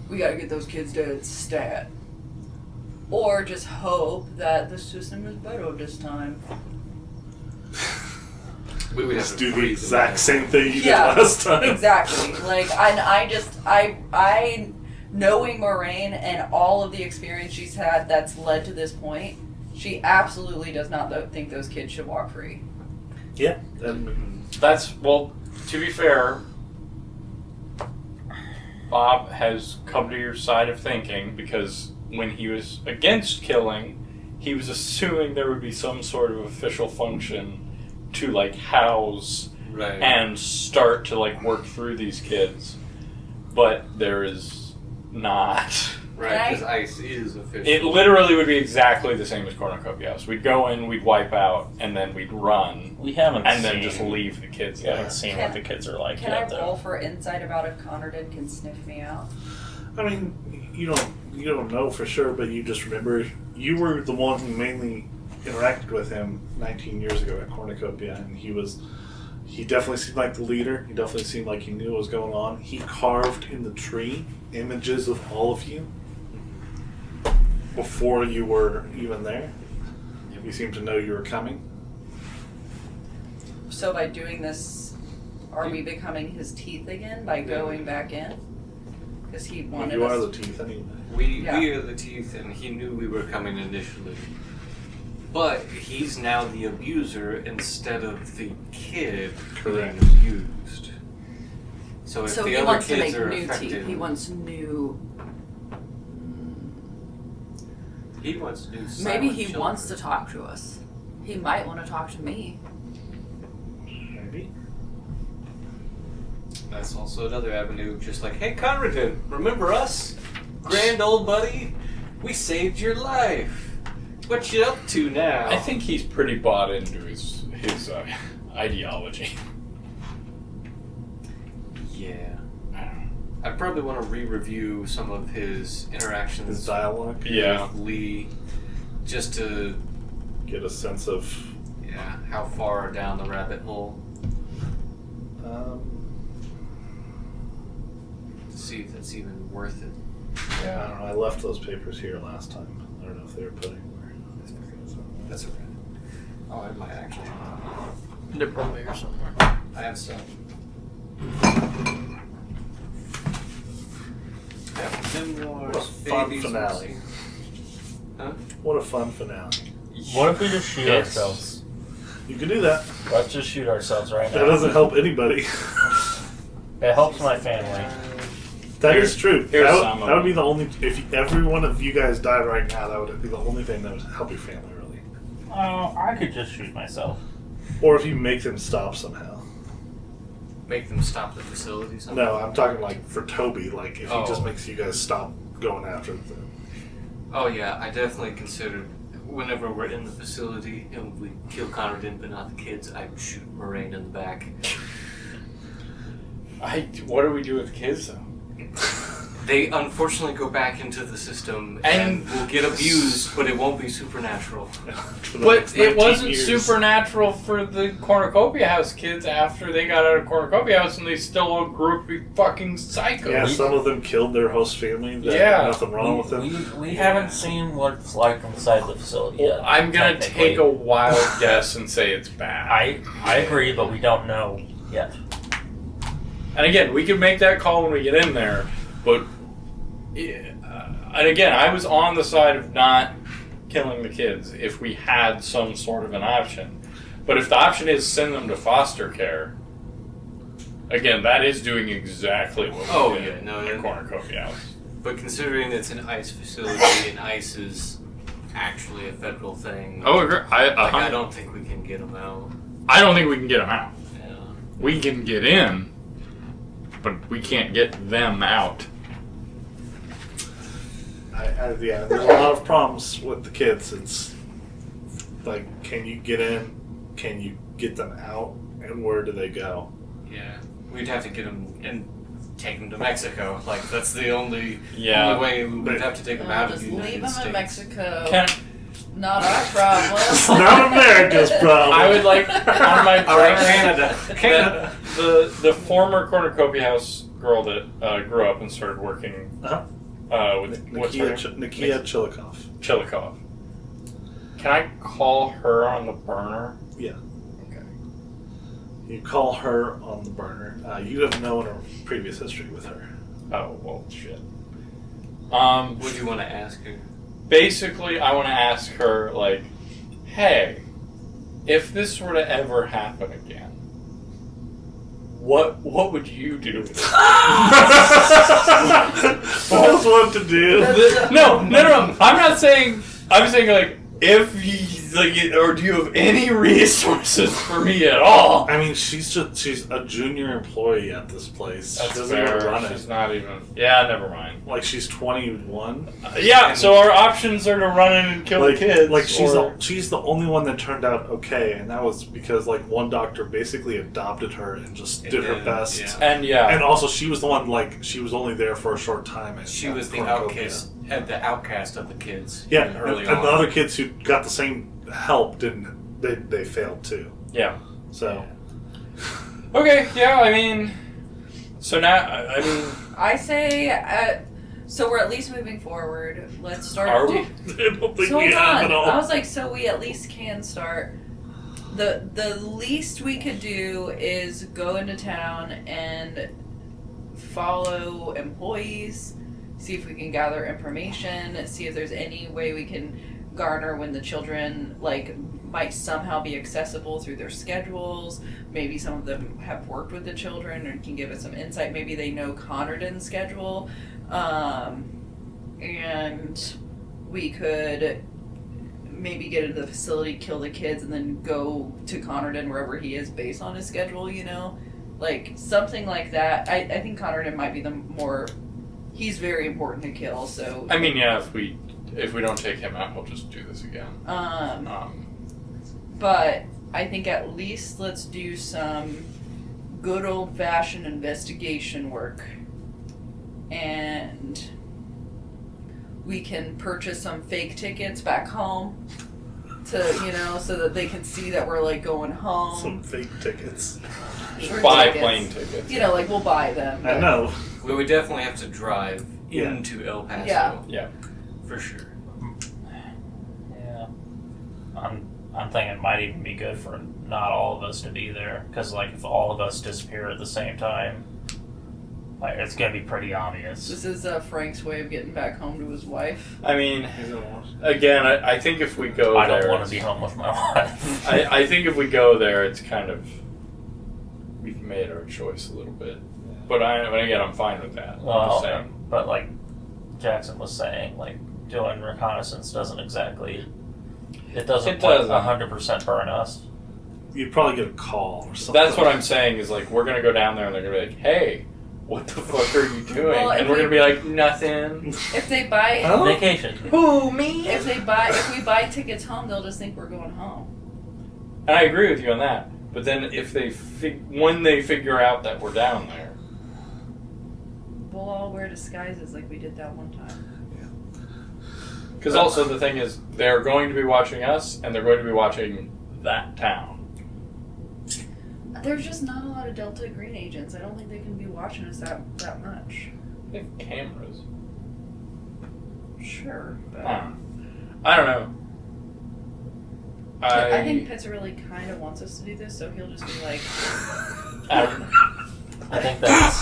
we gotta get those kids dead stat. Or just hope that the system is better this time. We would have Just to do the freeze exact them. same thing you Yeah, did last time. Exactly. Like, I knowing Morraine and all of the experience she's had that's led to this point, she absolutely does not think those kids should walk free. Yeah. And That's, well, to be fair, Bob has come to your side of thinking because when he was against killing, he was assuming there would be some sort of official function to, like, house Right. and start to, like, work through these kids. But there is not. Right, because ice is official. It literally would be exactly the same as Cornucopia House. We'd go in, we'd wipe out, and then we'd run, We haven't and seen, then just leave the kids We haven't there. seen Can- what the kids are like Can I yet, roll though. for insight about if Conradin can sniff me out? I mean, you don't know for sure, but you just remember you were the one who mainly interacted with him 19 years ago at Cornucopia, and he definitely seemed like the leader. He definitely seemed like he knew what was going on. He carved in the tree images of all of you before you were even there. He seemed to know you were coming. So by doing this, are we becoming his teeth again by going back in? Because he wanted You are us. the teeth anyway. We Yeah. are the teeth, and he knew we were coming initially. But he's now the abuser instead of the kid Correct. being abused. So if So the he other wants to kids make are new affected, teeth. He wants new. he wants new Maybe silent he children. wants to talk to us. He might want to talk to me. Maybe. That's also another avenue, just like, hey, Conradin, remember us? Grand old buddy? We saved your life. What you up to now? I think he's pretty bought into his ideology. Yeah. I probably want to re-review some of his interactions His dialogue. Yeah. with Lee, just to, Get a sense of. how far down the rabbit hole, to see if that's even worth it. I don't know. I left those papers here last time. I don't know if they were put anywhere. That's okay. Oh, I might actually. They're probably here somewhere. I have some. I have memoirs, What a fun babies, finale. Huh? What a fun finale. What if we just shoot Yes. ourselves? You can do that. Let's just shoot ourselves right That now. doesn't help anybody. It helps my family. That is true. here's That some of would be them. the only. If every one of you guys died right now, that would be the only thing that would help your family, really. Oh, I could just shoot myself. Or if you make them stop somehow. Make them stop the facility somehow. No, I'm talking like for Toby. Like if he just Oh. makes you guys stop going after them. Oh yeah, I definitely considered whenever we're in the facility and we kill Conradin but not the kids, I would shoot Morraine in the back. What do we do with the kids, though? They unfortunately go back into the system And- and will get abused, but it won't be supernatural. For the But next it 19 wasn't years. supernatural for the Cornucopia House kids after they got out of Cornucopia House and they still a group of fucking psychos. Yeah, some of them killed their host family. Yeah. Nothing wrong with them. We haven't seen what it's like inside the facility Well, yet. I'm gonna technically. take a wild guess and say it's bad. I agree, but we don't know yet. And again, we can make that call when we get in there, but and again, I was on the side of not killing the kids if we had some sort of an option. But if the option is send them to foster care, again, that is doing exactly what Oh, we did yeah, no, in yeah. Cornucopia House. But considering it's an ICE facility and ICE is actually a federal thing, Oh, agree. I don't think we can get them out. I don't think we can get them out. Yeah. We can get in, but we can't get them out. Yeah, there's a lot of problems with the kids. It's like, can you get in? Can you get them out? And where do they go? Yeah. We'd have to get them and take them to Mexico. Like, that's the only Yeah. way we would have to take them out of Just the United leave them States. in Mexico. Not our problem. It's not America's problem. I would like on my All right, burner, Canada. the former Cornucopia House girl that grew up and started working with what's her name? Nikia Chilikov. Chilikov. Can I call her on the burner? Yeah. Okay. You call her on the burner. You have known her previous history with her. Oh well, shit. What do you want to ask her? Basically, I want to ask her, like, hey, if this were to ever happen again, what would you do? What's one to do? No. I'm not saying. I'm saying like if you like, or do you have any resources for me at all? I mean, she's a junior employee at this place. That's She doesn't even fair. run it. She's not even. Yeah, never mind. Like she's 21. Yeah, so our options are to run in and kill the kids. Like she's or... she's the only one that turned out okay, and that was because like one doctor basically adopted her and just did her best. Yeah. And also, she was the one, like, she was only there for a short time. She was the Cornucopia. outcast of the kids. Yeah, early and on. the other kids who got the same help didn't. They failed too. Yeah. So. Okay. Yeah. I mean. So now, I mean. I say, so we're at least moving forward. Let's start. Are we? I don't think So we hold have on. it all. I was like, so we at least can start. The least we could do is go into town and follow employees, see if we can gather information, see if there's any way we can garner when the children like might somehow be accessible through their schedules. Maybe some of them have worked with the children and can give us some insight. Maybe they know Conradin's schedule, and we could maybe get into the facility, kill the kids, and then go to Conradin wherever he is based on his schedule, you know? Like, something like that. I think Conradin might be the more... He's very important to kill, so... I mean, yeah. If we don't take him out, we'll just do this again. But I think at least let's do some good old-fashioned investigation work. And... we can purchase some fake tickets back home to, you know, so that they can see that we're like going home. Some fake tickets. Or Buy tickets. plane tickets. You know, like we'll buy them. I know. We would definitely have to drive Yeah. into El Paso. Yeah. Yeah. For sure. Yeah. I'm thinking it might even be good for not all of us to be there, because like if all of us disappear at the same time, like it's gonna be pretty obvious. This is Frank's way of getting back home to his wife. I mean, again, I think if we go I there, don't want to be home with my wife. I think if we go there, it's kind of we've made our choice a little bit. But again, I'm fine with that. I'm just Well, saying. but like Jackson was saying, like doing reconnaissance doesn't exactly. It doesn't It doesn't. 100% burn us. You'd probably get a call or something. That's what I'm saying. Is like we're gonna go down there and they're gonna be like, "Hey, what the fuck are you doing?" Well, and if we're we- gonna be like, "Nothing." If they buy, Huh? Vacation. Who, me? if we buy tickets home, they'll just think we're going home. And I agree with you on that. But then if they when they figure out that we're down there, We'll all wear disguises like we did that one time. because also the thing is, they're going to be watching us and they're going to be watching that town. There's just not a lot of Delta Green agents. I don't think they can be watching us that much. They have cameras. Sure, but I don't know. I think Pitzerelli kind of wants us to do this, so he'll just be like, I think that's.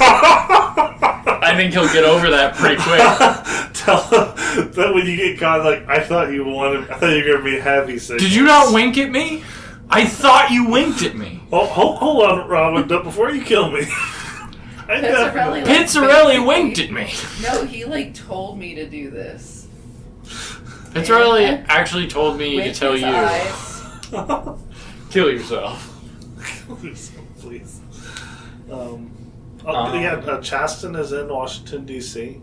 I think he'll get over that pretty quick. Tell him that when you get caught, like, I thought you were going to be heavy. Did you not wink at me? I thought you winked at me. Oh, hold on, Robin, before you kill me. Pitzerelli, like, Pitzerelli winked at me. No, he like told me to do this. Pitzerelli actually told me to With tell his you. eyes. Kill yourself. Please. Chaston is in Washington, D.C.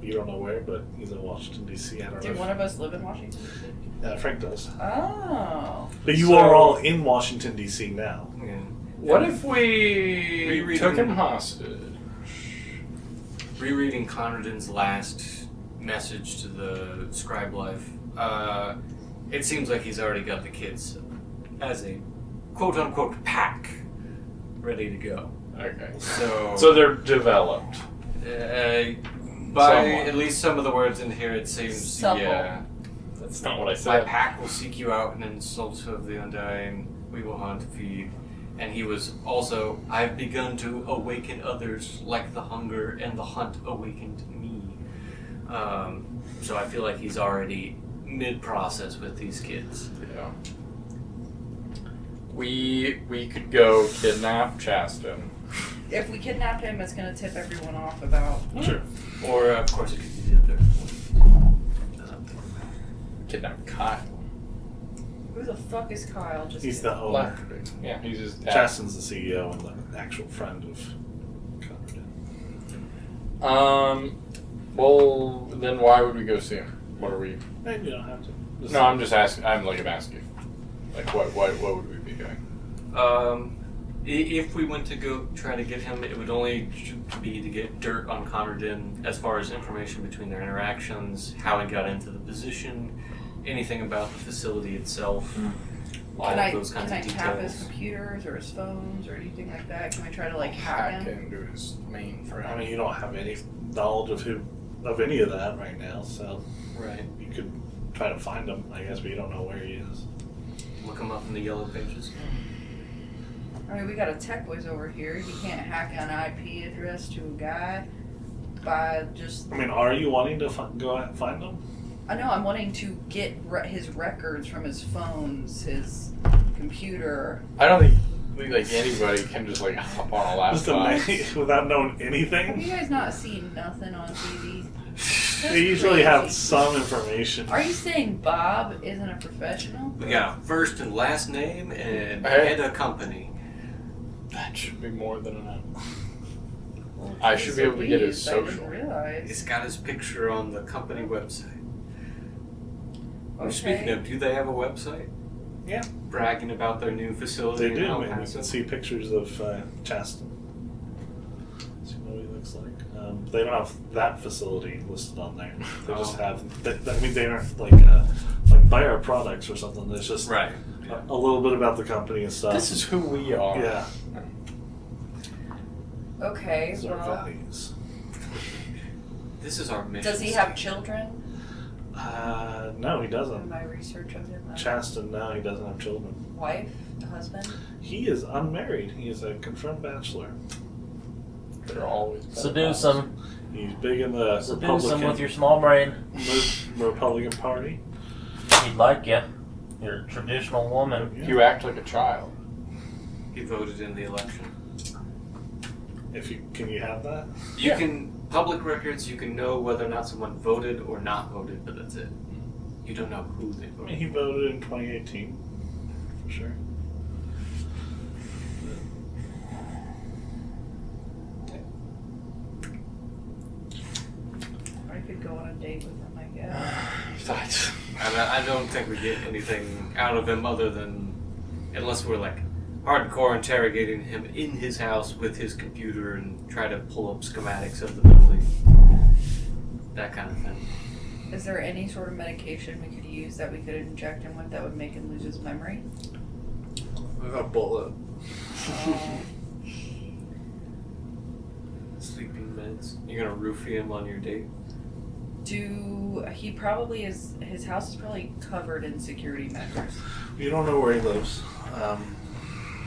You don't know where, but he's in Washington, D.C. I don't Did know. one of us live in Washington? Frank does. Oh. But you are all in Washington, D.C. now. Yeah. What if we Rereading- took him hostage? Rereading Conradin's last message to the scribe life it seems like he's already got the kids as a quote-unquote pack ready to go. Okay. So they're developed. by Somewhat. at least some of the words in here, it seems, Supple. yeah. That's not what I My said. pack will seek you out and insult of the undying. We will hunt, feed. And he was also, I've begun to awaken others like the hunger and the hunt awakened me. So I feel like he's already mid-process with these kids. Yeah. We could go kidnap Chaston. If we kidnap him, it's going to tip everyone off about. Sure. Or, of course, it could be the other. Kidnap Kyle. Who the fuck is Kyle? Just He's the owner. Lafferty. Yeah, he's his dad. Chasten's the CEO and the actual friend of Conradin. Well, then why would we go see him? What are we? And you don't have to. No, I'm just asking. I'm asking. Like, what would we be doing? If we went to go try to get him, it would only be to get dirt on Conradin as far as information between their interactions, how he got into the position, anything about the facility itself, all Can of I those kinds of tap his details. computers or his phones or anything like that? Can I try to hack Hack him? into his mainframe. I mean, you don't have any knowledge of any of that right now, so Right. you could try to find him, I guess, but you don't know where he is. Look him up in the yellow pages. I mean, we got a tech whiz over here. He can't hack an IP address to a guy by just. I mean, are you wanting to go out and find him? I know I'm wanting to get his records from his phones, his computer. I don't think anybody can just hop on a Just a laptop. man without knowing Have you anything? guys not seen nothing on TV? They usually have crazy. some information. Are you saying Bob isn't a professional? We got a first and last name and Hey. head of company. That should be more than enough. Well, I should be able to get his please, I didn't social. realize. It's got his picture on the company website. Okay. Speaking of, do they have a website? Yeah. Bragging about their new facility. They and do, how and you massive. can see pictures of Chasten. See what he looks like. They don't have that facility listed on there. They just have. I mean, they aren't like buy our products or something. There's just Right. a little bit about the company and stuff. This is who we are. Yeah. Okay, These are well, values. This is our mission. does he have children? No, he In doesn't. my research of him, Chasten, no, he doesn't have children. wife, husband. He is unmarried. He is a confirmed bachelor. They're always Seduce him. He's big in the Seduce him with your small brain. Republican Party. He'd like you. You're a traditional woman. You act like a child. He voted in the election. Can you have that? You Yeah. can public records. You can know whether or not someone voted or not voted, but that's it. You don't know who they I mean, voted. he voted in 2018, for sure. I could go on a date with him, I guess. I don't think we get anything out of him other than, unless we're hardcore interrogating him in his house with his computer and try to pull up schematics of the building, that kind of thing. Is there any sort of medication we could use that we could inject him with that would make him lose his memory? A bullet. Sleeping meds. You're gonna roofie him on your date. He probably is, his house is probably covered in security measures. You don't know where he lives.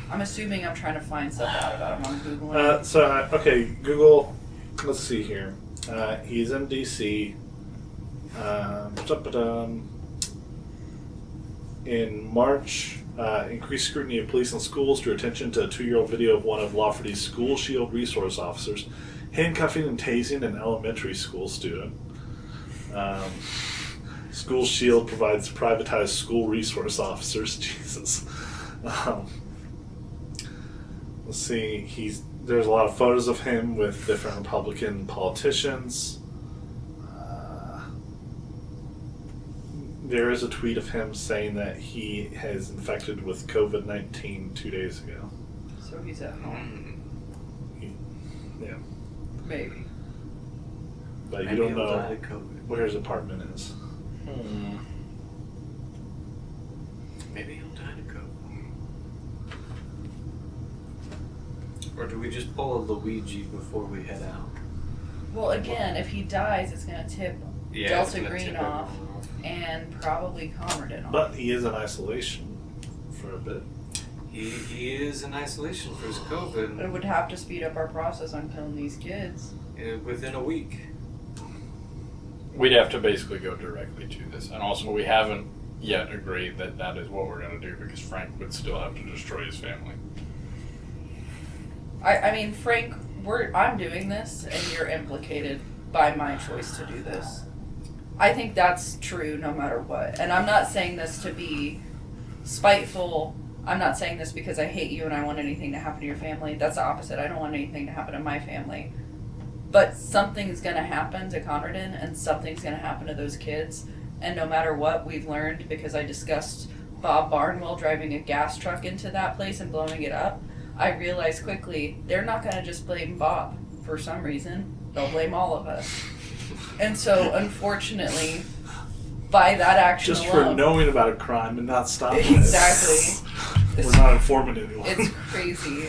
I'm assuming I'm trying to find stuff out about him on Googling. Okay, Google. Let's see here. He's in DC. In March, increased scrutiny of police and schools drew attention to a 2-year-old video of one of Lafferty's school shield resource officers handcuffing and tasing an elementary school student. School Shield provides privatized school resource officers. Jesus. Let's see. There's a lot of photos of him with different Republican politicians. There is a tweet of him saying that he has infected with COVID-19 2 days ago. So he's at home. Yeah. Maybe. But you Maybe don't he'll know die of COVID. where his apartment is. Maybe he'll die to go. Or do we just pull a Luigi before we head out? Well, again, if he dies, it's going to tip Yeah, Delta it's gonna Green tip off everyone off. and probably Conradin off. But he is in isolation for a bit. He is in isolation for his COVID It would have to speed up our process on killing these kids. within a week. We'd have to basically go directly to this. And also, we haven't yet agreed that that is what we're going to do because Frank would still have to destroy his family. I mean, Frank, I'm doing this, and you're implicated by my choice to do this. I think that's true no matter what. And I'm not saying this to be spiteful. I'm not saying this because I hate you and I want anything to happen to your family. That's the opposite. I don't want anything to happen to my family. But something's going to happen to Conradin, and something's going to happen to those kids. And no matter what, we've learned, because I discussed Bob Barnewell driving a gas truck into that place and blowing it up, I realized quickly they're not going to just blame Bob for some reason. They'll blame all of us. And so, unfortunately, by that action Just alone... for knowing about a crime and not stopping Exactly. it. We're not informing anyone. It's crazy.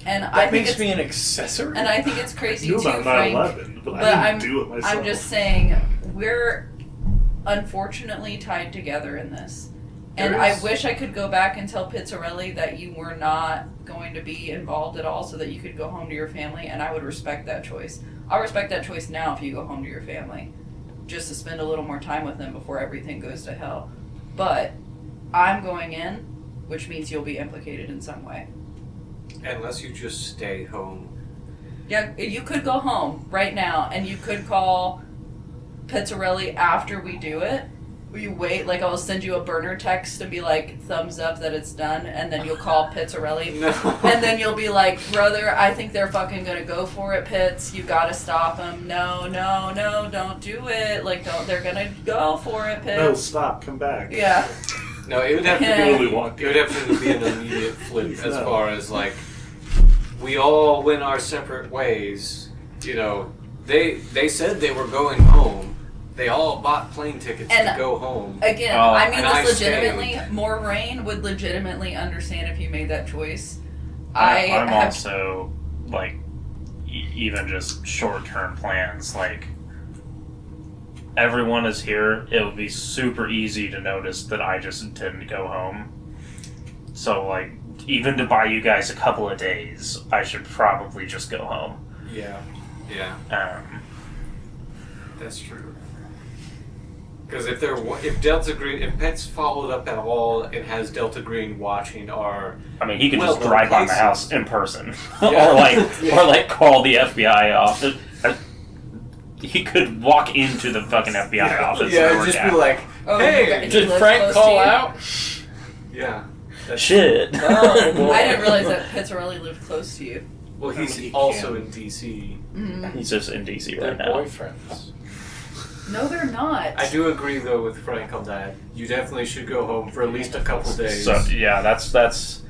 And That I think makes it's, me an accessory? and I think it's I crazy knew too, about Frank. 9/11, but But I didn't do it myself. I'm just saying, we're unfortunately tied together in this. And There I is- wish I could go back and tell Pitzerelli that you were not going to be involved at all so that you could go home to your family, and I would respect that choice. I'll respect that choice now if you go home to your family. Just to spend a little more time with them before everything goes to hell. But I'm going in, which means you'll be implicated in some way. Unless you just stay home. Yeah, you could go home right now, and you could call Pitzerelli after we do it. You wait, like I'll send you a burner text and be like, thumbs up that it's done, and then you'll call Pitzerelli. No. And then you'll be like, brother, I think they're fucking gonna go for it, Pitts. You gotta stop them. No, don't do it. Like, they're gonna go for it, Pitts. No, stop, come back. Yeah. No, it would have to Yeah. be. Willy Wonka. It would have to be an immediate flip as No. far as like we all went our separate ways. You know, they said they were going home. They all bought plane tickets And to go home. Again, Oh, I mean and I this legitimately. Morraine would legitimately understand if you made that choice. I'm have also like even just short-term plans. Like everyone is here. It would be super easy to notice that I just didn't go home. So like even to buy you guys a couple of days, I should probably just go home. Yeah. Yeah, that's true. Because if Delta Green, if Pet's followed up at all and has Delta Green watching our I mean, he could Well, just drive by my places. house in person, Yeah. or like call the FBI office. He could walk into the fucking FBI office. and work just out. be like, Oh, hey, you Did live Frank close call to you? out? yeah. That's, Shit. Oh, I didn't realize that Pitzerelli lived close to you. well, he's He also can. in DC. Mm-hmm. He's just in DC They're right now. boyfriends. No, they're not. I do agree though with Frank on that. You definitely should go home for at least a couple days. So yeah, that's.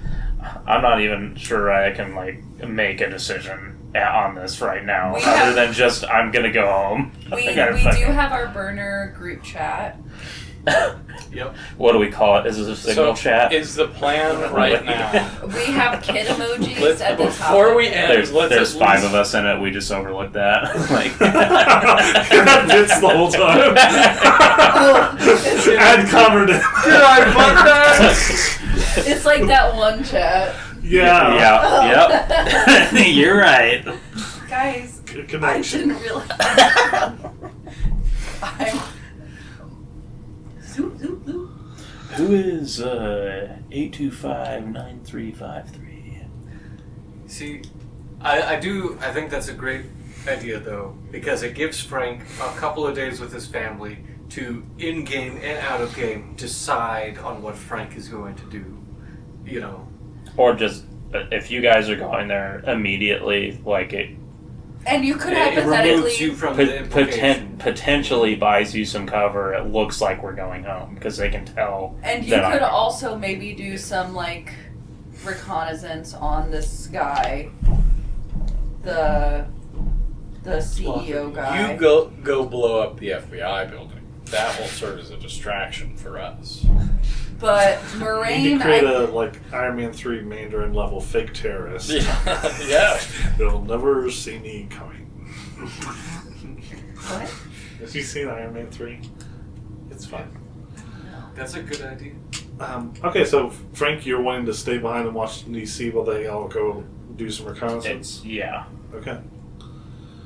I'm not even sure I can like make a decision on this right now, We other have- than just I'm gonna go home. We I gotta do fucking- have our burner group chat. Yep. What do we call it? Is this a signal So, chat? is the plan right now? We have kid emojis Let's, at the top. before of we it. end, There's let's at 5 least- of us in it. We just overlooked that. Like, Bits the whole time. Oh, Add Conradin. Did I butt that? it's like that one chat. Yeah. yeah, yep. You're right. Guys, Good I connection. didn't realize. I'm. Zoop, zoop, zoop. Who is 8259353? See, I think that's a great idea though, because it gives Frank a couple of days with his family to in-game and out-of-game decide on what Frank is going to do. You know. Or just if you guys are going there immediately, like it And you could It removes you hypothetically. from the implication. potentially buys you some cover. It looks like we're going home because they can tell. And you that could I'm- also maybe do some like reconnaissance on this guy, the CEO guy. You go blow up the FBI building. that will serve as a distraction for us. But You Morraine, need to create a Iron Man 3 Mandarin level fake terrorist. Yeah. They'll never see me coming. what? Have you seen Iron Man 3? It's fun. That's a good idea. Okay, so Frank, you're wanting to stay behind in Washington, D.C. while they all go do some reconnaissance? Yeah. Okay.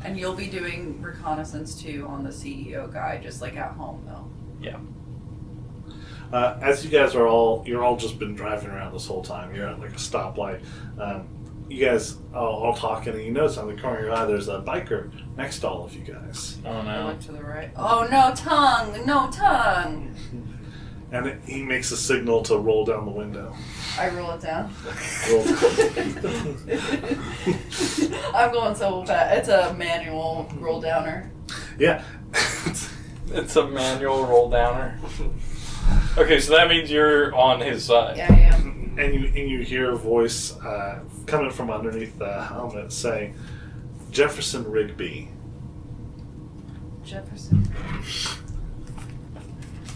And you'll be doing reconnaissance too on the CEO guy, just like at home though. Yeah. As you guys are you're all just been driving around this whole time. You're at like a stoplight. You guys are all talking, and you notice on the corner of your eye there's a biker next to all of you guys. Oh I no. look to the right. Oh, no tongue! No tongue! And he makes a signal to roll down the window. I roll it down. Roll. I'm going so fast. It's a manual roll downer. Yeah. It's a manual roll downer. Okay, so that means you're on his side. Yeah, I am. And you hear a voice coming from underneath the helmet say, Jefferson Rigby. Jefferson.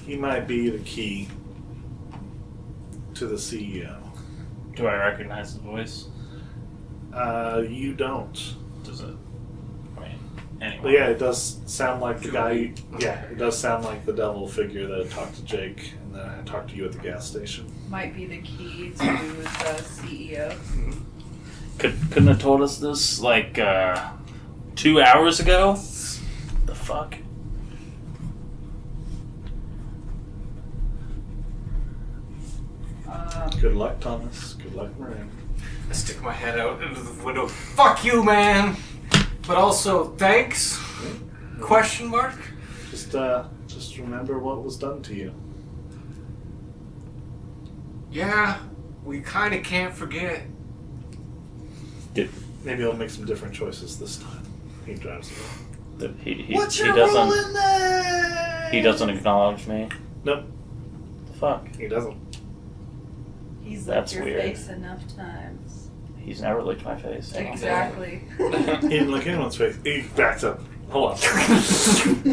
He might be the key to the CEO. Do I recognize the voice? You don't. Does it? I mean, anyway. But yeah, it does sound like the guy. Yeah, it does sound like the devil figure that talked to Jake and then talked to you at the gas station. Might be the key to the CEO. Couldn't have told us this like 2 hours ago? The fuck? Good luck, Thomas. Good luck, Morraine. I stick my head out into the window. Fuck you, man! But also, thanks? Question mark? Just remember what was done to you. Yeah, we kind of can't forget. Maybe I'll make some different choices this time. He drives away. He Role doesn't. in there? He doesn't acknowledge me. Nope, The fuck? he doesn't. He's That's licked your weird. face enough times. He's never licked my face. Exactly. He didn't look anyone's face. He backs up. Hold on.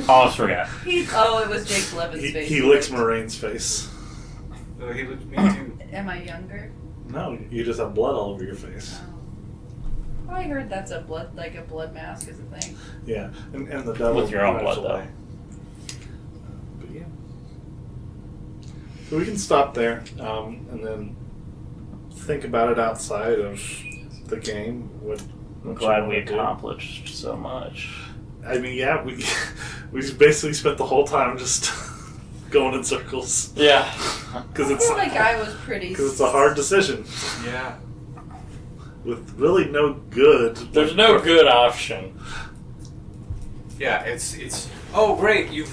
Almost forgot. It was Jake Levin's face. He licks Morraine's face. Oh, he looked at me too. Am I younger? No, you just have blood all over your face. Oh. I heard that's a blood mask is a thing. Yeah, and the devil With your own drives blood, away. But yeah. So we can stop there, and then think about it outside of the game. I'm glad we accomplished so much. I mean, yeah, we just basically spent the whole time just going in circles. Yeah. Because I feel like I was pretty. it's a hard decision Yeah. with really no good. There's no good option. Yeah, it's oh great, you've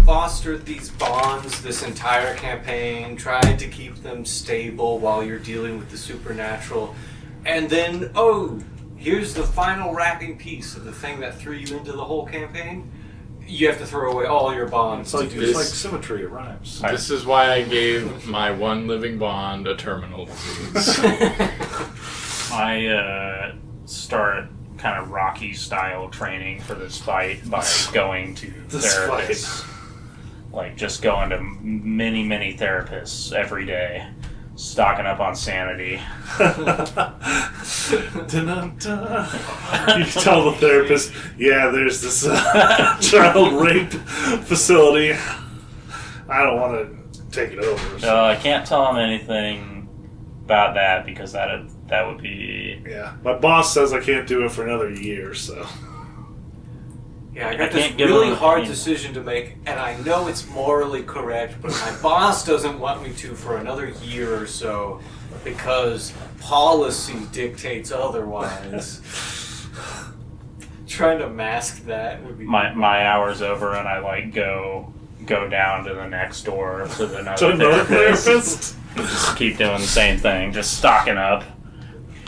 fostered these bonds this entire campaign, tried to keep them stable while you're dealing with the supernatural, and then here's the final wrapping piece of the thing that threw you into the whole campaign. You have to throw away all your bonds It's like, to do it's this. like symmetry, it rhymes. This is why I gave my one living bond a terminal disease. I start kind of Rocky style training for this fight by going to This therapists. Like just going to many therapists every day, stocking up on sanity. Dun-dun-dun. You can tell the therapist, yeah, there's this child rape facility. I don't want to take it over. So. I can't tell him anything about that because that would be. Yeah, my boss says I can't do it for another year, so. Yeah, I I got this can't give really him an hard opinion. decision to make, and I know it's morally correct, but my boss doesn't want me to for another year or so because policy dictates otherwise. Trying to mask that would be My hour's over and I like go down to the next door to To another another therapist. therapist? Just keep doing the same thing, just stocking up.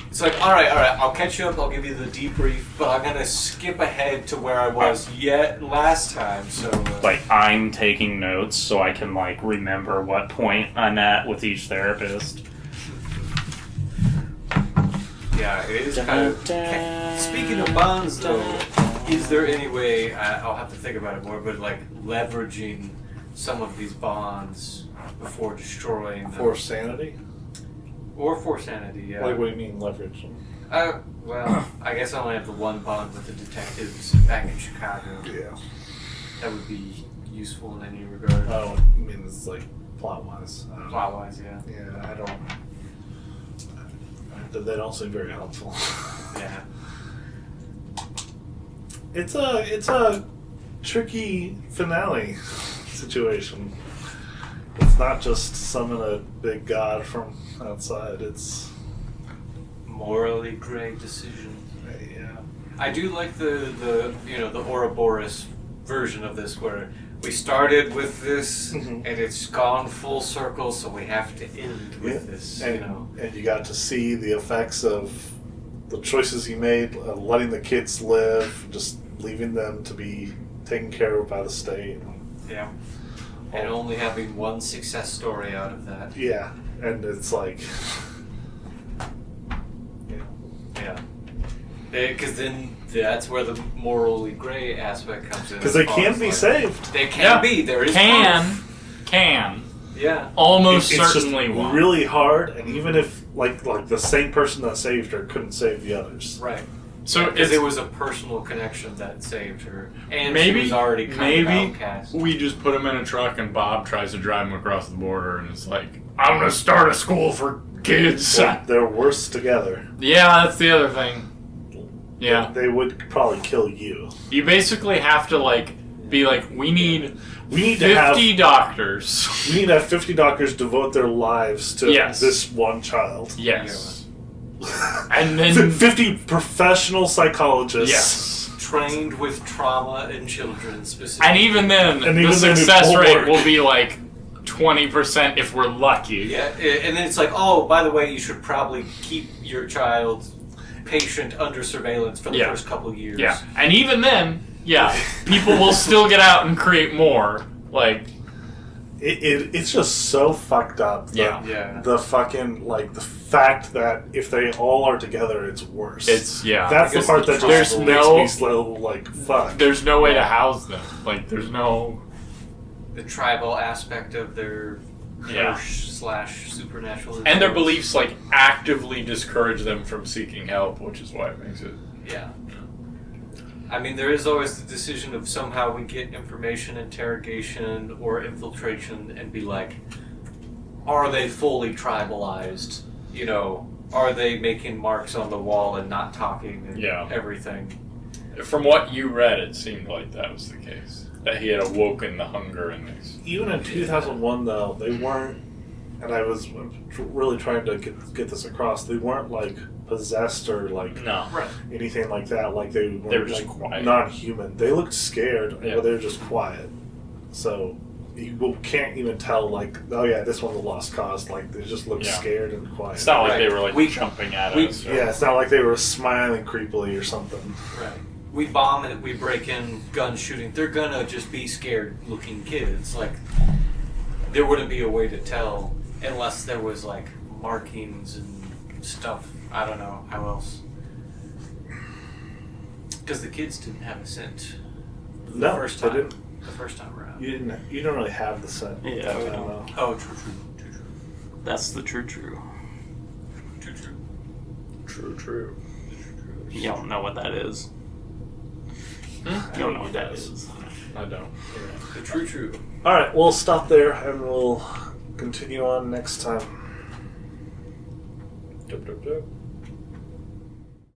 It's like, all right, I'll catch you up. I'll give you the debrief, but I'm gonna skip ahead to where I was last time. So, Like I'm taking notes so I can like remember what point I'm at with each therapist. yeah, it is kind of. Speaking of bonds, though, is there any way? I'll have to think about it more, but like leveraging some of these bonds before destroying them. For sanity? Or for sanity, yeah. Like, what do you mean leverage? Well, I guess I only have the one bond with the detectives back in Chicago. Yeah. That would be useful in any regard. Oh, I mean, it's like plot-wise. Plot-wise, yeah. Yeah, I don't... They don't seem very helpful. Yeah. It's a tricky finale situation. It's not just summon a big god from outside. It's Morally gray decision. yeah. I do like the Ouroboros version of this, where we started with this Mhm. and it's gone full circle, so we have to end with this. And you got to see the effects of the choices he made, letting the kids live, just leaving them to be taken care of by the state. Yeah. And only having one success story out of that. Yeah, and it's like, Yeah. Because then that's where the morally gray aspect comes in. because they as far can as, be like, saved. They can Yeah. be. There is Can. Yeah. Almost It's certainly just won't. really hard, and even if like the same person that saved her couldn't save the others. Right. So Because it's, it was a personal connection that saved her, and Maybe- she was already kind of outcast. we just put him in a truck and Bob tries to drive him across the border and it's like, I'm gonna start a school for kids. Well, they're worse together. Yeah, that's the other thing. Yeah. They would probably kill you. You basically have to be like, we need We need to have 50 doctors. we need to have 50 doctors devote their lives to Yes. this one child. Yes. And then 50 professional psychologists. yes. Trained with trauma in children specifically. And even then, And the even then it success won't rate work. will be 20% if we're lucky. Yeah, and then it's like, oh, by the way, you should probably keep your child patient under surveillance for the Yeah. first couple years. Yeah. And even then, people will still get out and create more. It's just so fucked up. Yeah. Yeah. The fucking, the fact that if they all are together, it's worse. It's, That's the Because part that there's just no- makes me so, fuck. there's no way to house them. There's no... The tribal aspect of their Yeah. curse/supernatural. And their beliefs, actively discourage them from seeking help, which is why it makes it... Yeah. I mean, there is always the decision of somehow we get information, interrogation, or infiltration, and be like, are they fully tribalized? Are they making marks on the wall and not talking and everything? From what you read, it seemed like that was the case. That he had awoken the hunger in these. Even in 2001, though, they weren't, and I was really trying to get this across, they weren't, possessed or, No. Right. anything like that. They were just quiet. non-human. They looked scared, Yeah. but they were just quiet. So you can't even tell, oh yeah, this one's a lost cause. They just look Yeah. scared and quiet. It's not like Right. they were, We- jumping at we- us. Or, Yeah, it's not like they were smiling creepily or something. Right. We bomb it, we break in, gun shooting. They're gonna just be scared looking kids. There wouldn't be a way to tell unless there was, markings and stuff. I don't know how else. Because the kids didn't have a scent. No, first they time. didn't. The first time around. You didn't really have the scent. Yeah, we I don't don't. know. Oh, true. That's the true. True. You don't know what that is. You don't know what that is. I don't. The true. All right, we'll stop there and we'll continue on next time. Yep.